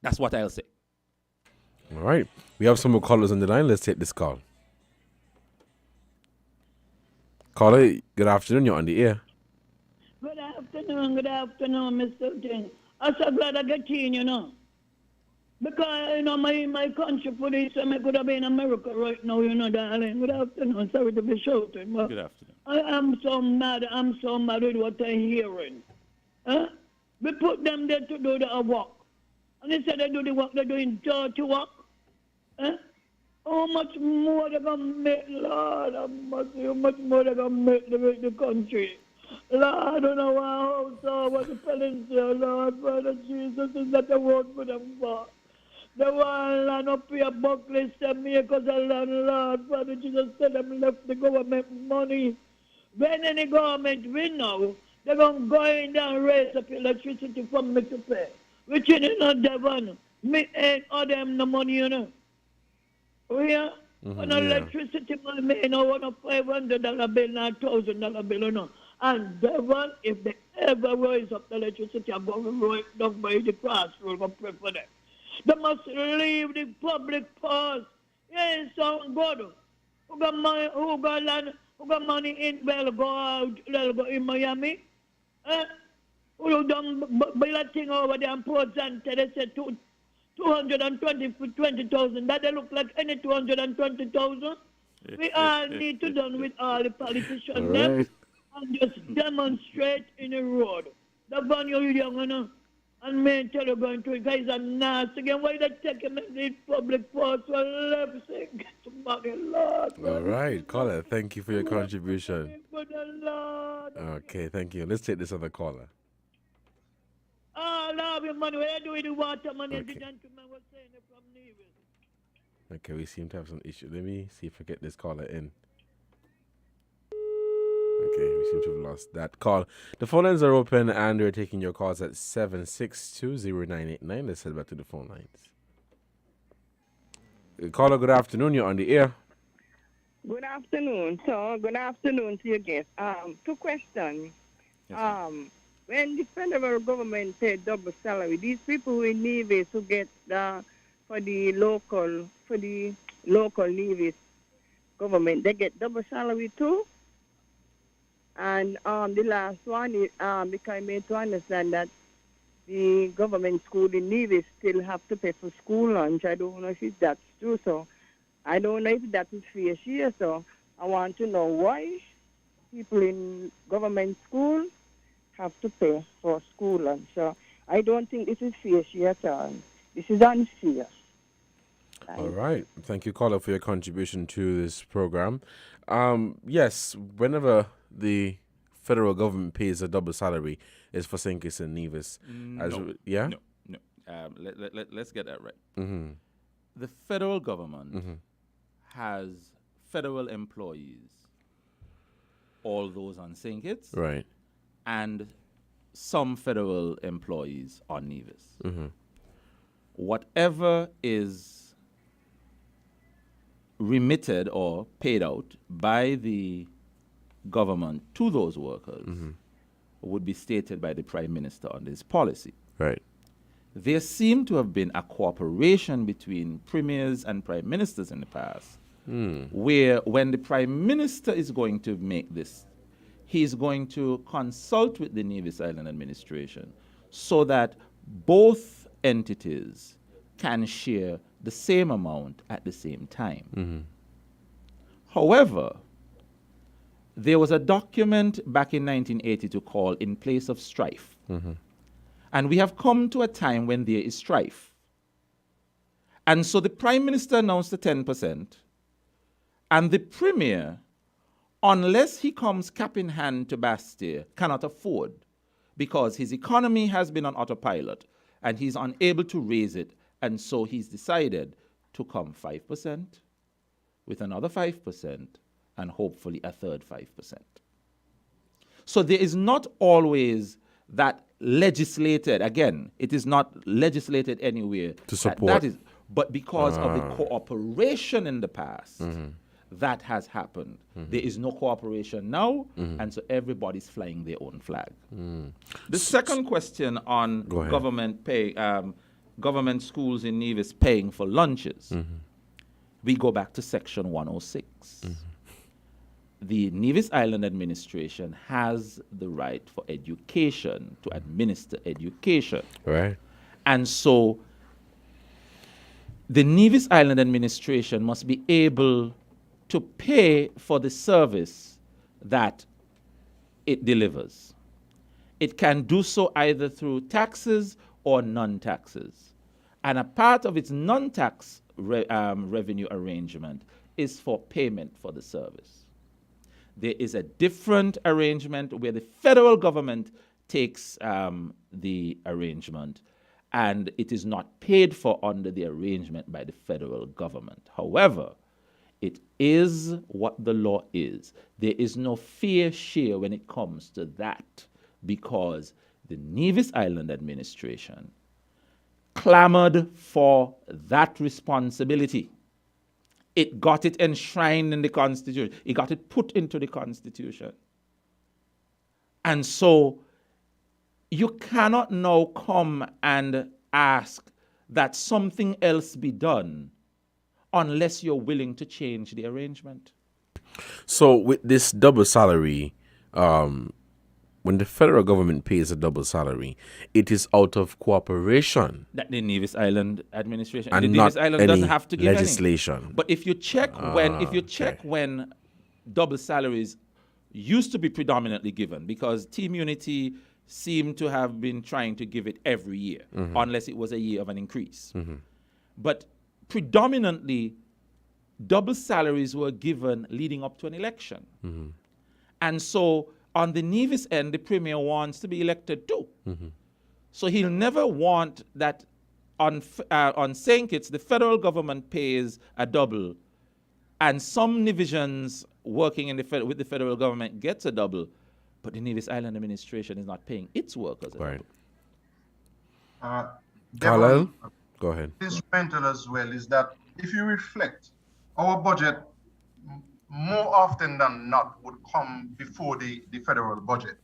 That's what I'll say. All right. We have some more callers on the line. Let's take this call. Caller, good afternoon. You're on the air. Good afternoon, Mr. Ting. I'm so glad I get in, you know. Because, you know, my country police, I could have been in America right now, you know, darling. Good afternoon. Sorry to be shouting. But Good afternoon. I am so mad. I'm so mad with what I'm hearing. Huh? We put them there to do the work. And they said they do the work, they're doing dirty work. Huh? How much more they're going to make, Lord? How much more they're going to make the country? Lord, I don't know how, so what the fellas say, Lord, Brother Jesus, is that the word for them for? The one land up here, Buckley, send me because of land, Lord, Brother Jesus, said them left the government money. When any government win now, they're going to go in there and raise up electricity for me to pay. Which is not Devon. Me ain't owe them the money, you know. We are, On yeah. electricity, man, me no want a $500 bill, not $1,000 bill, you know. And Devon, if they ever raise up the electricity, I'm going to raise it down by the crossroad, go pray for them. They must leave the public pause. Yeah, it sound good. Who got money, who got land, who got money in, they'll go out, they'll go in Miami. Who done build a thing over there in Port Santa, they said 220,000. That they look like any 220,000. We all need to done with all the politicians All them right. and just demonstrate in the road. The van you're young, you know. And me tell you going to it, guys are nasty again. Why they take him in the public parts for left say get somebody, Lord. All right, caller. Thank you for your contribution. For the Lord. Okay, thank you. Let's take this other caller. Oh, love you, man. What I do with the water, man? The gentleman was saying it from Nevis. Okay, we seem to have some issue. Let me see if I get this caller in. Okay, we seem to have lost that call. The phone lines are open and we're taking your calls at 7620989. Let's head back to the phone lines. Caller, good afternoon. You're on the air. Good afternoon. So, good afternoon to your guest. Two questions. When the federal government paid double salary, these people who in Nevis who get for the local Nevis government, they get double salary too. And the last one, because I made to understand that the government school in Nevis still have to pay for school lunch. I don't know if that's true. So I don't know if that is fair share. So I want to know why people in government school have to pay for school lunch. So I don't think this is fair share at all. This is unfair. All right. Thank you, caller, for your contribution to this program. Yes, whenever the federal government pays a double salary, it's for St. Kitts and Nevis. Yeah? No. Let's get that right. Mm-hmm. The federal government has federal employees, all those on St. Kitts, right, and some federal employees on Nevis. Mm-hmm. Whatever is remitted or paid out by the government to those workers would be stated by the Prime Minister on this policy. Right. There seemed to have been a cooperation between premiers and prime ministers in the past, where when the Prime Minister is going to make this, he's going to consult with the Nevis Island administration so that both entities can share the same amount at the same time. However, there was a document back in 1982 called In Place of Strife. And we have come to a time when there is strife. And so the Prime Minister announced the 10%, and the Premier, unless he comes cap in hand to Bastille, cannot afford, because his economy has been on autopilot, and he's unable to raise it, and so he's decided to come 5%, with another 5%, and hopefully a third 5%. So there is not always that legislated, again, it is not legislated anywhere to support. But because of the cooperation in the past, that has happened. There is no cooperation now, and so everybody's flying their own flag. The second question on government schools in Nevis paying for lunches, we go back to Section 106. The Nevis Island administration has the right for education, to administer education. Right. And so the Nevis Island administration must be able to pay for the service that it delivers. It can do so either through taxes or non-taxes. And a part of its non-tax revenue arrangement is for payment for the service. There is a different arrangement where the federal government takes the arrangement, and it is not paid for under the arrangement by the federal government. However, it is what the law is. There is no fair share when it comes to that, because the Nevis Island administration clamored for that responsibility. It got it enshrined in the Constitution. It got it put into the Constitution. And so you cannot now come and ask that something else be done unless you're willing to change the arrangement. So with this double salary, when the federal government pays a double salary, it is out of cooperation. That the Nevis Island administration And the not Nevis Island any doesn't have to give legislation. any. But if you check when double salaries used to be predominantly given, because Team Unity seemed to have been trying to give it every year, unless it was a year of an increase. But predominantly, double salaries were given leading up to an election. And so on the Nevis end, the Premier wants to be elected too. So he'll never want that on St. Kitts, the federal government pays a double, and some divisions working in with the federal government gets a double, but the Nevis Island administration is not paying its workers a double. Carlisle, go ahead. Instrumental as well is that if you reflect, our budget more often than not would come before the federal budget.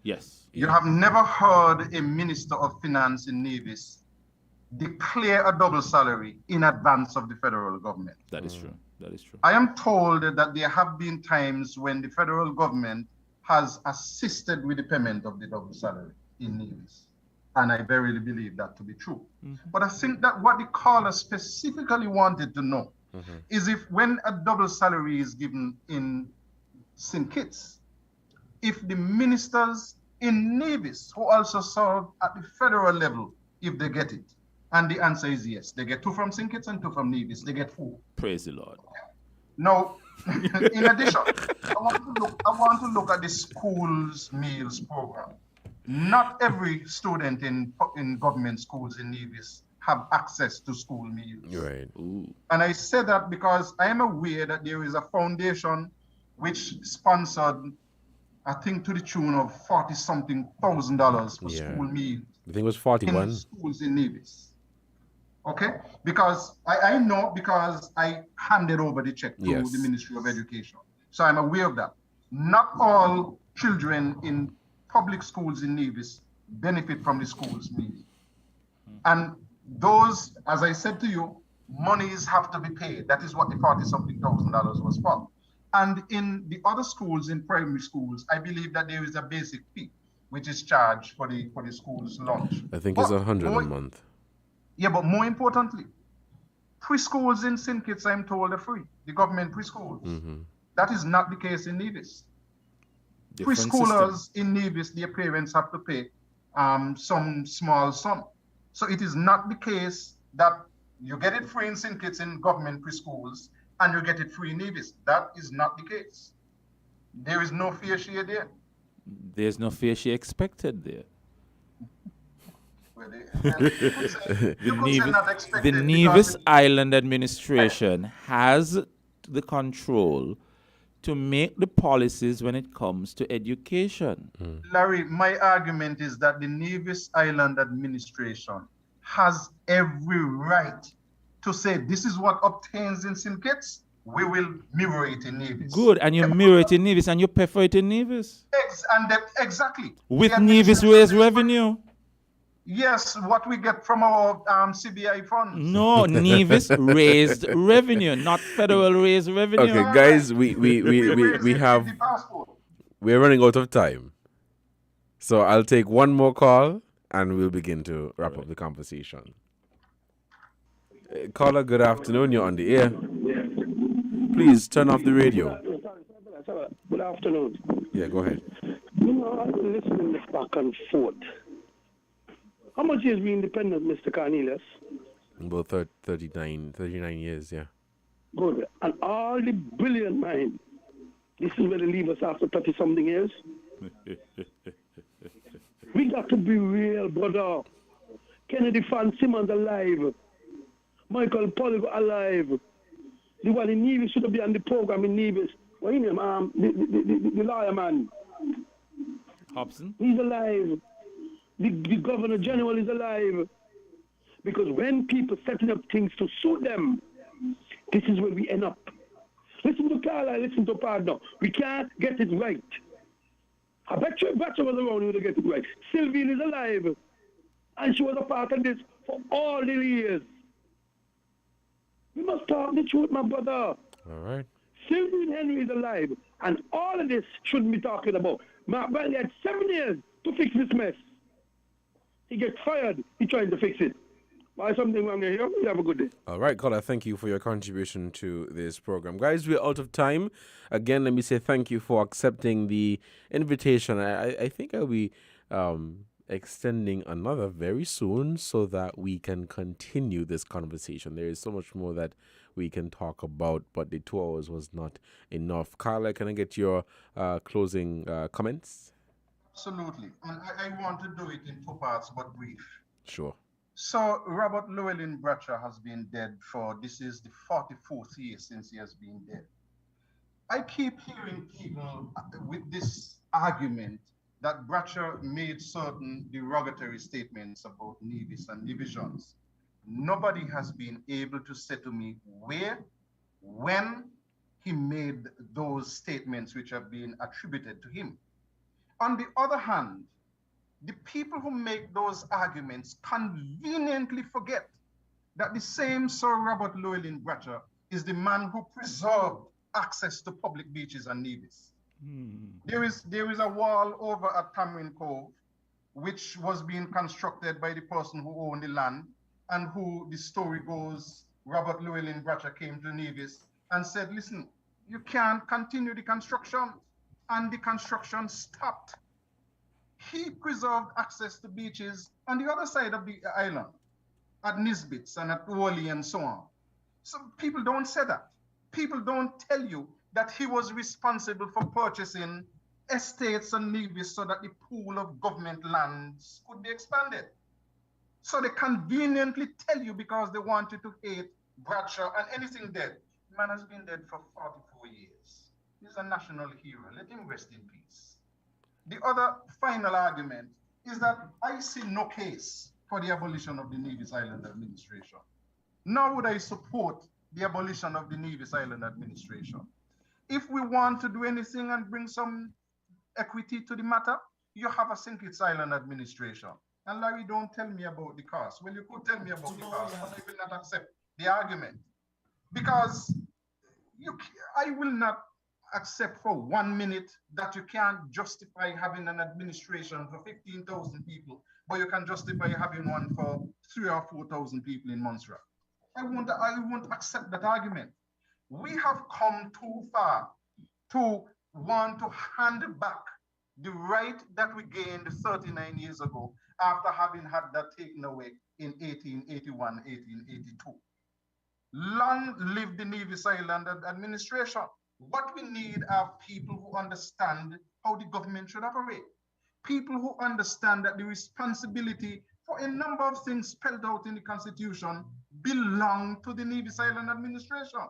Yes. You have never heard a Minister of Finance in Nevis declare a double salary in advance of the federal government. That is true. That is true. I am told that there have been times when the federal government has assisted with the payment of the double salary in Nevis. And I verily believe that to be true. But I think that what the caller specifically wanted to know is if when a double salary is given in St. Kitts, if the ministers in Nevis who also serve at the federal level, if they get it. And the answer is yes. They get 2 from St. Kitts and 2 from Nevis. They get 4. Praise the Lord. Now, in addition, I want to look at the schools meals program. Not every student in government schools in Nevis have access to school meals. Right. And I say that because I am aware that there is a foundation which sponsored, I think, to the tune of $40-something thousand for school meals. I think it was 41. In schools in Nevis. Okay? Because I know because I handed over the check to the Ministry of Education. So I'm aware of that. Not all children in public schools in Nevis benefit from the schools meal. And those, as I said to you, monies have to be paid. That is what the $40-something thousand was for. And in the other schools, in primary schools, I believe that there is a basic fee which is charged for the school's lunch. I think it's $100 a month. Yeah, but more importantly, preschools in St. Kitts, I'm told, are free. The government preschools. That is not the case in Nevis. Preschoolers in Nevis, their parents have to pay some small sum. So it is not the case that you get it free in St. Kitts in government preschools and you get it free in Nevis. That is not the case. There is no fair share there. There's no fair share expected there. The Nevis Island administration has the control to make the policies when it comes to education. Larry, my argument is that the Nevis Island administration has every right to say this is what obtains in St. Kitts, we will mirror it in Nevis. Good, and you mirror it in Nevis and you pay for it in Nevis. Exactly. With Nevis raised revenue. Yes, what we get from our CBI funds. No, Nevis raised revenue, not federal raised revenue. Okay, guys, we're running out of time. So I'll take one more call and we'll begin to wrap up the conversation. Caller, good afternoon. You're on the air. Please turn off the radio. Good afternoon. Yeah, go ahead. You know, I've been listening to this back and forth. How much years we independent, Mr. Cornelius? About 39 years, yeah. Good. And all the brilliant mind, this is where they leave us after 30-something years. We got to be real, brother. Kennedy Fan Simmons alive. Michael Pollock alive. The one in Nevis should be on the program in Nevis. What in him? The lawyer man. Hobson? He's alive. The Governor General is alive. Because when people setting up things to suit them, This is where we end up. Listen to Carla, listen to Pardon. We can't get it right. I bet you Bratcher was around here to get it right. Sylvine is alive. And she was a part of this for all the years. We must talk the truth, my brother. All right. Sylvine Henry is alive. And all of this shouldn't be talking about. Mark Bradley had 7 years to fix this mess. He gets fired. He's trying to fix it. Why something wrong here? You have a good day. All right, caller, thank you for your contribution to this program. Guys, we're out of time. Again, let me say thank you for accepting the invitation. I think I'll be extending another very soon so that we can continue this conversation. There is so much more that we can talk about, but the 2 hours was not enough. Carla, can I get your closing comments? Absolutely. And I want to do it in 2 parts, but brief. Sure. So Robert Llewellyn Bratcher has been dead this is the 44th year since he has been dead. I keep hearing people with this argument that Bratcher made certain derogatory statements about Nevis and divisions. Nobody has been able to say to me where, when he made those statements which have been attributed to him. On the other hand, the people who make those arguments conveniently forget that the same Sir Robert Llewellyn Bratcher is the man who preserved access to public beaches and Nevis. There is a wall over at Tamrin Cove, which was being constructed by the person who owned the land, and who, the story goes, Robert Llewellyn Bratcher came to Nevis and said, listen, you can't continue the construction, and the construction stopped. He preserved access to beaches on the other side of the island, at Nisbets and at Wally and so on. So people don't say that. People don't tell you that he was responsible for purchasing estates and Nevis so that the pool of government lands could be expanded. So they conveniently tell you because they want you to hate Bradshaw and anything dead. The man has been dead for 44 years. He's a national hero. Let him rest in peace. The other final argument is that I see no case for the abolition of the Nevis Island Administration. Nor would I support the abolition of the Nevis Island Administration. If we want to do anything and bring some equity to the matter, you have a St. Kitts Island Administration. And Larry, don't tell me about the cost. Well, you could tell me about the cost, but I will not accept the argument. Because I will not accept for 1 minute that you can't justify having an administration for 15,000 people, but you can justify having one for 3,000 or 4,000 people in Montserrat. I won't accept that argument. We have come too far to want to hand back the right that we gained 39 years ago after having had that taken away in 1881, 1882. Long live the Nevis Island Administration. What we need are people who understand how the government should operate. People who understand that the responsibility for a number of things spelled out in the Constitution belong to the Nevis Island Administration.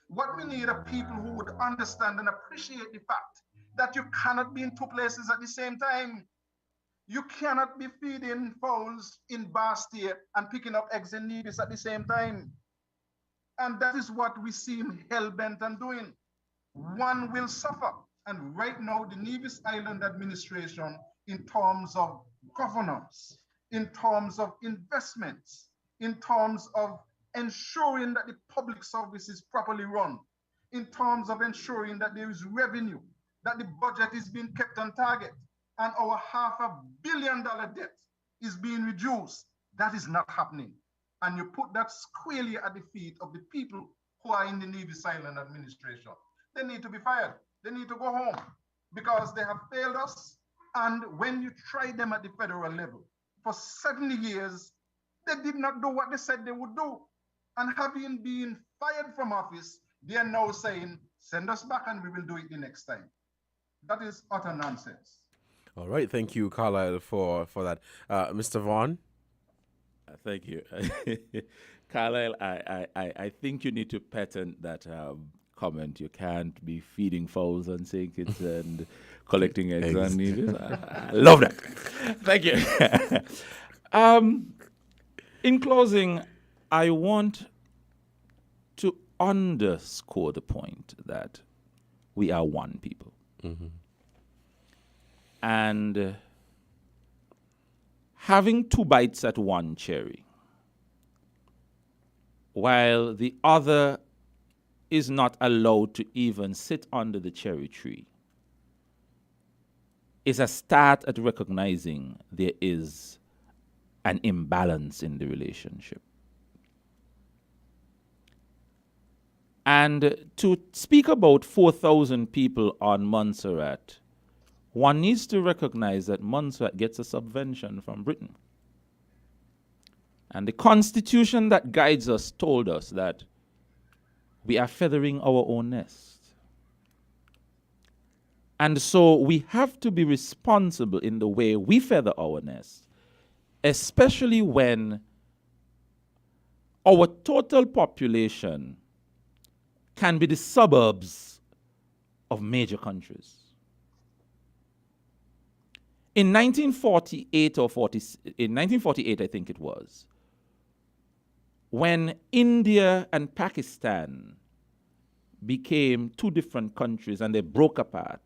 What we need are people who would understand and appreciate the fact that you cannot be in 2 places at the same time. You cannot be feeding fowls in Bastia and picking up eggs in Nevis at the same time. And that is what we seem hell-bent on doing. One will suffer. And right now, the Nevis Island Administration, in terms of governance, in terms of investments, in terms of ensuring that the public service is properly run, in terms of ensuring that there is revenue, that the budget is being kept on target, and our $500 million debt is being reduced. That is not happening. And you put that squarely at the feet of the people who are in the Nevis Island Administration. They need to be fired. They need to go home because they have failed us. And when you try them at the federal level, for 70 years, they did not do what they said they would do. And having been fired from office, they are now saying, send us back and we will do it the next time. That is utter nonsense. All right. Thank you, Carlisle, for that. Mr. Vaughn? Thank you. Carlisle, I think you need to patent that comment. You can't be feeding fowls and St. Kitts and collecting eggs on Nevis. I love that. Thank you. In closing, I want to underscore the point that we are one people. Mhm. And having two bites at one cherry, while the other is not allowed to even sit under the cherry tree, is a start at recognizing there is an imbalance in the relationship. And to speak about 4,000 people on Montserrat, one needs to recognize that Montserrat gets a subvention from Britain. And the constitution that guides us told us that we are feathering our own nest. And so we have to be responsible in the way we feather our nest, especially when our total population can be the suburbs of major countries. In 1948 in 1948, I think it was, when India and Pakistan became two different countries and they broke apart,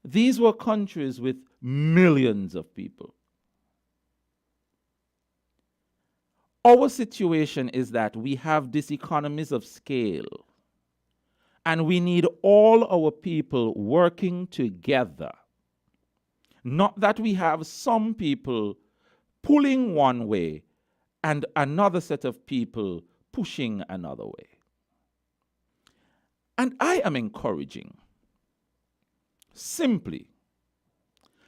these were countries with millions of people. Our situation is that we have these economies of scale, and we need all our people working together. Not that we have some people pulling one way and another set of people pushing another way. And I am encouraging, simply,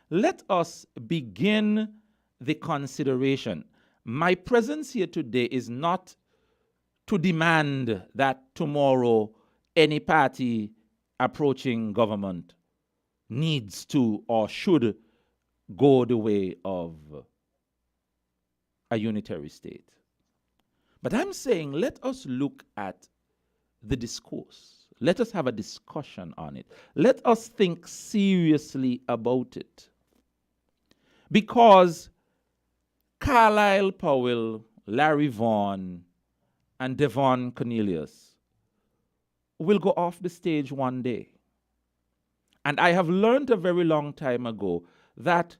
let us begin the consideration. My presence here today is not to demand that tomorrow any party approaching government needs to or should go the way of a unitary state. But I'm saying let us look at the discourse. Let us have a discussion on it. Let us think seriously about it. Because Carlyle Powell, Larry Vaughan, and Devon Cornelius will go off the stage one day. And I have learned a very long time ago that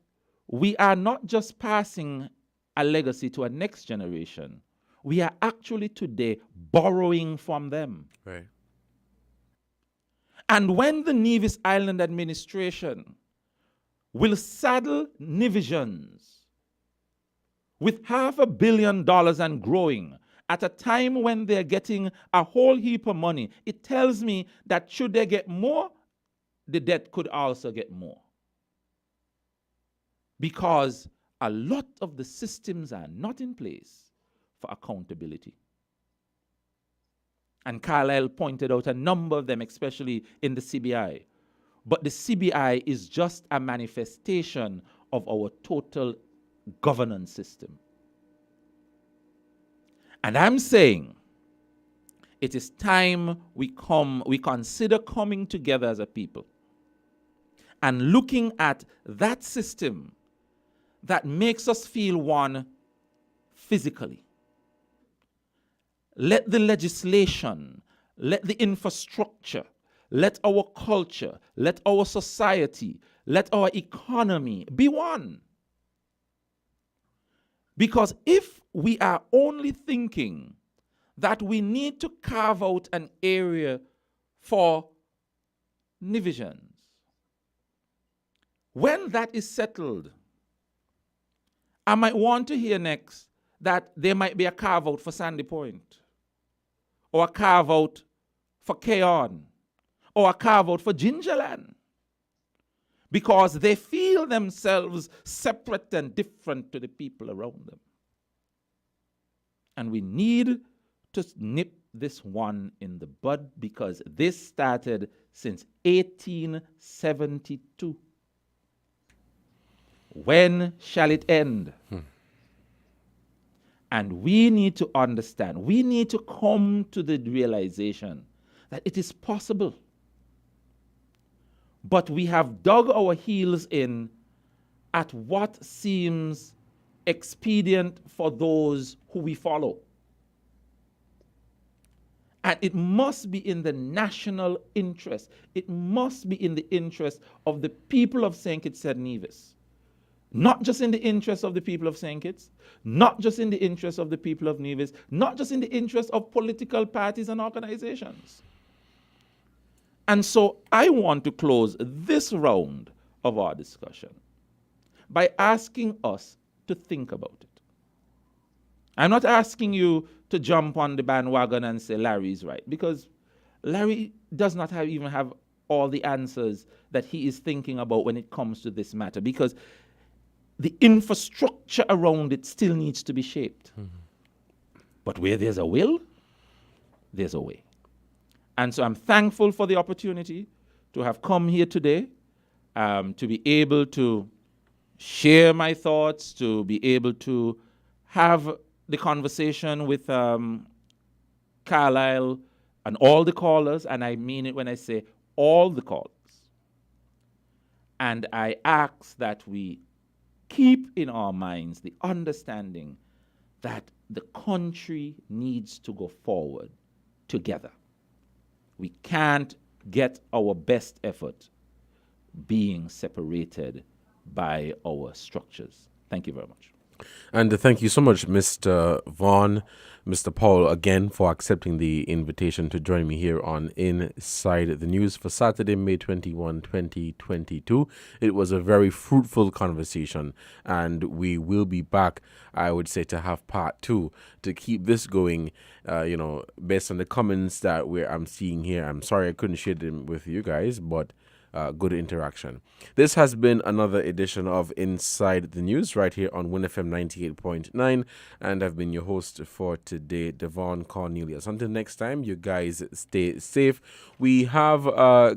we are not just passing a legacy to a next generation. We are actually today borrowing from them. Right. And when the Nevis Island administration will saddle Nevisians with $500 million and growing at a time when they're getting a whole heap of money, it tells me that should they get more, the debt could also get more. Because a lot of the systems are not in place for accountability. And Carlyle pointed out a number of them, especially in the CBI. But the CBI is just a manifestation of our total governance system. And I'm saying it is time we consider coming together as a people and looking at that system that makes us feel one physically. Let the legislation, let the infrastructure, let our culture, let our society, let our economy be one. Because if we are only thinking that we need to carve out an area for Nevisians, when that is settled, I might want to hear next that there might be a carve out for Sandy Point, or a carve out for Keon, or a carve out for Gingerland, because they feel themselves separate and different to the people around them. And we need to nip this one in the bud, because this started since 1872. When shall it end? And we need to understand, we need to come to the realization that it is possible. But we have dug our heels in at what seems expedient for those who we follow. And it must be in the national interest. It must be in the interest of the people of St. Kitts and Nevis. Not just in the interest of the people of St. Kitts, not just in the interest of the people of Nevis, not just in the interest of political parties and organizations. And so I want to close this round of our discussion by asking us to think about it. I'm not asking you to jump on the bandwagon and say Larry's right, because Larry does not even have all the answers that he is thinking about when it comes to this matter, because the infrastructure around it still needs to be shaped. But where there's a will, there's a way. And so I'm thankful for the opportunity to have come here today, to be able to share my thoughts, to be able to have the conversation with Carlisle and all the callers, and I mean it when I say all the callers. And I ask that we keep in our minds the understanding that the country needs to go forward together. We can't get our best effort being separated by our structures. Thank you very much. And thank you so much, Mr. Vaughn, Mr. Paul, again for accepting the invitation to join me here on Inside the News for Saturday, May 21, 2022. It was a very fruitful conversation, and we will be back, I would say, to have part two, to keep this going, based on the comments that I'm seeing here. I'm sorry I couldn't share them with you guys, but good interaction. This has been another edition of Inside the News right here on WINNFM 98.9, and I've been your host for today, Devon Cornelius. Until next time, you guys stay safe. We have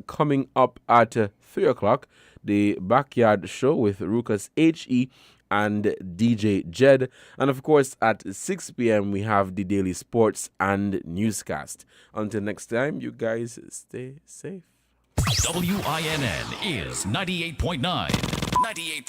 coming up at 3 o'clock the Backyard Show with Ruckus HE and DJ Jed, and of course at 6 p.m. we have the Daily Sports and Newscast. Until next time, you guys stay safe. WINN is 98.9. 98.9.